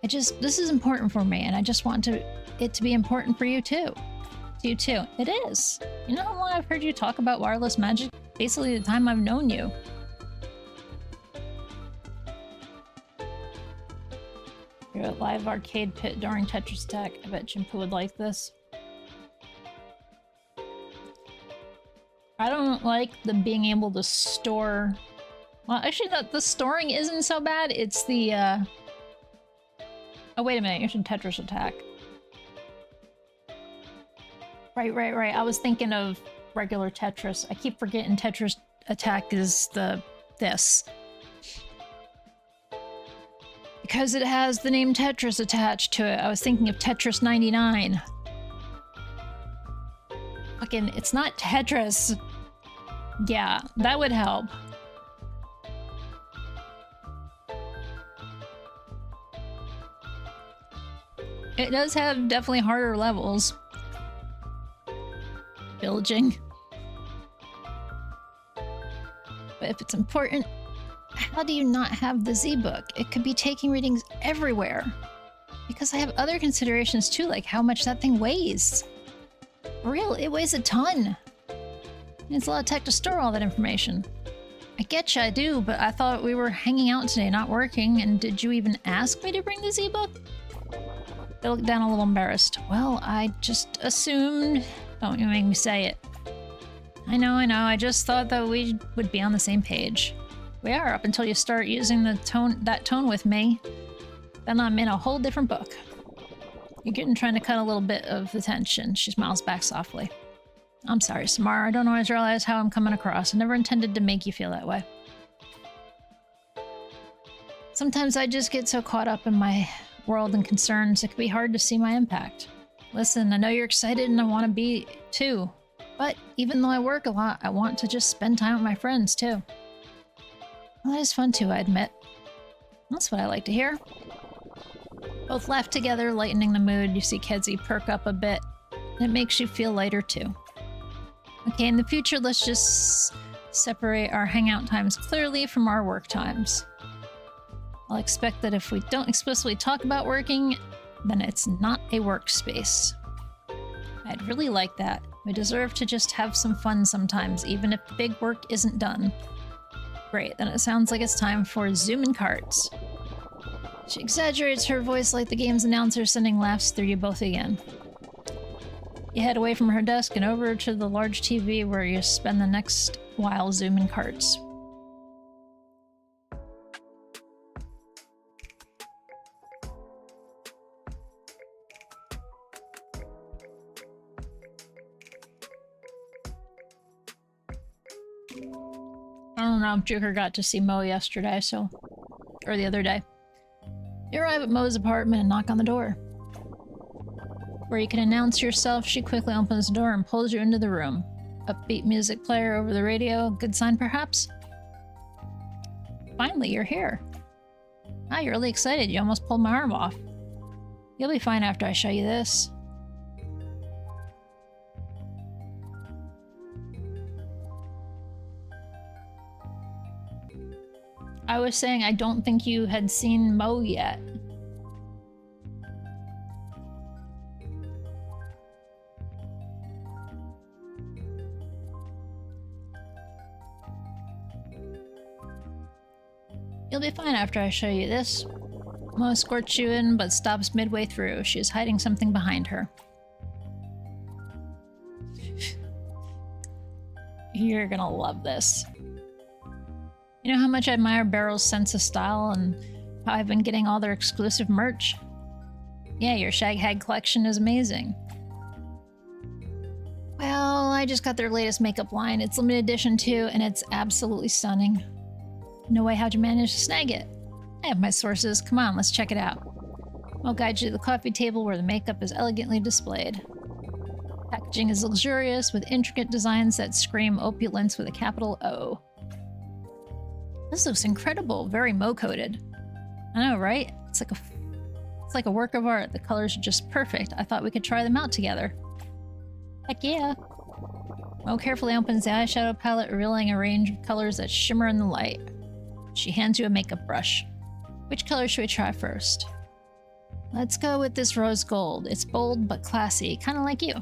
This is important for me, and I just want it to be important for you too. To you too. It is. You know how long I've heard you talk about wireless magic? Basically the time I've known you. You're at live arcade pit during Tetris Attack. I bet Ginpu would like this. I don't like the being able to store... Well, actually, the storing isn't so bad. It's the, Oh, wait a minute. You're in Tetris Attack. Right. I was thinking of regular Tetris. I keep forgetting Tetris Attack is this. because it has the name Tetris attached to it. I was thinking of Tetris 99. Fucking, it's not Tetris. Yeah, that would help. It does have definitely harder levels. Bilging. But if it's important, how do you not have the Z-Book? It could be taking readings everywhere. Because I have other considerations too, like how much that thing weighs. For real, it weighs a ton. It's a lot of tech to store all that information. I get you, I do, but I thought we were hanging out today, not working, and did you even ask me to bring the Z-Book? They looked down a little embarrassed. Well, I just assumed... Don't you make me say it. I know, I just thought that we would be on the same page. We are, up until you start using that tone with me. Then I'm in a whole different book. You're trying to cut a little bit of the tension. She smiles back softly. I'm sorry, Samara. I don't always realize how I'm coming across. I never intended to make you feel that way. Sometimes I just get so caught up in my world and concerns, it can be hard to see my impact. Listen, I know you're excited and I want to be too. But even though I work a lot, I want to just spend time with my friends too. Well, that is fun too, I admit. That's what I like to hear. Both laugh together, lightening the mood. You see Kedzie perk up a bit, and it makes you feel lighter too. Okay, in the future, let's just separate our hangout times clearly from our work times. I'll expect that if we don't explicitly talk about working, then it's not a workspace. I'd really like that. We deserve to just have some fun sometimes, even if the big work isn't done. Great, then it sounds like it's time for Zoom Carts. She exaggerates her voice like the game's announcer, sending laughs through you both again. You head away from her desk and over to the large TV where you spend the next while zooming carts. I don't know if Joker got to see Mo yesterday, or the other day. You arrive at Mo's apartment and knock on the door. Where you can announce yourself, she quickly opens the door and pulls you into the room. Upbeat music player over the radio, good sign perhaps? Finally, you're here. Ah, you're really excited, you almost pulled my arm off. You'll be fine after I show you this. I was saying I don't think you had seen Mo yet. You'll be fine after I show you this. Mo escorts you in, but stops midway through. She is hiding something behind her. You're gonna love this. You know how much I admire Barrel's sense of style and how I've been getting all their exclusive merch? Yeah, your Shag Hag collection is amazing. Well, I just got their latest makeup line. It's limited edition too, and it's absolutely stunning. No way, how'd you manage to snag it? I have my sources. Come on, let's check it out. I'll guide you to the coffee table where the makeup is elegantly displayed. Packaging is luxurious with intricate designs that scream opulence with a capital O. This looks incredible, very Mo-coded. I know, right? It's like a work of art. The colors are just perfect. I thought we could try them out together. Heck yeah. Mo carefully opens the eyeshadow palette, revealing a range of colors that shimmer in the light. She hands you a makeup brush. Which color should we try first? Let's go with this rose gold. It's bold but classy, kind of like you.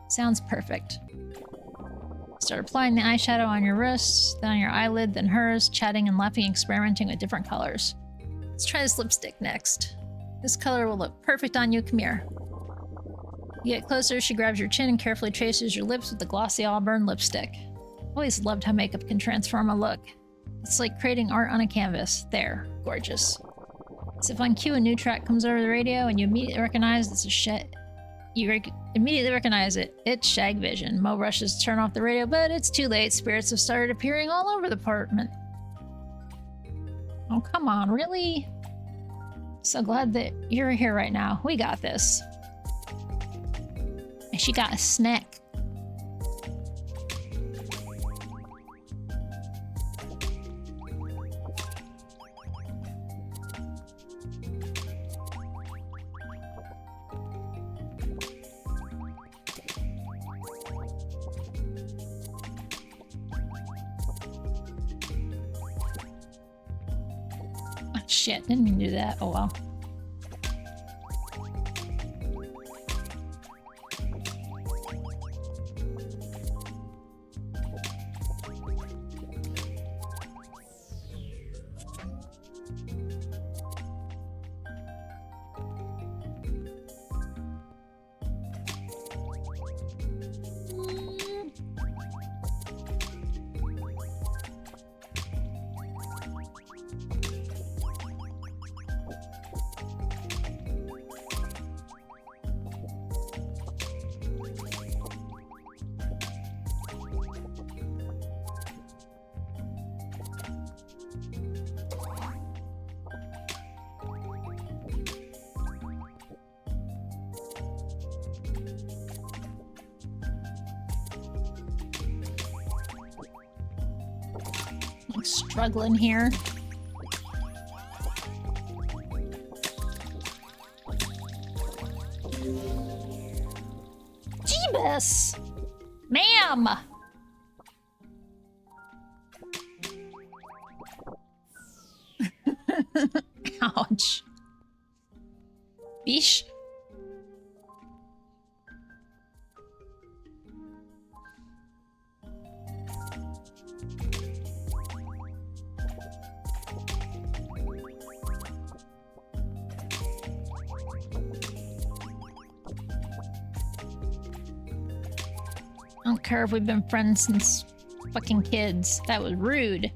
Sounds perfect. Start applying the eyeshadow on your wrists, then on your eyelid, then hers, chatting and laughing, experimenting with different colors. Let's try this lipstick next. This color will look perfect on you. Come here. You get closer, she grabs your chin and carefully traces your lips with the glossy auburn lipstick. Always loved how makeup can transform a look. It's like creating art on a canvas. There. Gorgeous. As if on cue, a new track comes over the radio and you immediately recognize this is shit. You immediately recognize it. It's Shag Vision. Mo rushes to turn off the radio, but it's too late. Spirits have started appearing all over the apartment. Oh, come on, really? So glad that you're here right now. We got this. And she got a snack. Shit, didn't mean to do that. Oh well. Struggling here. Jeebus! Ma'am! Ouch. Beesh. I don't care if we've been friends since fucking kids. That was rude.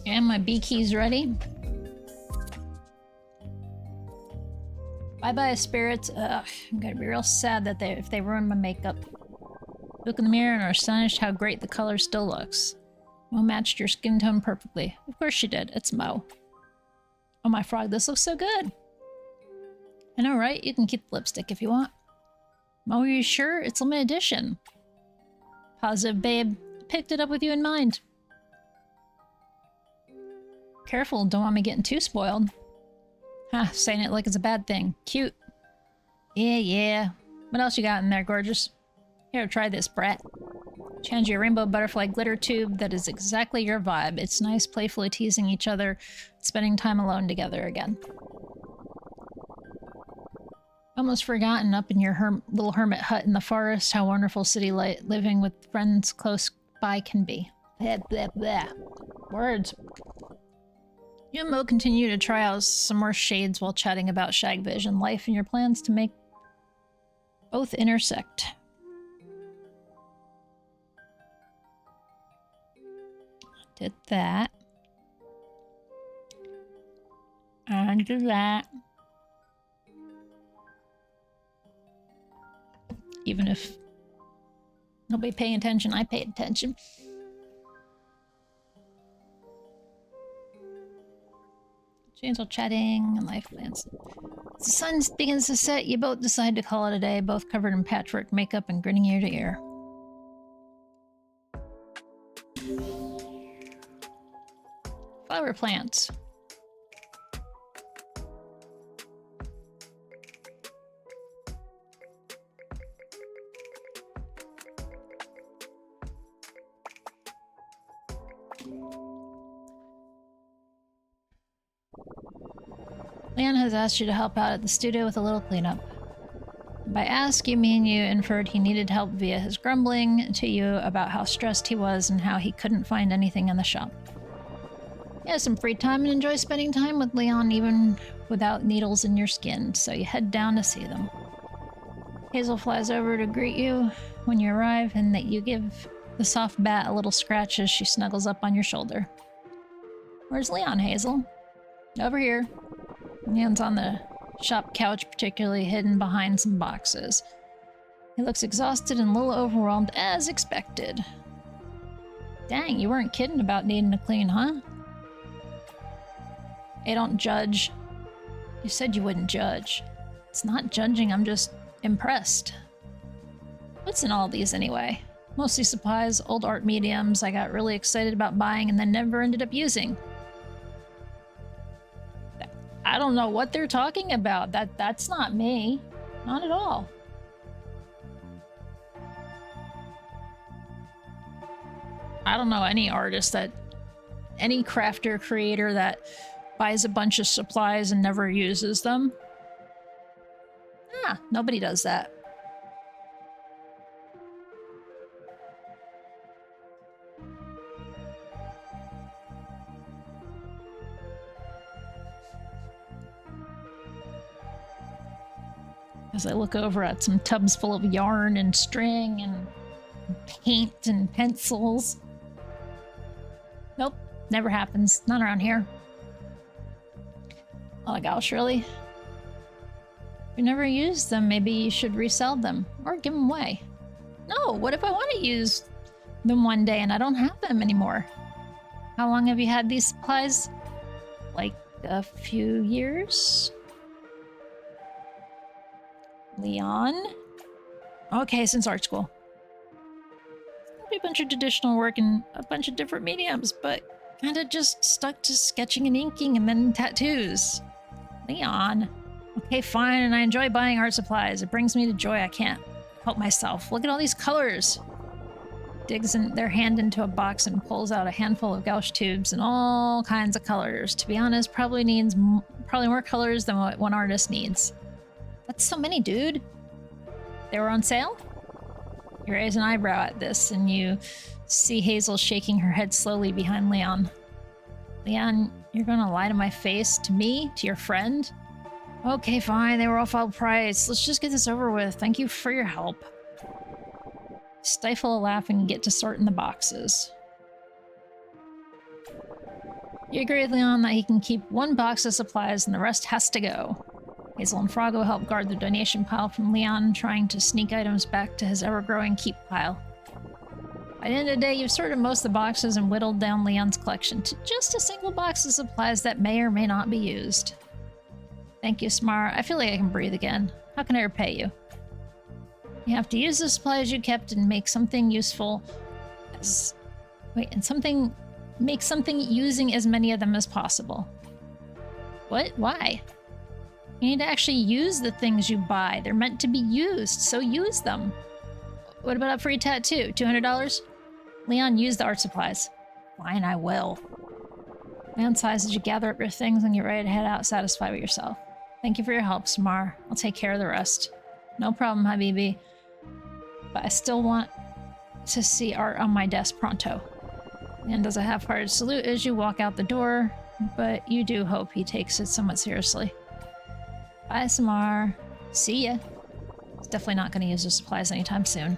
And my B key's ready. Bye-bye, spirits. Ugh, I'm gonna be real sad that if they ruin my makeup. Look in the mirror and are astonished how great the color still looks. Mo matched your skin tone perfectly. Of course she did. It's Mo. Oh my frog, this looks so good. I know, right? You can keep the lipstick if you want. Mo, are you sure? It's limited edition. Positive, babe. Picked it up with you in mind. Careful, don't want me getting too spoiled. Ha, saying it like it's a bad thing. Cute. Yeah. What else you got in there, gorgeous? Here, try this, brat. Change your rainbow butterfly glitter tube. That is exactly your vibe. It's nice, playfully teasing each other, spending time alone together again. Almost forgotten up in your little hermit hut in the forest how wonderful city living with friends close by can be. Blah, blah, blah. Words. You and Mo continue to try out some more shades while chatting about Shagvision and life and your plans to make both intersect. Did that. And do that. Even if nobody paying attention, I paid attention. Chainsaw chatting and life plans. As the sun begins to set, you both decide to call it a day, both covered in patchwork makeup and grinning ear to ear. Flower plants. Leon has asked you to help out at the studio with a little cleanup. By ask, you mean you inferred he needed help via his grumbling to you about how stressed he was and how he couldn't find anything in the shop. You have some free time and enjoy spending time with Leon even without needles in your skin, so you head down to see them. Hazel flies over to greet you when you arrive, and that you give the soft bat a little scratch as she snuggles up on your shoulder. Where's Leon, Hazel? Over here. Leon's on the shop couch, particularly hidden behind some boxes. He looks exhausted and a little overwhelmed, as expected. Dang, you weren't kidding about needing to clean, huh? Hey, don't judge. You said you wouldn't judge. It's not judging, I'm just impressed. What's in all these anyway? Mostly supplies, old art mediums I got really excited about buying and then never ended up using. I don't know what they're talking about. That's not me. Not at all. I don't know any artist any crafter creator that buys a bunch of supplies and never uses them. Ah, nobody does that. As I look over at some tubs full of yarn and string and paint and pencils. Nope, never happens. Not around here. Oh gosh, really? If you never used them, maybe you should resell them or give them away. No, what if I want to use them one day and I don't have them anymore? How long have you had these supplies? Like a few years? Leon? Okay, since art school. Maybe a bunch of traditional work in a bunch of different mediums, but kinda just stuck to sketching and inking and then tattoos. Leon. Okay, fine, and I enjoy buying art supplies. It brings me to joy. I can't help myself. Look at all these colors. Digs their hand into a box and pulls out a handful of gouache tubes and all kinds of colors. To be honest, probably more colors than what one artist needs. That's so many, dude. They were on sale? You raise an eyebrow at this, and you see Hazel shaking her head slowly behind Leon. Leon, you're gonna lie to my face? To me? To your friend? Okay, fine. They were all full price. Let's just get this over with. Thank you for your help. Stifle a laugh and get to sorting the boxes. You agree with Leon that he can keep one box of supplies and the rest has to go. Hazel and Froggo help guard the donation pile from Leon, trying to sneak items back to his ever-growing keep pile. By the end of the day, you've sorted most of the boxes and whittled down Leon's collection to just a single box of supplies that may or may not be used. Thank you, Smar. I feel like I can breathe again. How can I repay you? You have to use the supplies you kept and make something useful make something using as many of them as possible. What? Why? You need to actually use the things you buy. They're meant to be used, so use them. What about a free tattoo? $200? Leon, use the art supplies. Fine, I will. Leon sighs as you gather up your things and get ready to head out, satisfied with yourself. Thank you for your help, Samar. I'll take care of the rest. No problem, Habibi. But I still want to see art on my desk pronto. Leon does a half-hearted salute as you walk out the door, but you do hope he takes it somewhat seriously. Bye, Samar. See ya. He's definitely not going to use the supplies anytime soon.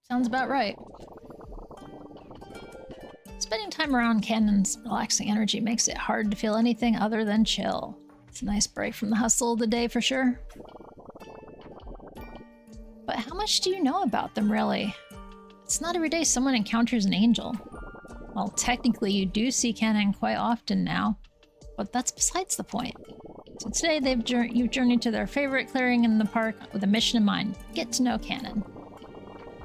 Sounds about right. Spending time around Cannon's relaxing energy makes it hard to feel anything other than chill. It's a nice break from the hustle of the day for sure. much do you know about them, really? It's not every day someone encounters an angel. Well, technically you do see Canon quite often now, but that's besides the point. So today you've journeyed to their favorite clearing in the park with a mission in mind. Get to know Canon.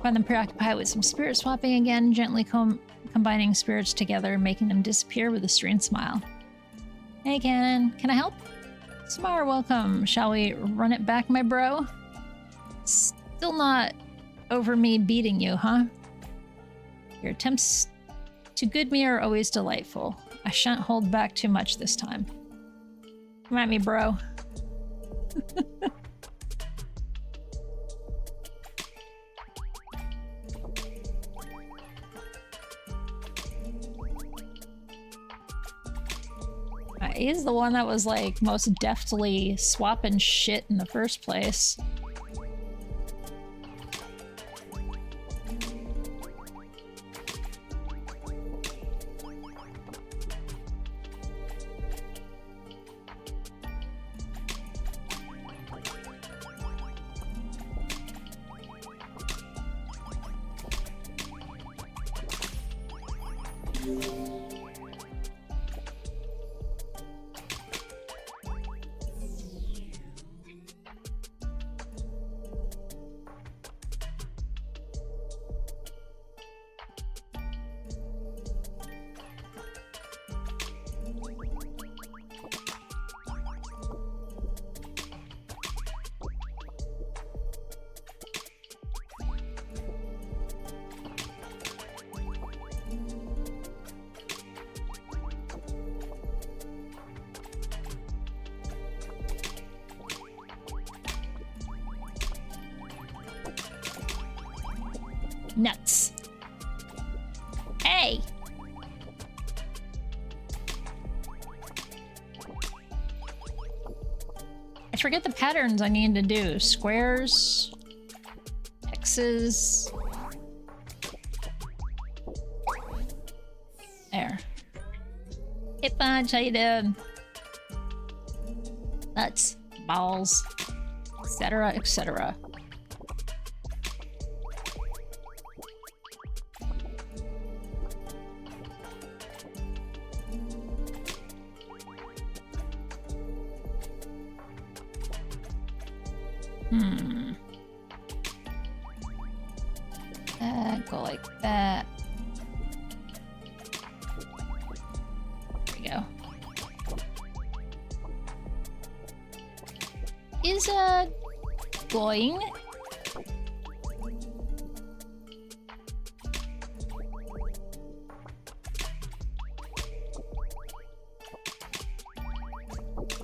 Find them preoccupied with some spirit swapping again, gently combining spirits together, making them disappear with a serene smile. Hey Canon, can I help? Smar, welcome. Shall we run it back, my bro? Still not over me beating you, huh? Your attempts to good me are always delightful. I shan't hold back too much this time. Come at me, bro. He's the one that was like most deftly swapping shit in the first place. Nuts. Hey! I forget the patterns I need to do. Squares, X's. There. Hit punch, how you doing? Nuts, balls, etc., etc. Go like that. There we go. Is going?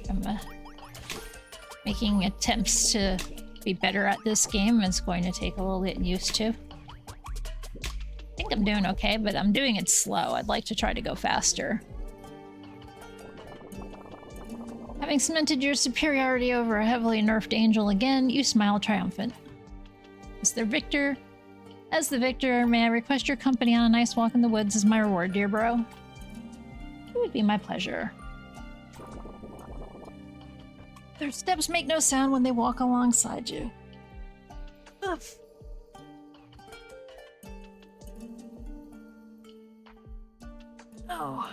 I'm making attempts to be better at this game. It's going to take a little getting used to. I think I'm doing okay, but I'm doing it slow. I'd like to try to go faster. Having cemented your superiority over a heavily nerfed angel again, you smile triumphant. As the victor, may I request your company on a nice walk in the woods as my reward, dear bro? It would be my pleasure. Their steps make no sound when they walk alongside you. Ugh. Oh,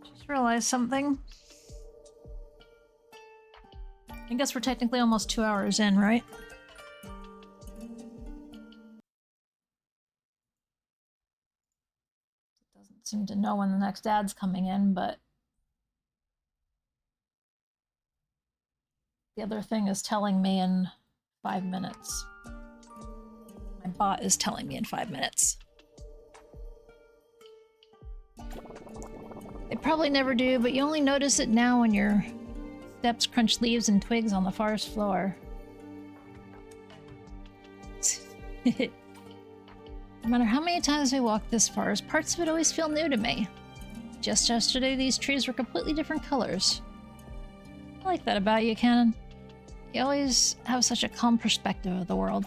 just realized something. I guess we're technically almost 2 hours in, right? It doesn't seem to know when the next ad's coming in, but the other thing is telling me in 5 minutes. My bot is telling me in 5 minutes. They probably never do, but you only notice it now when your steps crunch leaves and twigs on the forest floor. No matter how many times we walk this forest, parts of it always feel new to me. Just yesterday, these trees were completely different colors. I like that about you, Canon. You always have such a calm perspective of the world.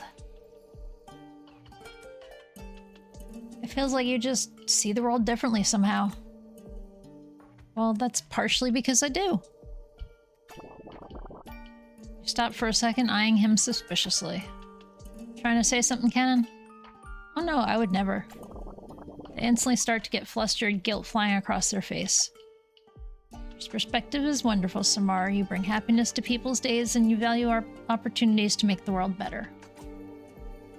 It feels like you just see the world differently somehow. Well, that's partially because I do. You stopped for a second, eyeing him suspiciously. Trying to say something, Cannon? Oh no, I would never. They instantly start to get flustered, guilt flying across their face. This perspective is wonderful, Samar. You bring happiness to people's days and you value our opportunities to make the world better.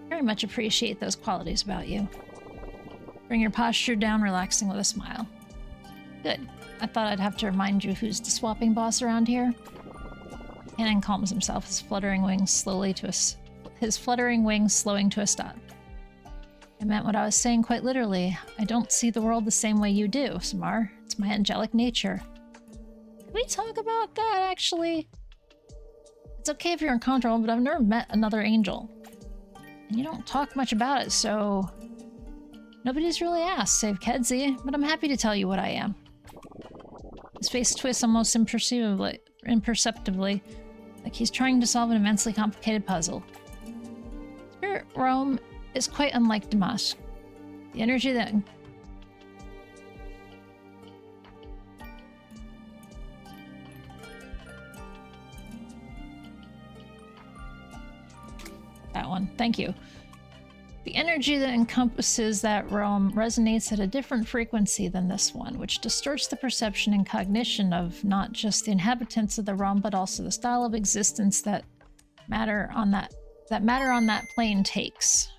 Very much appreciate those qualities about you. Bring your posture down, relaxing with a smile. Good. I thought I'd have to remind you who's the swapping boss around here. Cannon calms himself, his fluttering wings slowing to a stop. I meant what I was saying quite literally. I don't see the world the same way you do, Samar. It's my angelic nature. Can we talk about that, actually? It's okay if you're uncomfortable, but I've never met another angel. And you don't talk much about it, so... Nobody's really asked, save Kedzie, but I'm happy to tell you what I am. His face twists almost imperceptibly, like he's trying to solve an immensely complicated puzzle. Spirit Realm is quite unlike Damask. The energy that... That one, thank you. The energy that encompasses that realm resonates at a different frequency than this one, which distorts the perception and cognition of not just the inhabitants of the realm, but also the style of existence that matter on that plane takes.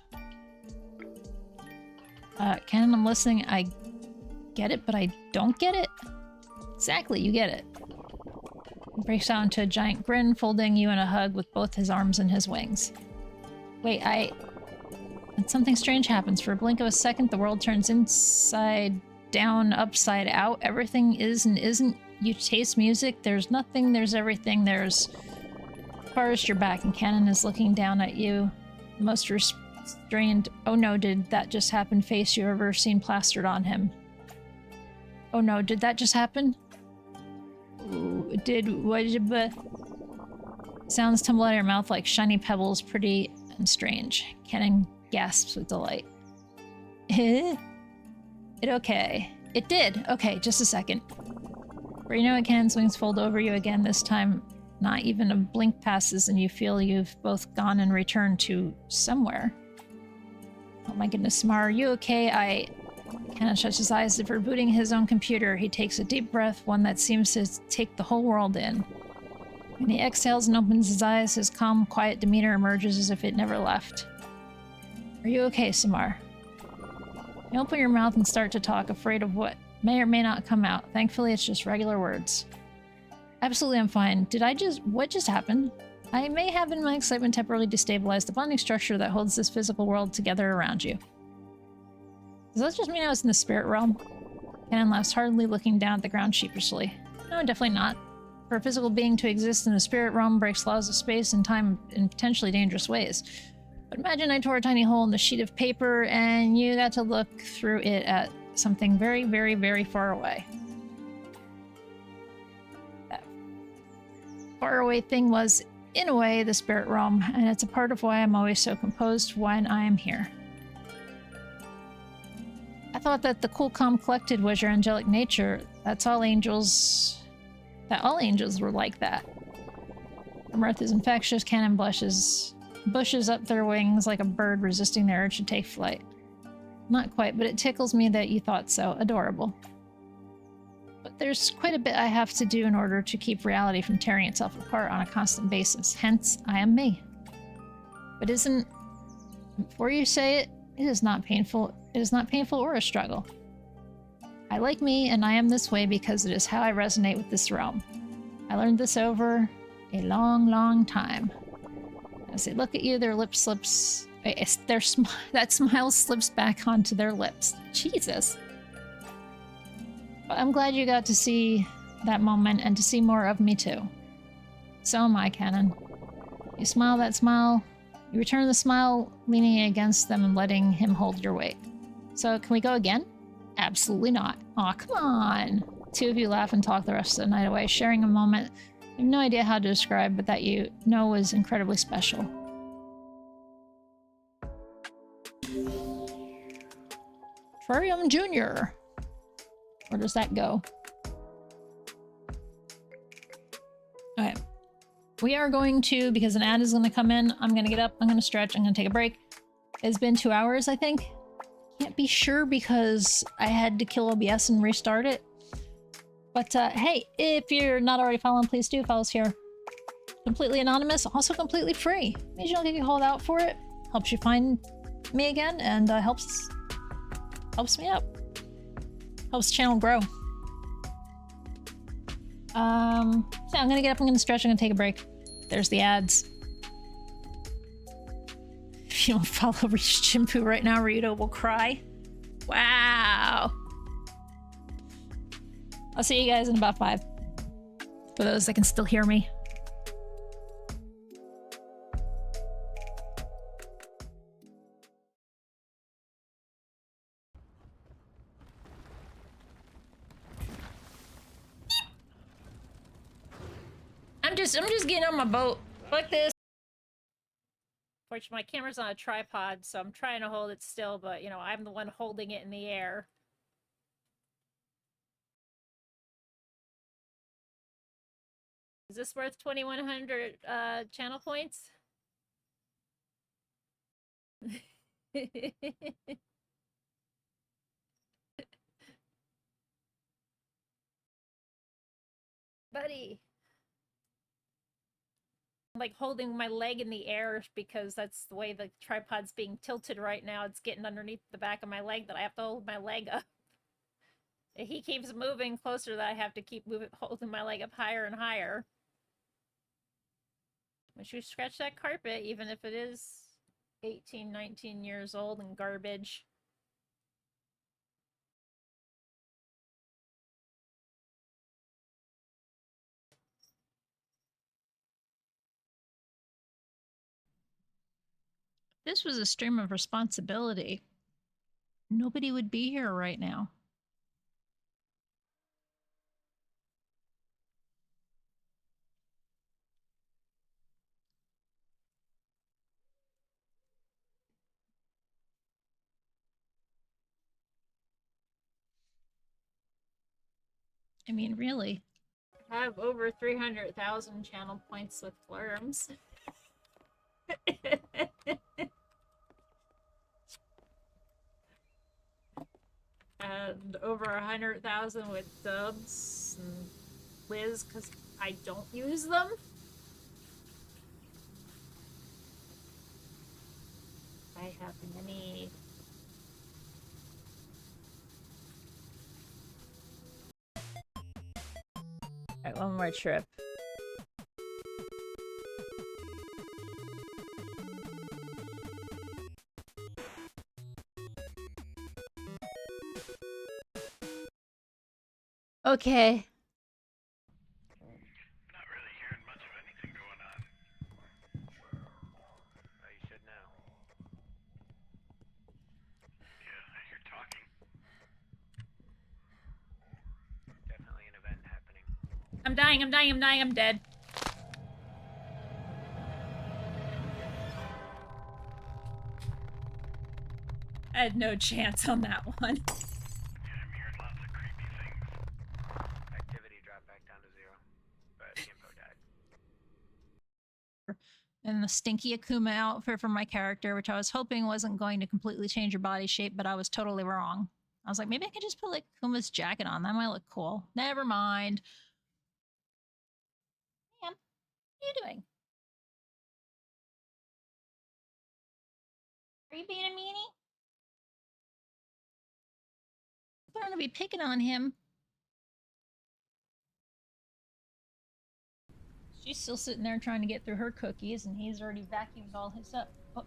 Canon, I'm listening. I get it, but I don't get it. Exactly, you get it. He breaks out into a giant grin, folding you in a hug with both his arms and his wings. Wait, And something strange happens. For a blink of a second, the world turns inside down, upside out. Everything is and isn't. You taste music. There's nothing. There's everything. There's... Forrest, you're back, and Cannon is looking down at you. Most restrained. Oh no, did that just happen? Face you ever seen plastered on him. Oh no, did that just happen? Ooh, sounds tumble out of your mouth like shiny pebbles, pretty and strange. Cannon gasps with delight. It okay. It did. Okay, just a second. For you know it, Cannon's wings fold over you again. This time, not even a blink passes and you feel you've both gone and returned to somewhere. Oh my goodness, Samar, are you okay? Cannon shuts his eyes. Rebooting his own computer, he takes a deep breath, one that seems to take the whole world in. When he exhales and opens his eyes, his calm, quiet demeanor emerges as if it never left. Are you okay, Samar? You open your mouth and start to talk, afraid of what may or may not come out. Thankfully, it's just regular words. Absolutely, I'm fine. What just happened? I may have in my excitement temporarily destabilized the bonding structure that holds this physical world together around you. Does that just mean I was in the spirit realm? Cannon laughs hardly, looking down at the ground sheepishly. No, definitely not. For a physical being to exist in the spirit realm breaks laws of space and time in potentially dangerous ways. But imagine I tore a tiny hole in the sheet of paper and you got to look through it at something very, very, very far away. That faraway thing was, in a way, the spirit realm, and it's a part of why I'm always so composed when I am here. I thought that the cool, calm, collected was your angelic nature. That all angels were like that. Her mirth is infectious. Cannon bushes up their wings like a bird resisting the urge to take flight. Not quite, but it tickles me that you thought so. Adorable. But there's quite a bit I have to do in order to keep reality from tearing itself apart on a constant basis. Hence, I am me. But before you say it, it is not painful. It is not painful or a struggle. I like me, and I am this way because it is how I resonate with this realm. I learned this over a long, long time. As they look at you, their lip slips... that smile slips back onto their lips. Jesus. But I'm glad you got to see that moment and to see more of me too. So am I, Cannon. You smile that smile. You return the smile, leaning against them and letting him hold your weight. So, can we go again? Absolutely not. Aw, come on. Two of you laugh and talk the rest of the night away, sharing a moment I have no idea how to describe, but that you know was incredibly special. Terrarium Jr. Where does that go? Okay. we are going to, because an ad is going to come in, I'm going to get up, I'm going to stretch, I'm going to take a break. It's been 2 hours, I think. Can't be sure because I had to kill OBS and restart it. But hey, if you're not already following, please do follow us here. Completely anonymous, also completely free. Means you don't get called out for it. Helps you find me again, and helps me out. Helps the channel grow. So I'm gonna get up, I'm gonna stretch, I'm gonna take a break. There's the ads. If you don't follow Reach Ginpu right now, Ryudo will cry. Wow. I'll see you guys in about 5. For those that can still hear me. I'm just getting on my boat. Fuck this. Fortunately, my camera's on a tripod, so I'm trying to hold it still, but, you know, I'm the one holding it in the air. Is this worth 2,100 channel points? Buddy. I'm like holding my leg in the air because that's the way the tripod's being tilted right now. It's getting underneath the back of my leg that I have to hold my leg up. He keeps moving closer that I have to keep holding my leg up higher and higher. Once you scratch that carpet, even if it is 18, 19 years old and garbage. This was a stream of responsibility. Nobody would be here right now. I mean, really. I have over 300,000 channel points with Flurms. And over 100,000 with Dubs and Liz, because I don't use them. I have many. Alright, one more trip. Okay.
Not really hearing much of anything going on. Well, you should now. Yeah, I hear talking. Definitely an event happening.
I'm dying, I'm dying, I'm dying, I'm dead. I had no chance on that one.
Activity dropped back down to 0, but Ginpu died.
And the stinky Akuma outfit for my character, which I was hoping wasn't going to completely change her body shape, but I was totally wrong. I was like, maybe I could just put like Akuma's jacket on. That might look cool. Never mind. Man, what are you doing? Are you being a meanie? I'm going to be picking on him. She's still sitting there trying to get through her cookies, and he's already vacuumed all his up. Oh.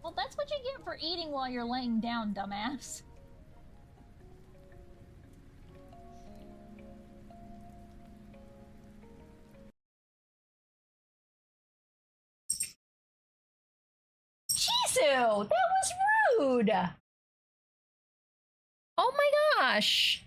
Well, that's what you get for eating while you're laying down, dumbass. Chisu! That was rude! Oh my gosh!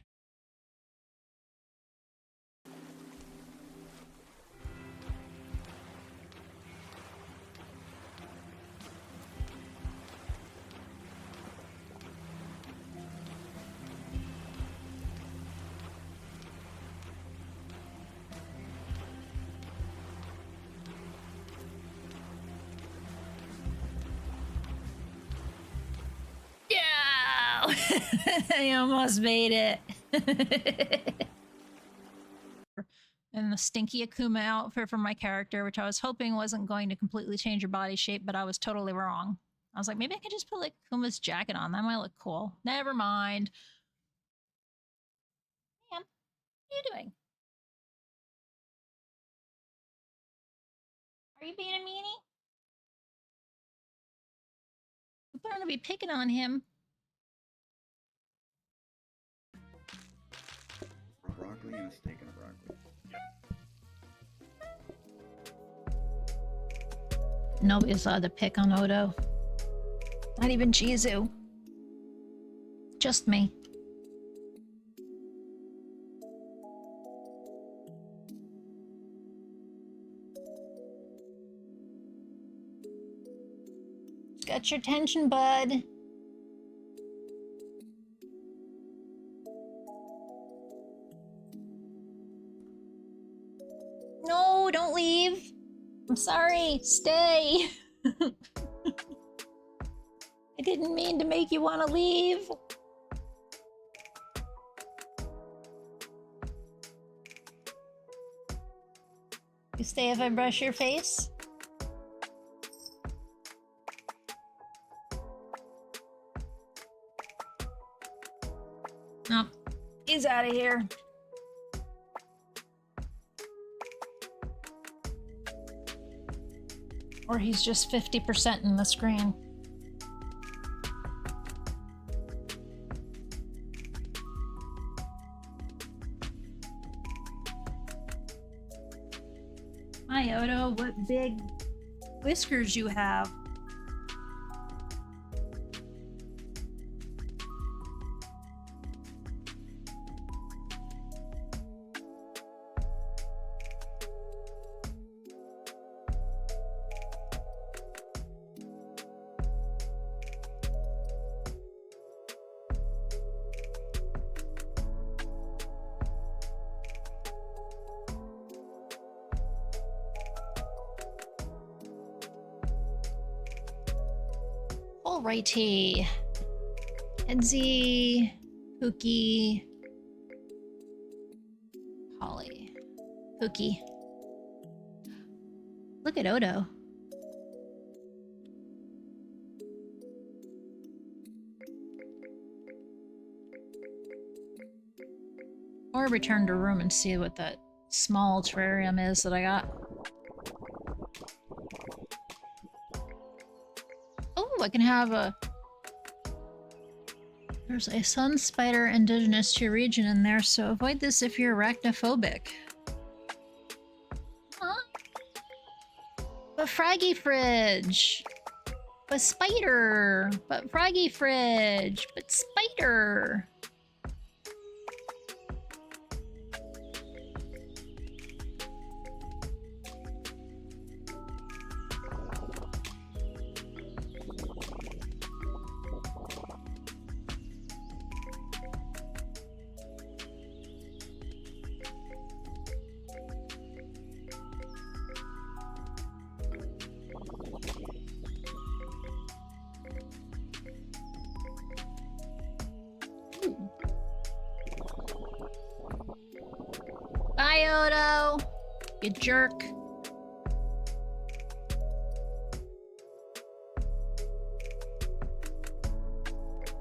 I almost made it. And the stinky Akuma outfit for my character, which I was hoping wasn't going to completely change her body shape, but I was totally wrong. I was like, maybe I could just put like Akuma's jacket on. That might look cool. Never mind. Man, what are you doing? Are you being a meanie? People are going to be picking on him.
Broccoli and a steak and a broccoli.
Nobody's allowed to pick on Odo. Not even Jizu. Just me. Got your attention, bud. No, don't leave. I'm sorry. Stay. I didn't mean to make you want to leave. You stay if I brush your face? No, he's out of here. Or he's just 50% in the screen. Hi, Odo. What big whiskers you have. Alrighty. Edzy, Pookie, Holly, Pookie. Look at Odo. Or return to room and see what that small terrarium is that I got. Oh, I can have a... There's a sun spider indigenous to your region in there, so avoid this if you're arachnophobic. Huh? But Froggy Fridge! But spider! But Froggy Fridge! But spider! Bye, Odo! You jerk.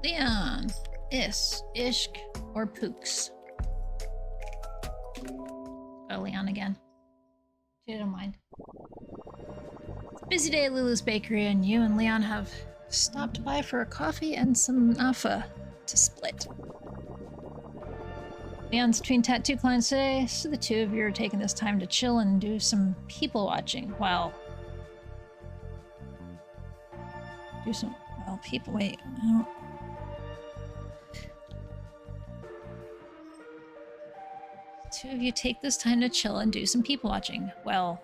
Leon, Ishk, or Pooks. Oh, Leon again. If you don't mind. It's a busy day at Lulu's Bakery, and you and Leon have stopped by for a coffee and some nafa to split. Leon's between tattoo clients today, so the two of you are taking this time to chill and do some people watching. Well, people, wait, I don't... Two of you take this time to chill and do some people watching. Well,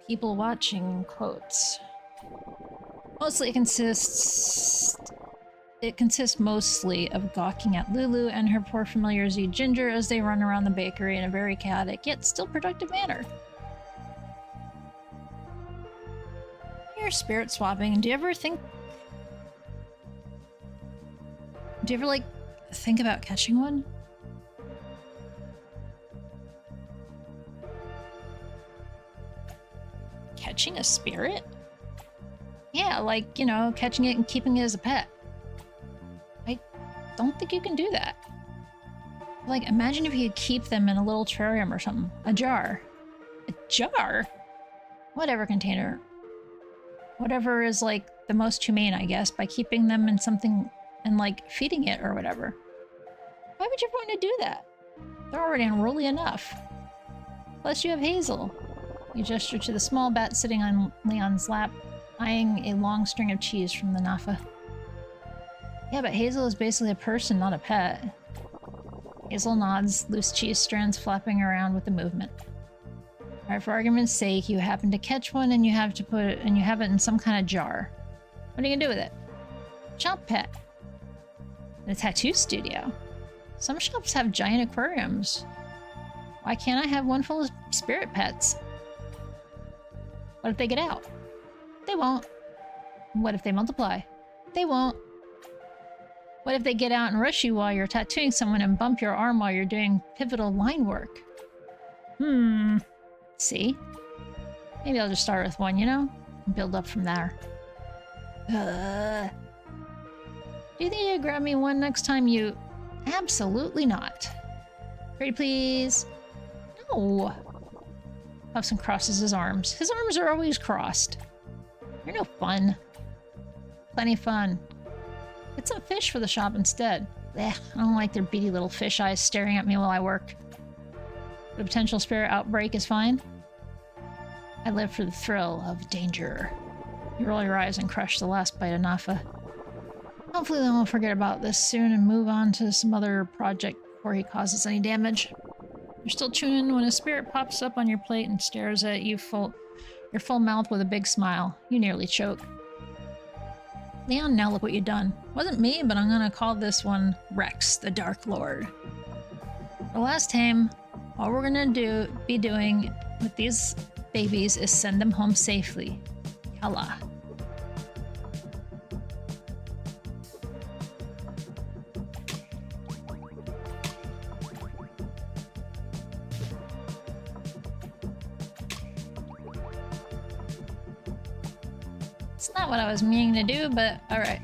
people watching quotes. Mostly it consists mostly of gawking at Lulu and her poor familiar Z Ginger as they run around the bakery in a very chaotic yet still productive manner. You're spirit swapping. Do you ever think about catching one? Catching a spirit? Yeah, like, you know, catching it and keeping it as a pet. I don't think you can do that. Like, imagine if you could keep them in a little terrarium or something. A jar. A jar? Whatever container. Whatever is, like, the most humane, I guess, by keeping them in something and, like, feeding it or whatever. Why would you want to do that? They're already unruly enough. Plus, you have Hazel. You gesture to the small bat sitting on Leon's lap, eyeing a long string of cheese from the Nafa. Yeah, but Hazel is basically a person, not a pet. Hazel nods, loose cheese strands flapping around with the movement. Alright, for argument's sake, you happen to catch one and you have it in some kind of jar. What are you gonna do with it? Shop pet. In a tattoo studio. Some shops have giant aquariums. Why can't I have one full of spirit pets? What if they get out? They won't. What if they multiply? They won't. What if they get out and rush you while you're tattooing someone and bump your arm while you're doing pivotal line work? See? Maybe I'll just start with one, you know? And build up from there. Do you think you'd grab me one next time you... Absolutely not. Ready, please? No. Puffson crosses his arms. His arms are always crossed. You're no fun. Plenty of fun. Get some fish for the shop instead. Blech, I don't like their beady little fish eyes staring at me while I work. The potential spirit outbreak is fine. I live for the thrill of danger. You roll your eyes and crush the last bite of Nafa. Hopefully they won't forget about this soon and move on to some other project before he causes any damage. You're still chewing when a spirit pops up on your plate and stares at you your full mouth with a big smile. You nearly choke. Leon, now look what you've done. Wasn't me, but I'm gonna call this one Rex, the Dark Lord. The last time, all we're gonna be doing with these babies is send them home safely. Yalla. It's not what I was meaning to do, but alright.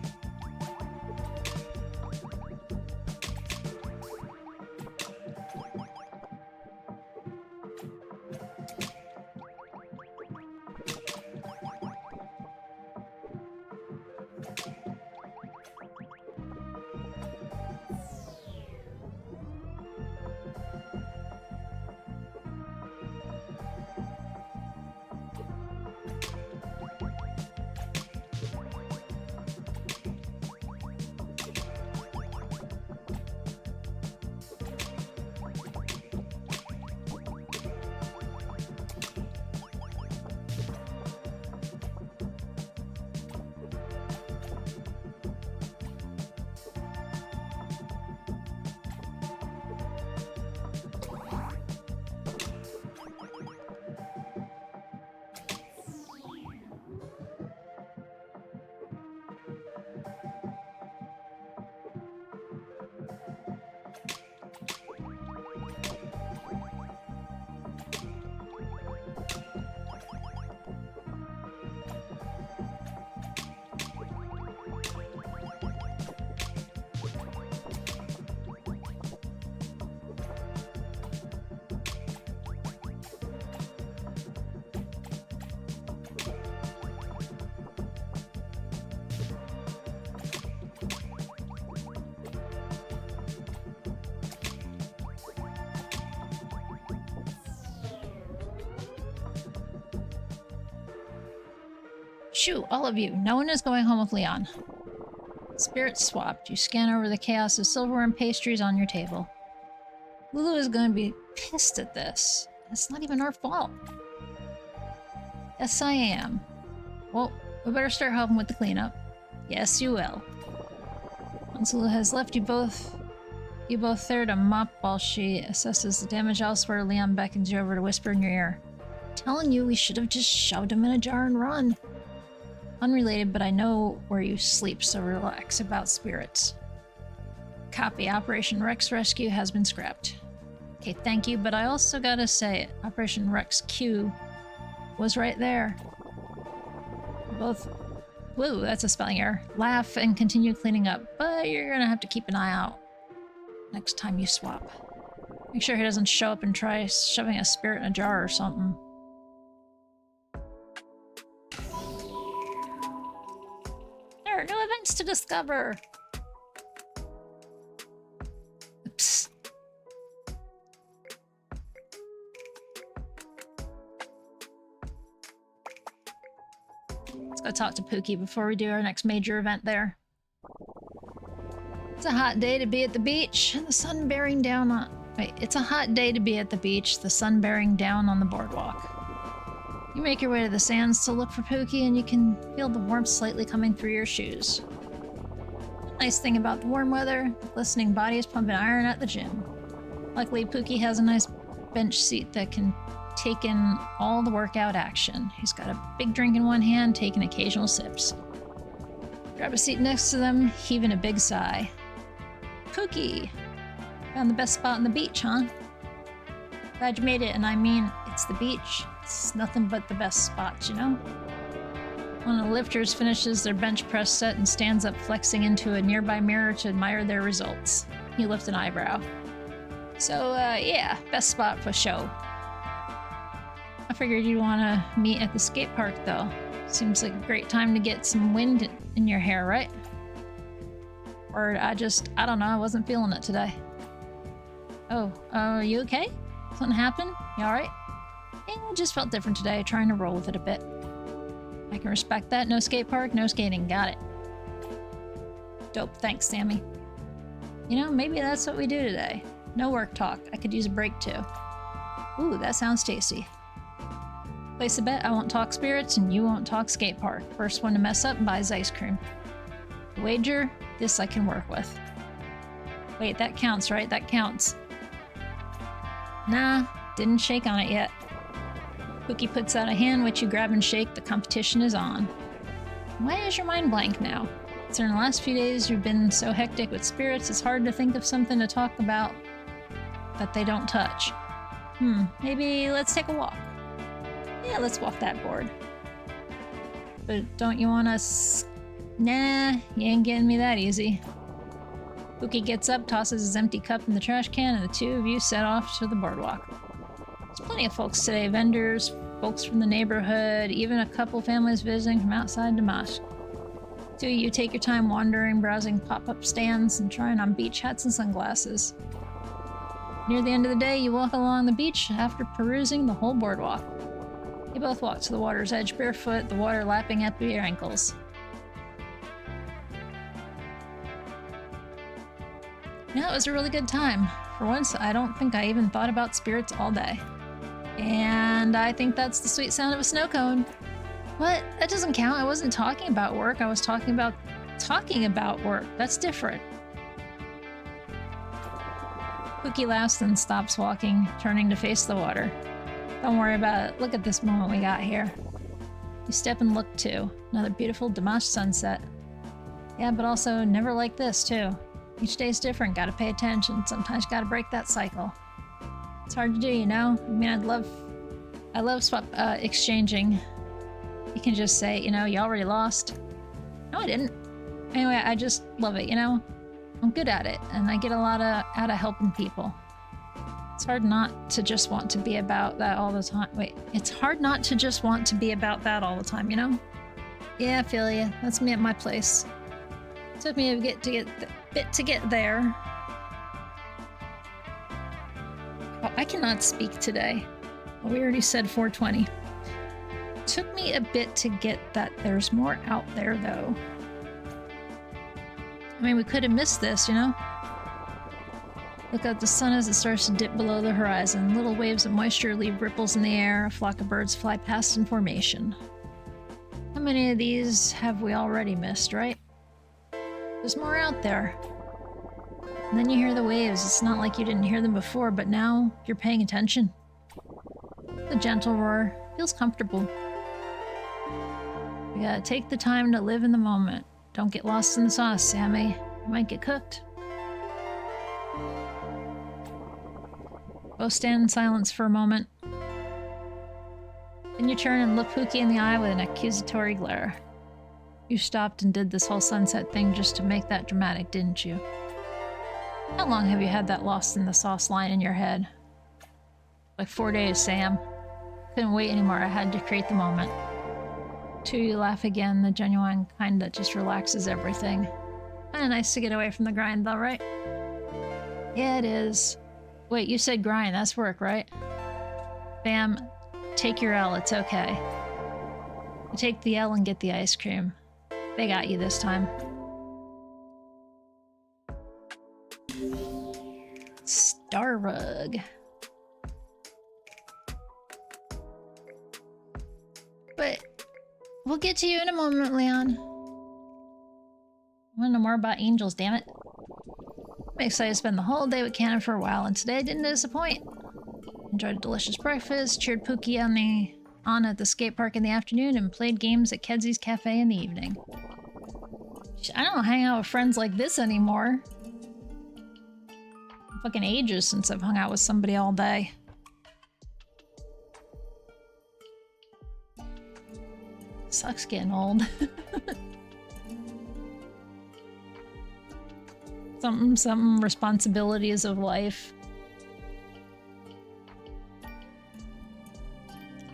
Shoot, all of you. No one is going home with Leon. Spirits swapped. You scan over the chaos of silver and pastries on your table. Lulu is going to be pissed at this. It's not even our fault. Yes, I am. Well, we better start helping with the cleanup. Yes, you will. Once Lulu has left you both there to mop while she assesses the damage elsewhere, Leon beckons you over to whisper in your ear. I'm telling you, we should have just shoved him in a jar and run. Unrelated, but I know where you sleep, so relax about spirits. Copy. Operation Rex Rescue has been scrapped. Okay, thank you, but I also gotta say, Operation Rex Q was right there. Both... Whoa, that's a spelling error. Laugh and continue cleaning up, but you're gonna have to keep an eye out next time you swap. Make sure he doesn't show up and try shoving a spirit in a jar or something. There are new events to discover! Oops. Let's go talk to Pookie before we do our next major event there. It's a hot day to be at the beach, the sun bearing down on... Wait, it's a hot day to be at the beach, the sun bearing down on the boardwalk. You make your way to the sands to look for Pookie, and you can feel the warmth slightly coming through your shoes. Nice thing about the warm weather, the glistening body is pumping iron at the gym. Luckily, Pookie has a nice bench seat that can take in all the workout action. He's got a big drink in one hand, taking occasional sips. Grab a seat next to them, heaving a big sigh. Pookie! Found the best spot on the beach, huh? Glad you made it, and I mean, it's the beach. It's nothing but the best spots, you know? One of the lifters finishes their bench press set and stands up flexing into a nearby mirror to admire their results. You lift an eyebrow. So, yeah, best spot for show. I figured you'd want to meet at the skate park, though. Seems like a great time to get some wind in your hair, right? Or I don't know, I wasn't feeling it today. Oh, you okay? Something happened? You alright? Yeah, I just felt different today, trying to roll with it a bit. I can respect that. No skate park, no skating. Got it. Dope, thanks, Sammy. You know, maybe that's what we do today. No work talk. I could use a break too. Ooh, that sounds tasty. Place a bet, I won't talk spirits and you won't talk skate park. First one to mess up buys ice cream. Wager, this I can work with. Wait, that counts, right? That counts. Nah, didn't shake on it yet. Pookie puts out a hand, which you grab and shake. The competition is on. Why is your mind blank now? Considering the last few days you've been so hectic with spirits, it's hard to think of something to talk about that they don't touch. Maybe let's take a walk. Yeah, let's walk that board. But don't you want us... Nah, you ain't getting me that easy. Pookie gets up, tosses his empty cup in the trash can, and the two of you set off to the boardwalk. There's plenty of folks today, vendors, folks from the neighborhood, even a couple families visiting from outside Damascus. Two of you take your time wandering, browsing pop-up stands, and trying on beach hats and sunglasses. Near the end of the day, you walk along the beach after perusing the whole boardwalk. You both walk to the water's edge barefoot, the water lapping at your ankles. Yeah, it was a really good time. For once, I don't think I even thought about spirits all day. And I think that's the sweet sound of a snow cone. What? That doesn't count. I wasn't talking about work. I was talking about work. That's different. Pookie laughs and stops walking, turning to face the water. Don't worry about it. Look at this moment we got here. You step and look too. Another beautiful Dimash sunset. Yeah, but also never like this too. Each day's different. Gotta pay attention. Sometimes you gotta break that cycle. It's hard to do, you know? I mean, I love exchanging. You can just say, you know, you already lost. No, I didn't. Anyway, I just love it, you know? I'm good at it, and I get a lot out of helping people. It's hard not to just want to be about that all the time. Wait, it's hard not to just want to be about that all the time, you know? Yeah, I feel ya. That's me at my place. Took me a bit to get there. Oh, I cannot speak today. Well, we already said 420. Took me a bit to get that there's more out there, though. I mean, we could have missed this, you know? Look at the sun as it starts to dip below the horizon. Little waves of moisture leave ripples in the air. A flock of birds fly past in formation. How many of these have we already missed, right? There's more out there. And then you hear the waves. It's not like you didn't hear them before, but now you're paying attention. The gentle roar feels comfortable. You gotta take the time to live in the moment. Don't get lost in the sauce, Sammy. You might get cooked. Both stand in silence for a moment. Then you turn and look Pookie in the eye with an accusatory glare. You stopped and did this whole sunset thing just to make that dramatic, didn't you? How long have you had that lost in the sauce line in your head? Like 4 days, Sam. Couldn't wait anymore, I had to create the moment. Two, you laugh again, the genuine kind that just relaxes everything. Kinda nice to get away from the grind though, right? Yeah, it is. Wait, you said grind, that's work, right? Bam, take your L, it's okay. You take the L and get the ice cream. They got you this time. Star Rug. But we'll get to you in a moment, Leon. I want to know more about angels, damn it. I'm excited to spend the whole day with Cannon for a while, and today didn't disappoint. Enjoyed a delicious breakfast, cheered Pookie on at the skate park in the afternoon, and played games at Kedsy's Cafe in the evening. I don't hang out with friends like this anymore. Fucking ages since I've hung out with somebody all day. Sucks getting old. Some responsibilities of life.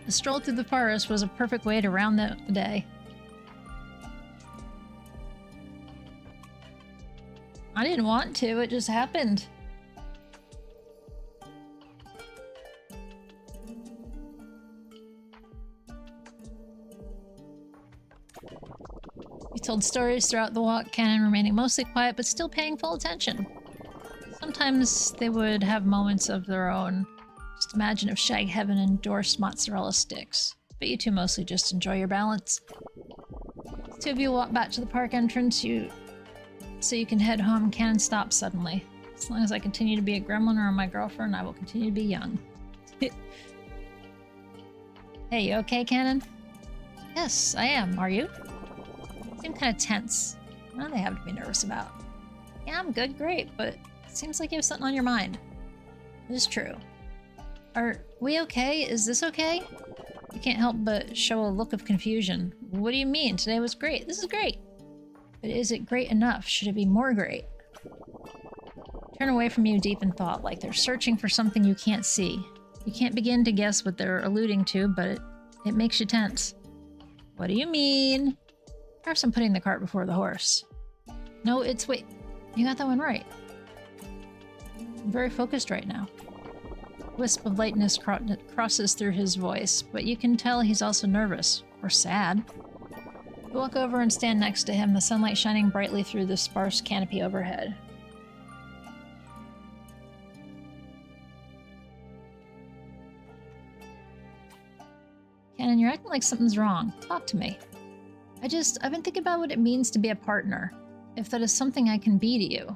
A stroll through the forest was a perfect way to round out the day. I didn't want to, it just happened. You told stories throughout the walk, Cannon remaining mostly quiet but still paying full attention. Sometimes they would have moments of their own. Just imagine if Shag Heaven endorsed mozzarella sticks. But you two mostly just enjoy your balance. The two of you walk back to the park entrance, so you can head home. Cannon stops suddenly. As long as I continue to be a gremlin or my girlfriend, I will continue to be young. Hey, you okay, Cannon? Yes, I am. Are you? Seem kind of tense. What do they have to be nervous about? Yeah, I'm good, great, but it seems like you have something on your mind. It is true. Are we okay? Is this okay? You can't help but show a look of confusion. What do you mean? Today was great. This is great. But is it great enough? Should it be more great? Turn away from you deep in thought, like they're searching for something you can't see. You can't begin to guess what they're alluding to, but it makes you tense. What do you mean? Perhaps I'm putting the cart before the horse. No, it's wait. You got that one right. I'm very focused right now. A wisp of lightness crosses through his voice, but you can tell he's also nervous. Or sad. You walk over and stand next to him, the sunlight shining brightly through the sparse canopy overhead. Cannon, you're acting like something's wrong. Talk to me. I've been thinking about what it means to be a partner. If that is something I can be to you.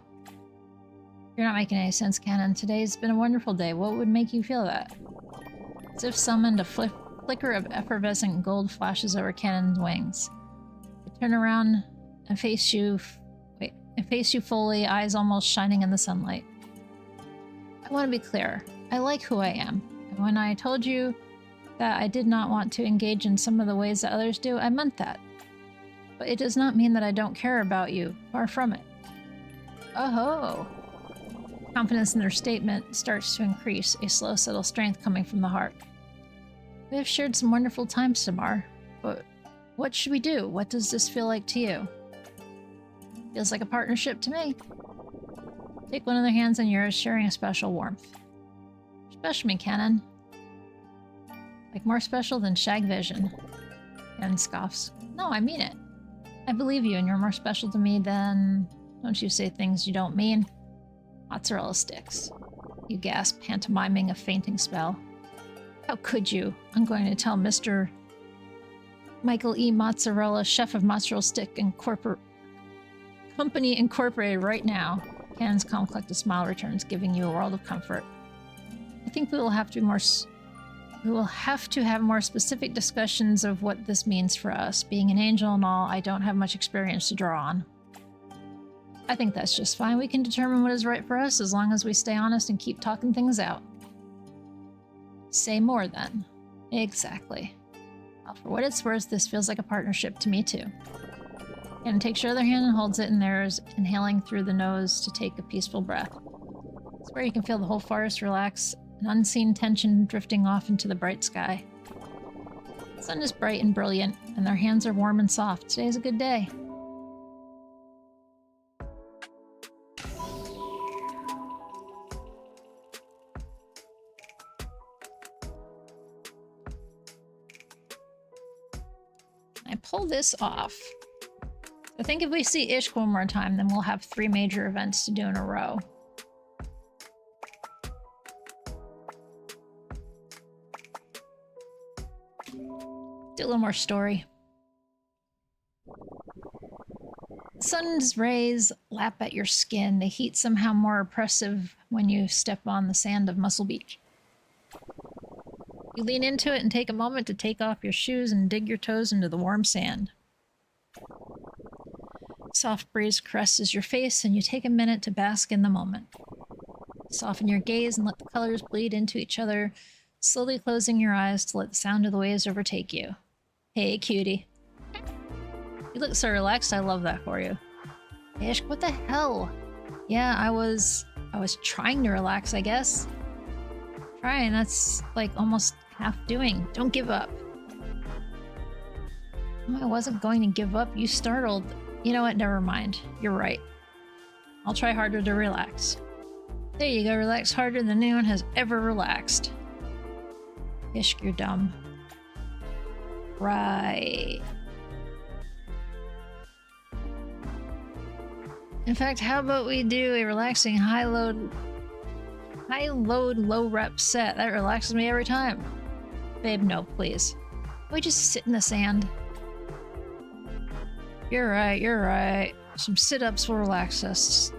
You're not making any sense, Cannon. Today's been a wonderful day. What would make you feel that? As if summoned, a flicker of effervescent gold flashes over Cannon's wings. I turn around and face you fully, eyes almost shining in the sunlight. I want to be clear. I like who I am. And when I told you that I did not want to engage in some of the ways that others do, I meant that. But it does not mean that I don't care about you. Far from it. Oh-ho. Confidence in their statement starts to increase, a slow, subtle strength coming from the heart. We have shared some wonderful times, Samar. But what should we do? What does this feel like to you? Feels like a partnership to me. Take one of their hands in yours, sharing a special warmth. Special me, Cannon. Like more special than Shag Vision. Cannon scoffs. No, I mean it. I believe you, and you're more special to me than... Don't you say things you don't mean. Mozzarella sticks. You gasp, pantomiming a fainting spell. How could you? I'm going to tell Mr. Michael E. Mozzarella, chef of Mozzarella Stick Company Incorporated right now. Cannon's calm, collected smile returns, giving you a world of comfort. I think we will have to have more specific discussions of what this means for us. Being an angel and all, I don't have much experience to draw on. I think that's just fine. We can determine what is right for us as long as we stay honest and keep talking things out. Say more then. Exactly. Well, for what it's worth, this feels like a partnership to me too. Ken takes your other hand and holds it in theirs, inhaling through the nose to take a peaceful breath. It's where you can feel the whole forest relax, an unseen tension drifting off into the bright sky. The sun is bright and brilliant, and their hands are warm and soft. Today's a good day. I pull this off. I think if we see Ishq one more time, then we'll have 3 major events to do in a row. Do a little more story. The sun's rays lap at your skin, the heat somehow more oppressive when you step on the sand of Muscle Beach. You lean into it and take a moment to take off your shoes and dig your toes into the warm sand. Soft breeze caresses your face and you take a minute to bask in the moment. Soften your gaze and let the colors bleed into each other, slowly closing your eyes to let the sound of the waves overtake you. Hey, cutie. You look so relaxed, I love that for you. Ishq, what the hell? Yeah, I was trying to relax, I guess. Trying, that's like almost half doing. Don't give up. No, I wasn't going to give up. You startled. You know what? Never mind. You're right. I'll try harder to relax. There you go. Relax harder than anyone has ever relaxed. Ishq, you're dumb. Right. In fact, how about we do a relaxing high load, low rep set? That relaxes me every time. Babe, no, please. Can we just sit in the sand? You're right, you're right. Some sit-ups will relax us.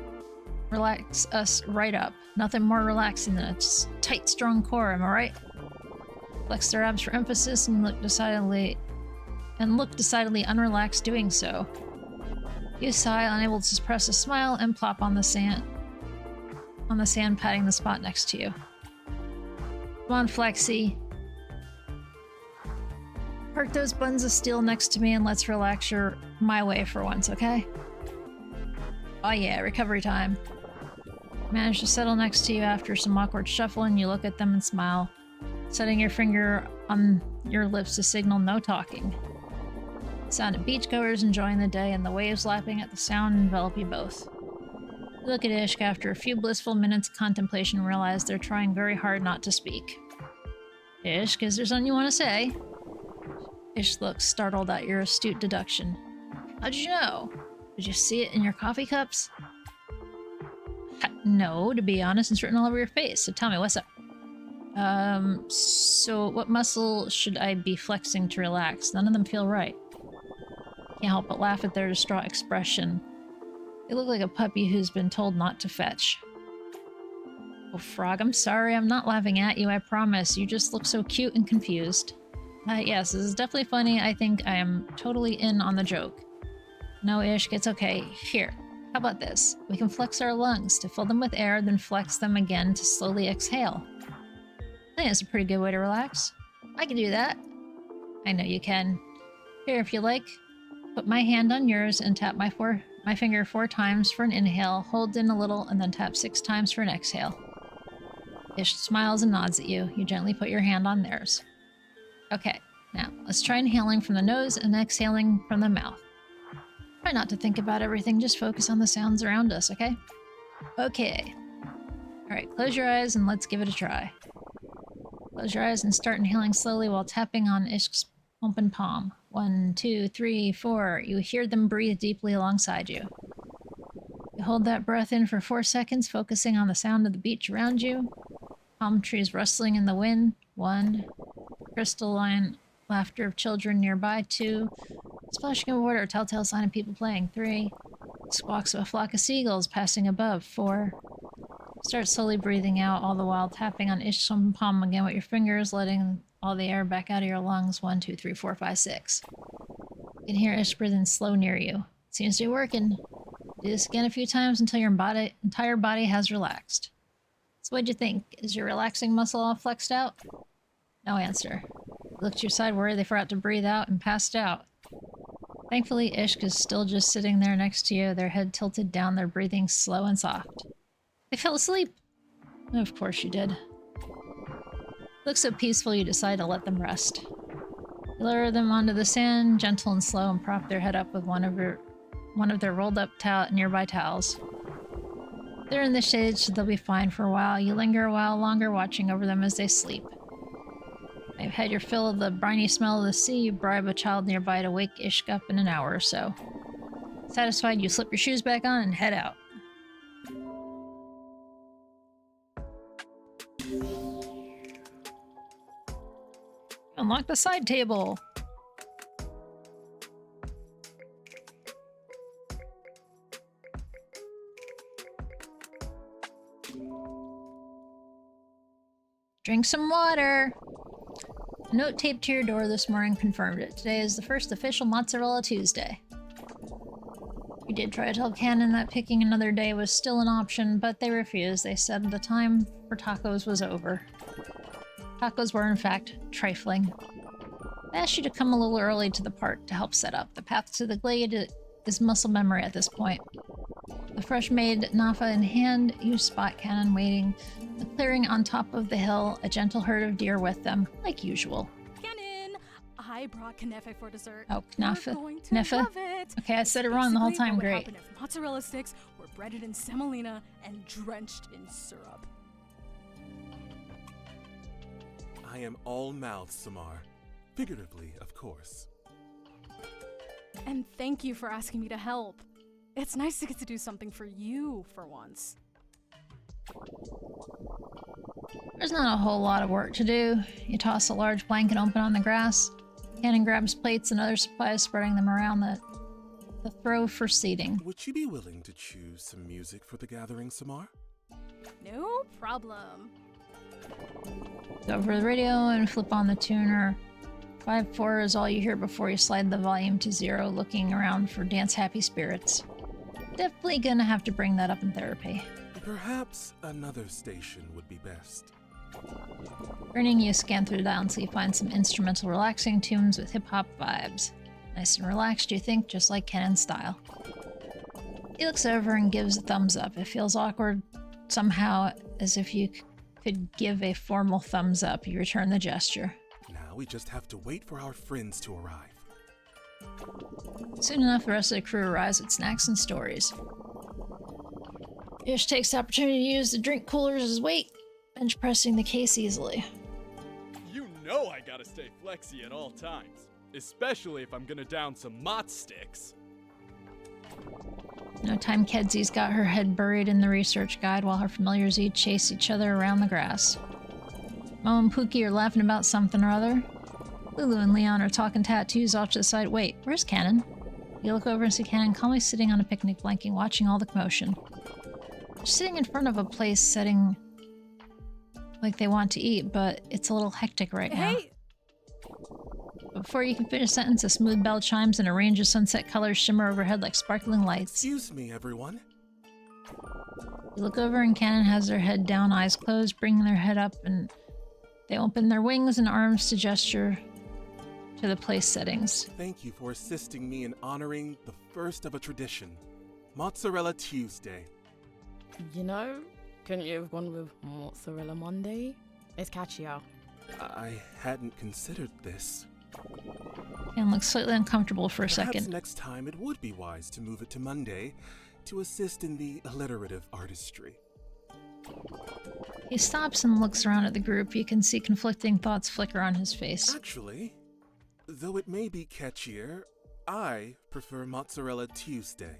Relax us right up. Nothing more relaxing than a tight, strong core, am I right? Flex their abs for emphasis and look decidedly unrelaxed doing so. You sigh, unable to suppress a smile, and plop on the sand, patting the spot next to you. Come on, Flexi. Park those buns of steel next to me and let's relax my way for once, okay? Oh yeah, recovery time. Manage to settle next to you after some awkward shuffling. You look at them and smile, setting your finger on your lips to signal no talking. The sound of beachgoers enjoying the day and the waves lapping at the sound envelop you both. You look at Ishq after a few blissful minutes of contemplation and realize they're trying very hard not to speak. Ishq, is there something you want to say? Ishq looks startled at your astute deduction. How'd you know? Did you see it in your coffee cups? No, to be honest, it's written all over your face, so tell me, what's up? So what muscle should I be flexing to relax? None of them feel right. Can't help but laugh at their distraught expression. They look like a puppy who's been told not to fetch. Oh, Frog, I'm sorry, I'm not laughing at you, I promise. You just look so cute and confused. Yes, this is definitely funny. I think I am totally in on the joke. No, Ishq, it's okay. Here, how about this? We can flex our lungs to fill them with air, then flex them again to slowly exhale. I think that's a pretty good way to relax. I can do that. I know you can. Here, if you like, put my hand on yours and tap my finger 4 times for an inhale, hold in a little, and then tap 6 times for an exhale. Ishq smiles and nods at you. You gently put your hand on theirs. Okay, now let's try inhaling from the nose and exhaling from the mouth. Try not to think about everything, just focus on the sounds around us, okay? Okay. Alright, close your eyes and let's give it a try. Close your eyes and start inhaling slowly while tapping on Ishq's open palm. 1, 2, 3, 4. You hear them breathe deeply alongside you. You hold that breath in for 4 seconds, focusing on the sound of the beach around you. Palm trees rustling in the wind. 1. Crystalline laughter of children nearby. 2. Splashing of water, a telltale sign of people playing. 3. Squawks of a flock of seagulls passing above. 4. Start slowly breathing out, all the while tapping on Ishq's palm again with your fingers, letting all the air back out of your lungs. 1, 2, 3, 4, 5, 6. You can hear Ishq breathing slow near you. Seems to be working. Do this again a few times until your entire body has relaxed. So what'd you think? Is your relaxing muscle all flexed out? No answer. You looked to your side, worried they forgot to breathe out and passed out. Thankfully, Ishk is still just sitting there next to you, their head tilted down, their breathing slow and soft. They fell asleep. Of course you did. Looks so peaceful you decide to let them rest. You lower them onto the sand, gentle and slow, and prop their head up with one of their rolled up nearby towels. They're in the shade, so they'll be fine for a while. You linger a while longer, watching over them as they sleep. You've had your fill of the briny smell of the sea. You bribe a child nearby to wake Ishk up in an hour or so. Satisfied, you slip your shoes back on and head out. Unlock the side table. Drink some water. A note taped to your door this morning confirmed it. Today is the first official Mozzarella Tuesday. We did try to tell Canon that picking another day was still an option, but they refused. They said the time for tacos was over. Tacos were, in fact, trifling. I asked you to come a little early to the park to help set up. The path to the glade is muscle memory at this point. The fresh-made Nafa in hand, you spot Canon waiting. The clearing on top of the hill, a gentle herd of deer with them, like usual.
Canon, I brought knefe for dessert.
Oh,
You're
knafe?
going to
Knefe?
love it.
Okay, I said it wrong the whole
Basically,
time.
what would
Great.
happen if mozzarella sticks were breaded in semolina and drenched in syrup.
I am all mouth, Samar. Figuratively, of course.
And thank you for asking me to help. It's nice to get to do something for you for once.
There's not a whole lot of work to do. You toss a large blanket open on the grass. Cannon grabs plates and other supplies, spreading them around the throw for seating.
Would you be willing to choose some music for the gathering, Samar?
No problem.
Go over the radio and flip on the tuner. 5/4 is all you hear before you slide the volume to 0, looking around for dance-happy spirits. Definitely gonna have to bring that up in therapy.
Perhaps another station would be best.
Turning, you scan through the dial until you find some instrumental relaxing tunes with hip-hop vibes. Nice and relaxed, you think, just like Kenan's style. He looks over and gives a thumbs up. It feels awkward somehow, as if you could give a formal thumbs up. You return the gesture.
Now we just have to wait for our friends to arrive.
Soon enough, the rest of the crew arrives with snacks and stories. Ish takes the opportunity to use the drink coolers as weight, bench pressing the case easily.
You know I gotta stay flexy at all times, especially if I'm gonna down some mott sticks.
No time, Kedsy's got her head buried in the research guide while her familiars chase each other around the grass. Mo and Pookie are laughing about something or other. Lulu and Leon are talking tattoos off to the side. Wait, where's Cannon? You look over and see Cannon calmly sitting on a picnic blanket, watching all the commotion. They're sitting in front of a place setting like they want to eat, but it's a little hectic right now.
Hey!
Before you can finish a sentence, a smooth bell chimes and a range of sunset colors shimmer overhead like sparkling lights.
Excuse me, everyone.
You look over and Cannon has their head down, eyes closed, bringing their head up, and they open their wings and arms to gesture to the place settings.
Thank you for assisting me in honoring the first of a tradition, Mozzarella Tuesday.
You know, couldn't you have gone with Mozzarella Monday? It's catchier.
I hadn't considered this.
Cannon looks slightly uncomfortable for a
Perhaps
second.
next time it would be wise to move it to Monday to assist in the alliterative artistry.
He stops and looks around at the group. You can see conflicting thoughts flicker on his face.
Actually, though it may be catchier, I prefer Mozzarella Tuesday.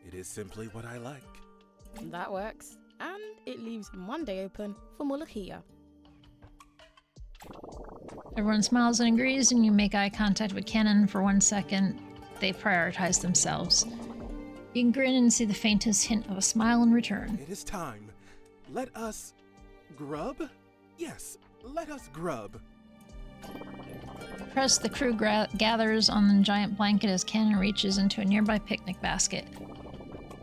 It is simply what I like.
That works. And it leaves Monday open for Molokhia.
Everyone smiles and agrees, and you make eye contact with Cannon for 1 second. They prioritize themselves. You can grin and see the faintest hint of a smile in return.
It is time. Let us grub? Yes, let us grub.
Press the crew gathers on the giant blanket as Cannon reaches into a nearby picnic basket.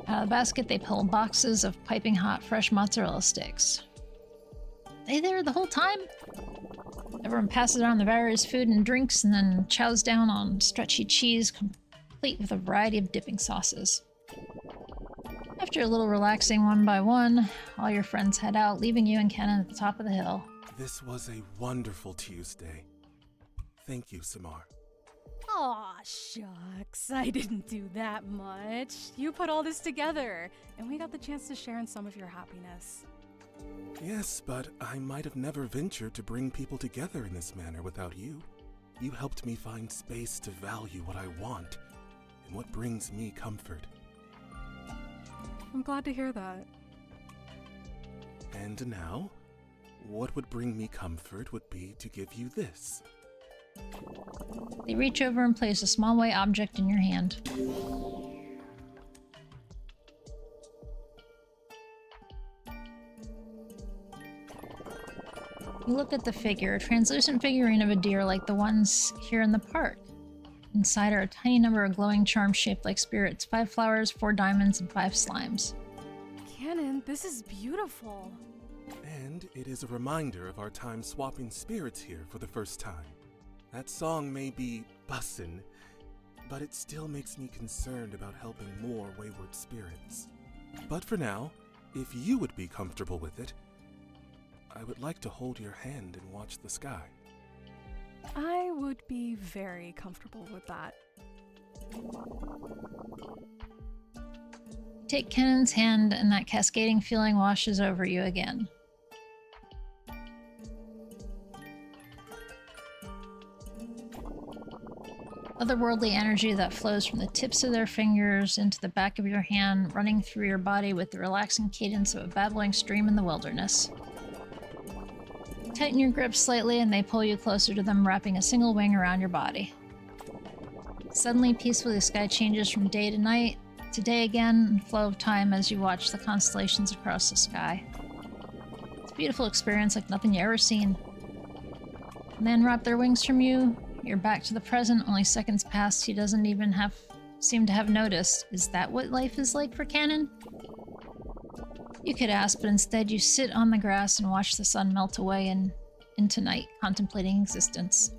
Out of the basket, they pull boxes of piping hot fresh mozzarella sticks. They there the whole time? Everyone passes around the various food and drinks and then chows down on stretchy cheese, complete with a variety of dipping sauces. After a little relaxing one by one, all your friends head out, leaving you and Kenan at the top of the hill.
This was a wonderful Tuesday. Thank you, Samar.
Aw, shucks. I didn't do that much. You put all this together, and we got the chance to share in some of your happiness.
Yes, but I might have never ventured to bring people together in this manner without you. You helped me find space to value what I want and what brings me comfort.
I'm glad to hear that.
And now, what would bring me comfort would be to give you this.
They reach over and place a small white object in your hand. You look at the figure, a translucent figurine of a deer like the ones here in the park. Inside are a tiny number of glowing charms shaped like spirits, 5 flowers, 4 diamonds, and 5 slimes.
Cannon, this is beautiful.
And it is a reminder of our time swapping spirits here for the first time. That song may be bussin', but it still makes me concerned about helping more wayward spirits. But for now, if you would be comfortable with it, I would like to hold your hand and watch the sky.
I would be very comfortable with that.
Take Kenan's hand and that cascading feeling washes over you again. Otherworldly energy that flows from the tips of their fingers into the back of your hand, running through your body with the relaxing cadence of a babbling stream in the wilderness. Tighten your grip slightly and they pull you closer to them, wrapping a single wing around your body. Suddenly, peacefully, the sky changes from day to night, to day again, and flow of time as you watch the constellations across the sky. It's a beautiful experience like nothing you've ever seen. And they unwrap their wings from you. You're back to the present, only seconds past. He doesn't even seem to have noticed. Is that what life is like for Cannon? You could ask, but instead you sit on the grass and watch the sun melt away into night, contemplating existence.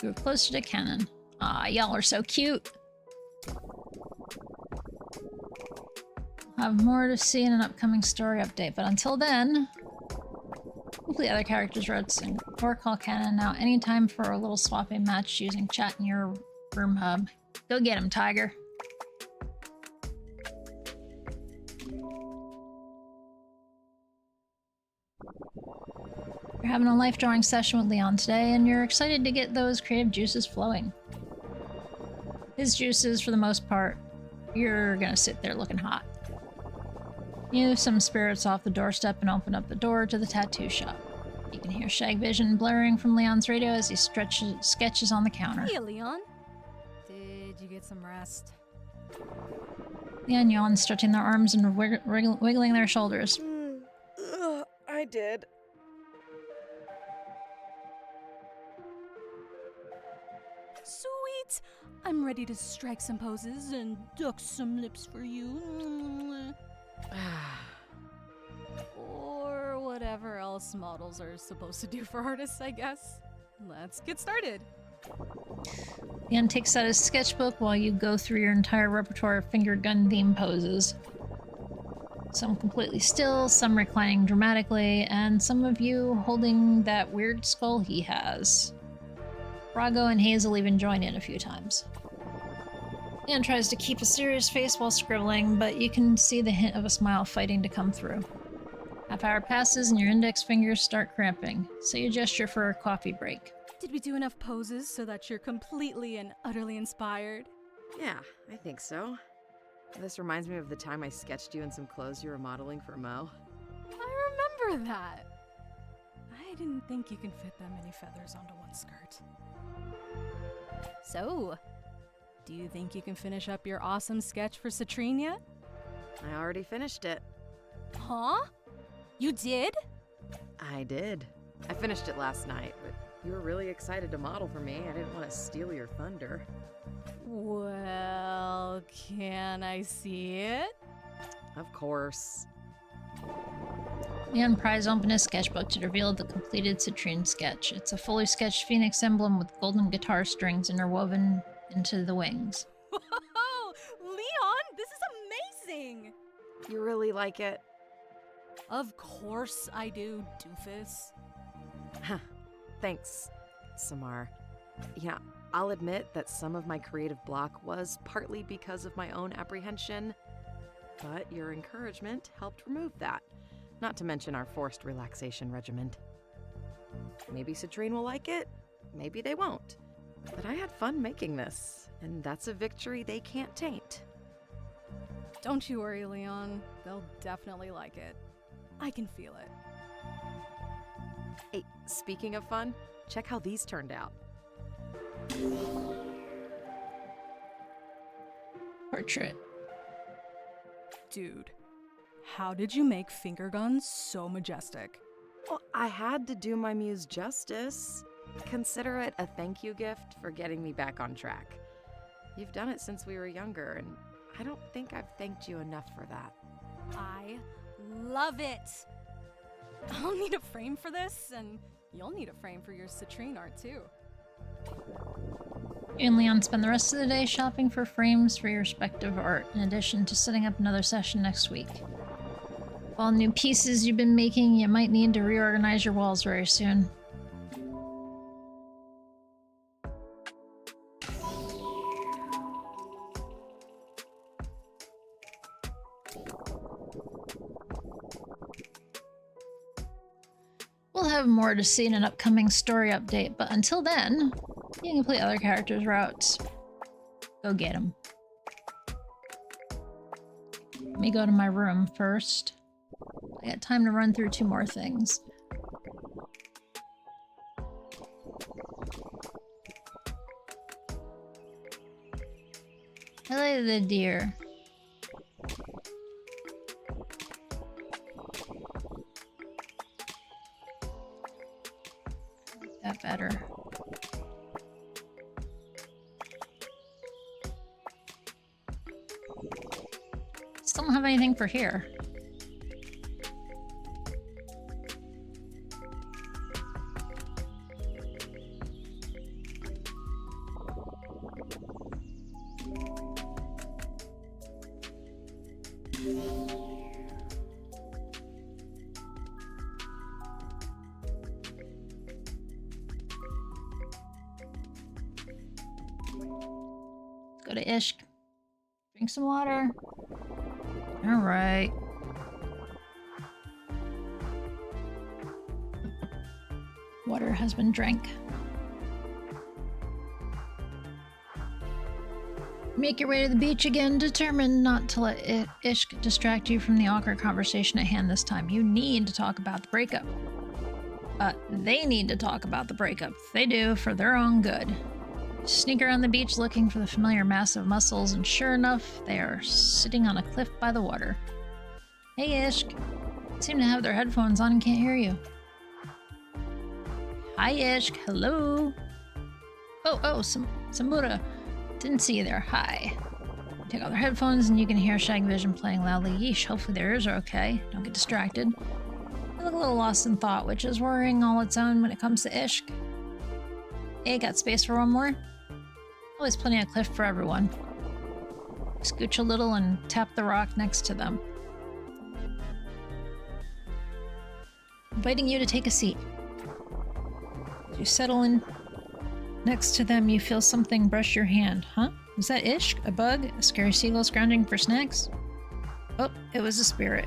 You're closer to Cannon. Aw, y'all are so cute. I'll have more to see in an upcoming story update, but until then, complete other characters' routes and or call Cannon out anytime for a little swapping match using chat in your room hub. Go get him, Tiger. You're having a life drawing session with Leon today, and you're excited to get those creative juices flowing. His juices, for the most part, you're gonna sit there looking hot. You move some spirits off the doorstep and open up the door to the tattoo shop. You can hear Shag Vision blaring from Leon's radio as he sketches on the counter.
Hey, Leon. Did you get some rest?
Leon yawns, stretching their arms and wiggling their shoulders.
I did.
Sweet! I'm ready to strike some poses and duck some lips for you. Or whatever else models are supposed to do for artists, I guess. Let's get started.
Leon takes out his sketchbook while you go through your entire repertoire of finger gun theme poses. Some completely still, some reclining dramatically, and some of you holding that weird skull he has. Brago and Hazel even join in a few times. Leon tries to keep a serious face while scribbling, but you can see the hint of a smile fighting to come through. Half hour passes and your index fingers start cramping, so you gesture for a coffee break.
Did we do enough poses so that you're completely and utterly inspired?
Yeah, I think so. This reminds me of the time I sketched you in some clothes you were modeling for Mo.
I remember that. I didn't think you can fit that many feathers onto one skirt. So, do you think you can finish up your awesome sketch for Citrine yet?
I already finished it.
Huh? You did?
I did. I finished it last night, but you were really excited to model for me. I didn't want to steal your thunder.
Well, Well, can I see it?
Of course.
Leon pries open his sketchbook to reveal the completed citrine sketch. It's a fully sketched phoenix emblem with golden guitar strings interwoven into the wings.
Whoa! Leon, this is amazing!
You really like it?
Of course I do, doofus.
Thanks, Samar. Yeah, I'll admit that some of my creative block was partly because of my own apprehension, but your encouragement helped remove that. Not to mention our forced relaxation regiment. Maybe Citrine will like it, maybe they won't. But I had fun making this, and that's a victory they can't taint.
Don't you worry, Leon. They'll definitely like it. I can feel it.
Hey, speaking of fun, check how these turned out.
Portrait.
Dude, how did you make finger guns so majestic?
Well, I had to do my muse justice. Consider it a thank you gift for getting me back on track. You've done it since we were younger, and I don't think I've thanked you enough for that.
I love it! I'll need a frame for this, and you'll need a frame for your citrine art too.
You and Leon spend the rest of the day shopping for frames for your respective art, in addition to setting up another session next week. All new pieces you've been making, you might need to reorganize your walls very soon. We'll have more to see in an upcoming story update, but until then, you can play other characters' routes. Go get them. Let me go to my room first. I got time to run through 2 more things. Hello the deer. That better. Still don't have anything for here. Go to Ishk. Drink some water. Alright. Water has been drank. Make your way to the beach again, determined not to let Ishk distract you from the awkward conversation at hand this time. You need to talk about the breakup. They need to talk about the breakup. They do, for their own good. Sneak around the beach looking for the familiar mass of mussels, and sure enough, they are sitting on a cliff by the water. Hey, Ishk. Seem to have their headphones on and can't hear you. Hi, Ishk. Hello. Oh, Samura. Didn't see you there. Hi. Take off their headphones and you can hear Shagvision playing loudly. Yeesh, hopefully their ears are okay. Don't get distracted. I look a little lost in thought, which is worrying all its own when it comes to Ishk. Hey, got space for one more? Always plenty of cliff for everyone. Scooch a little and tap the rock next to them. Inviting you to take a seat. As you settle in next to them, you feel something brush your hand. Huh? Was that Ishk? A bug? A scary seagull scrounging for snacks? Oh, it was a spirit.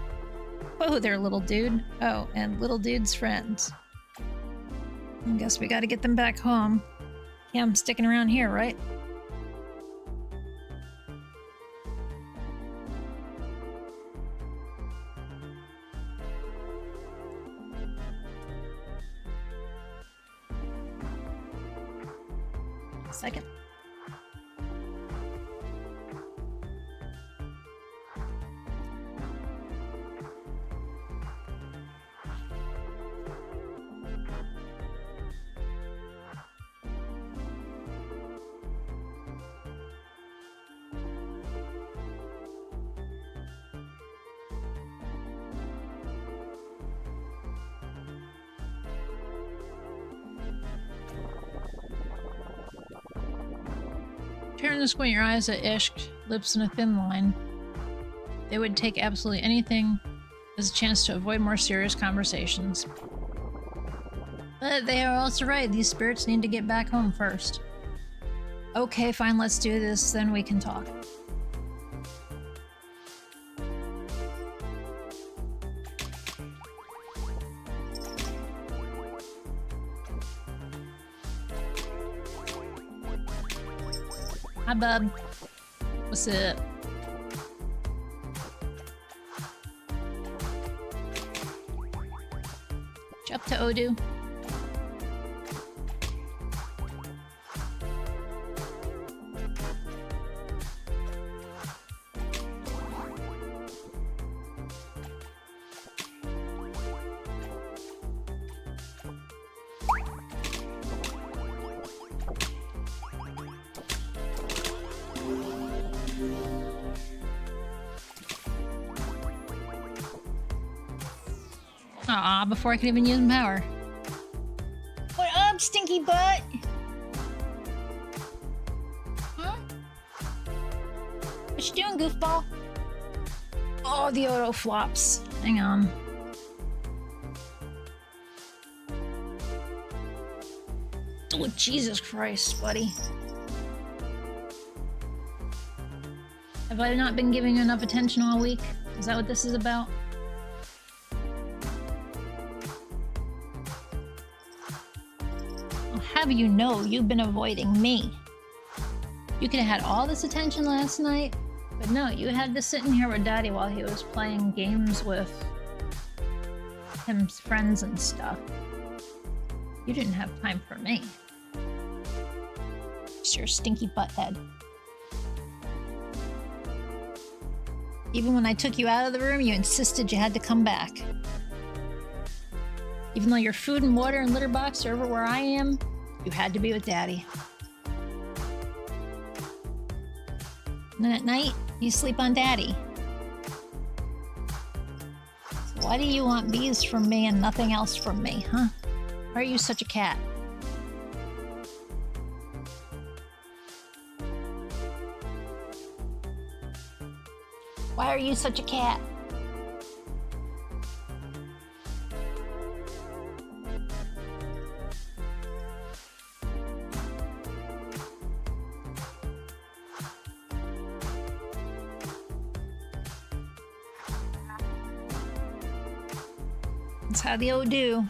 Whoa there, little dude. Oh, and little dude's friends. I guess we gotta get them back home. Yeah, I'm sticking around here, right? Second. turn and squint your eyes at Ishq, lips in a thin line. They would take absolutely anything as a chance to avoid more serious conversations. But they are also right, these spirits need to get back home first. Okay, fine, let's do this, then we can talk. Hi, bub. What's up? Up to Odu. Aw, before I can even use power. What up, stinky butt? Huh? What you doing, goofball? Oh, the Odo flops. Hang on. Oh, Jesus Christ, buddy. Have I not been giving you enough attention all week? Is that what this is about? Have you know you've been avoiding me? You could have had all this attention last night, but no, you had to sit in here with Daddy while he was playing games with his friends and stuff. You didn't have time for me. It's your stinky butthead. Even when I took you out of the room, you insisted you had to come back. Even though your food and water and litter box are over where I am, you had to be with Daddy. And then at night, you sleep on Daddy. So why do you want bees from me and nothing else from me, huh? Why are you such a cat? Why are you such a cat? That's how the old do.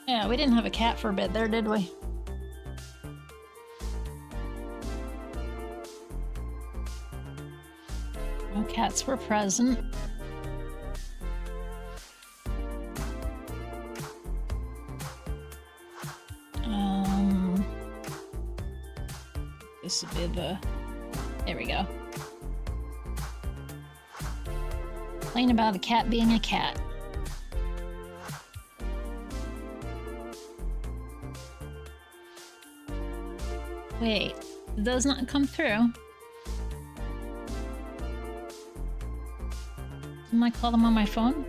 Yeah, we didn't have a cat for a bit there, did we? No cats were present. This would be the... There we go. Complain about a cat being a cat. Wait, did those not come through? Didn't I call them on my phone?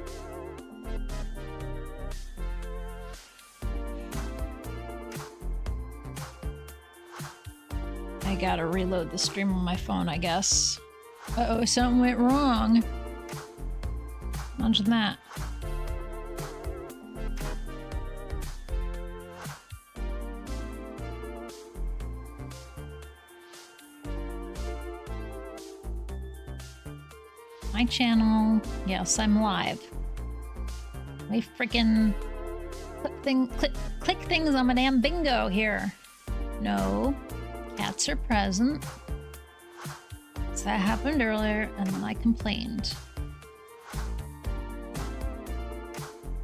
I gotta reload the stream on my phone, I guess. Uh-oh, something went wrong. Imagine that. My channel. Yes, I'm live. We freaking click things on my damn bingo here. No. Cats are present. So that happened earlier, and then I complained.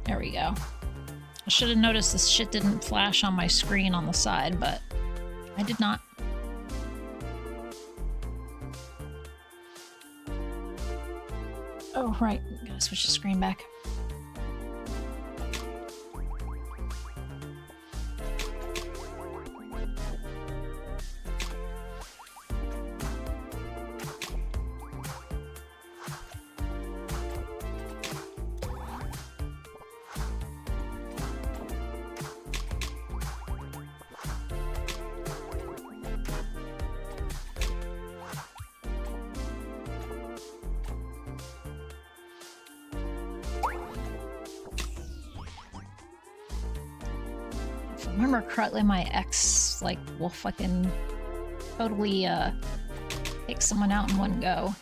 There we go. I should have noticed this shit didn't flash on my screen on the side, but I did not. Oh, right. Gotta switch the screen back. I remember correctly, my ex, like, will fucking totally, take someone out in one go.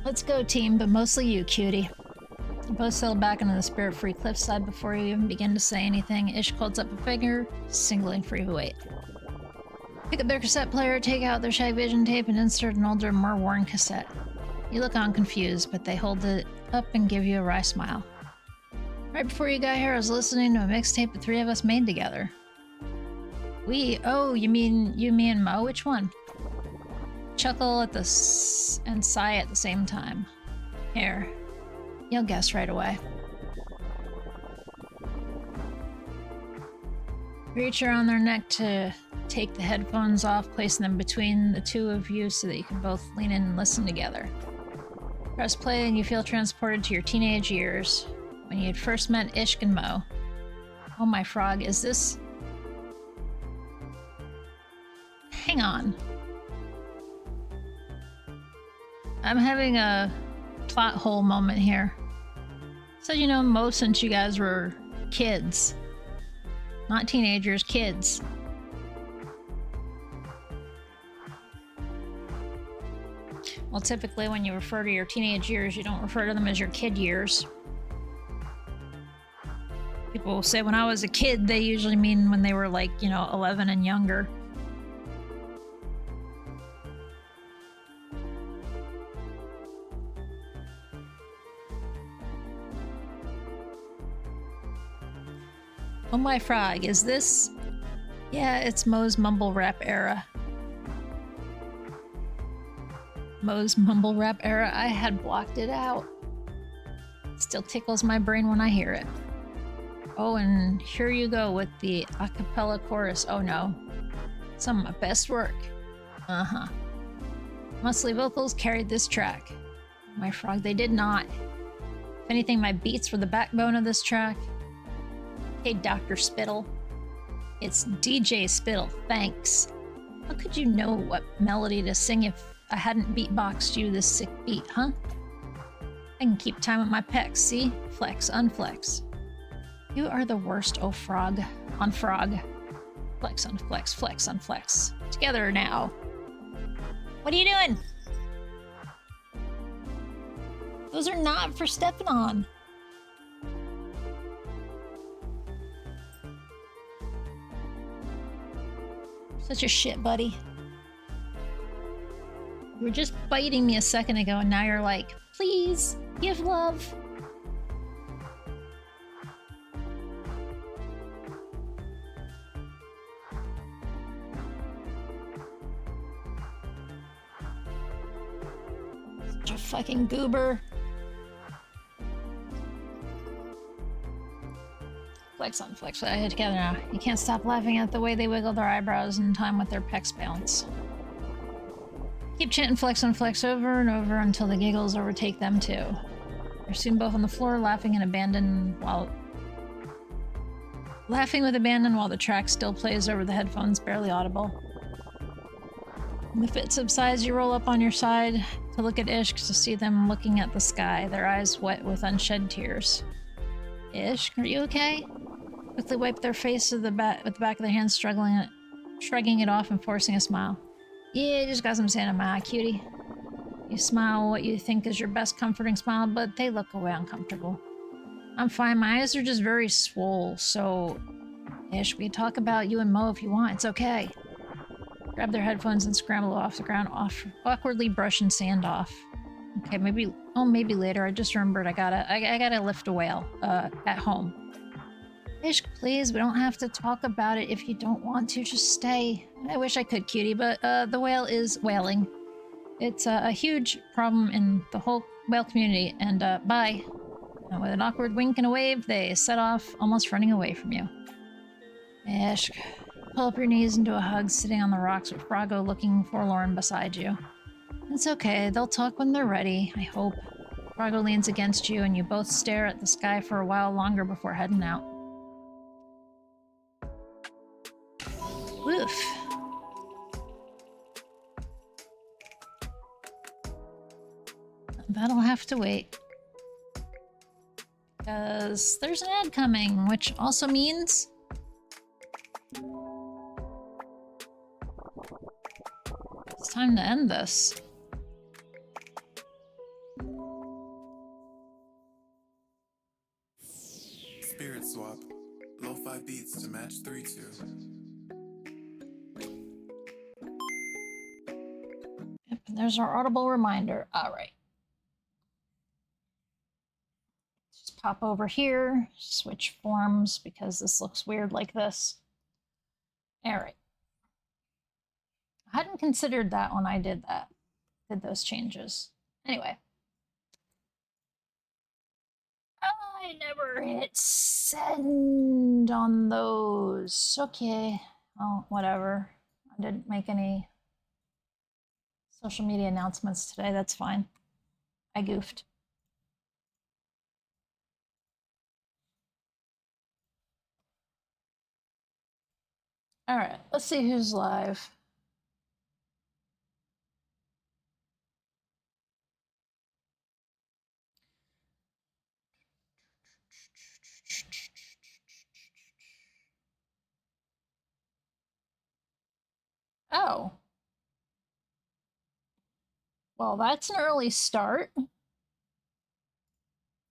Let's go, team, but mostly you, cutie. You both settle back into the spirit-free cliffside before you even begin to say anything. Ish holds up a finger, singling for you to wait. Pick up their cassette player, take out their Shag Vision tape, and insert an older, more worn cassette. You look on confused, but they hold it up and give you a wry smile. Right before you got here, I was listening to a mixtape the three of us made together. Oh, you mean you, me, and Mo? Which one? Chuckle at and sigh at the same time. Here, you'll guess right away. Reach around their neck to take the headphones off, placing them between the two of you so that you can both lean in and listen together. Press play and you feel transported to your teenage years, when you had first met Ishk and Mo. Oh my frog, is this... Hang on. I'm having a plot hole moment here. So you know Mo since you guys were kids. Not teenagers, kids. Well, typically when you refer to your teenage years, you don't refer to them as your kid years. People will say when I was a kid, they usually mean when they were like, you know, 11 and younger. Oh my frog, is this... Yeah, it's Mo's mumble rap era. Mo's mumble rap era, I had blocked it out. Still tickles my brain when I hear it. Oh, and here you go with the a cappella chorus. Oh no. Some of my best work. Uh-huh. Muscly vocals carried this track. My frog, they did not. If anything, my beats were the backbone of this track. Hey, Dr. Spittle. It's DJ Spittle, thanks. How could you know what melody to sing if I hadn't beatboxed you this sick beat, huh? I can keep time with my pecs, see? Flex, unflex. You are the worst, oh frog. On frog. Flex, unflex, flex, unflex. Together now. What are you doing? Those are not for stepping on. Such a shit, buddy. You were just biting me a second ago and now you're like, please, give love. Such a fucking goober. Flex on flex. I had together now. You can't stop laughing at the way they wiggle their eyebrows in time with their pecs balance. Keep chanting flex on flex over and over until the giggles overtake them too. You're soon both on the floor laughing with abandon while the track still plays over the headphones, barely audible. When the fit subsides, you roll up on your side to look at Ishk to see them looking at the sky, their eyes wet with unshed tears. Ishk, are you okay? Quickly wipe their face with the back of their hands, shrugging it off and forcing a smile. Yeah, just got some sand in my eye, cutie. You smile what you think is your best comforting smile, but they look away uncomfortable. I'm fine, my eyes are just very swole, so... Ish, we can talk about you and Mo if you want, it's okay. Grab their headphones and scramble off the ground, awkwardly brushing sand off. Okay, maybe later, I just remembered I gotta lift a whale, at home. Ish, please, we don't have to talk about it if you don't want to, just stay. I wish I could, cutie, but the whale is whaling. It's a huge problem in the whole whale community, and bye. And with an awkward wink and a wave, they set off, almost running away from you. Ishk. Pull up your knees into a hug, sitting on the rocks with Frago looking forlorn beside you. It's okay, they'll talk when they're ready, I hope. Frago leans against you, and you both stare at the sky for a while longer before heading out. Woof. That'll have to wait. Because there's an ad coming, which also means... it's time to end this.
Spirit swap. Lo-fi beats to match 3-2.
Yep, and there's our audible reminder. Alright. Just pop over here, switch forms because this looks weird like this. Alright. I hadn't considered that when I did those changes. Anyway. I never hit send on those. Okay. Oh, whatever. I didn't make any social media announcements today. That's fine. I goofed. All right, let's see who's live. Oh. Well, that's an early start.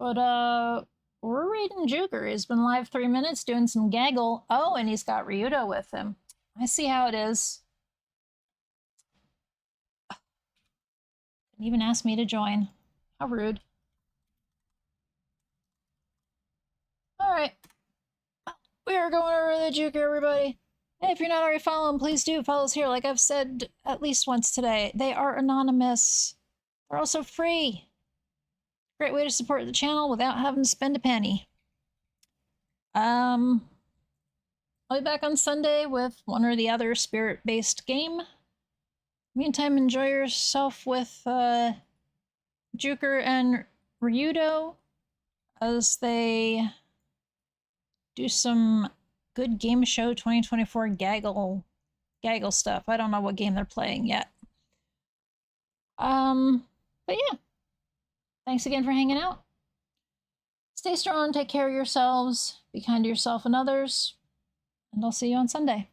But, we're reading Juker. He's been live 3 minutes doing some gaggle. Oh, and he's got Ryudo with him. I see how it is. Didn't even ask me to join. How rude. All right. We are going over the Juker, everybody. Hey, if you're not already following, please do follow us here. Like I've said at least once today, they are anonymous. They're also free. Great way to support the channel without having to spend a penny. I'll be back on Sunday with one or the other spirit-based game. Meantime, enjoy yourself with Juker and Ryudo as they do some good Game Show 2024 gaggle stuff. I don't know what game they're playing yet. But yeah. Thanks again for hanging out. Stay strong, take care of yourselves, be kind to yourself and others, and I'll see you on Sunday.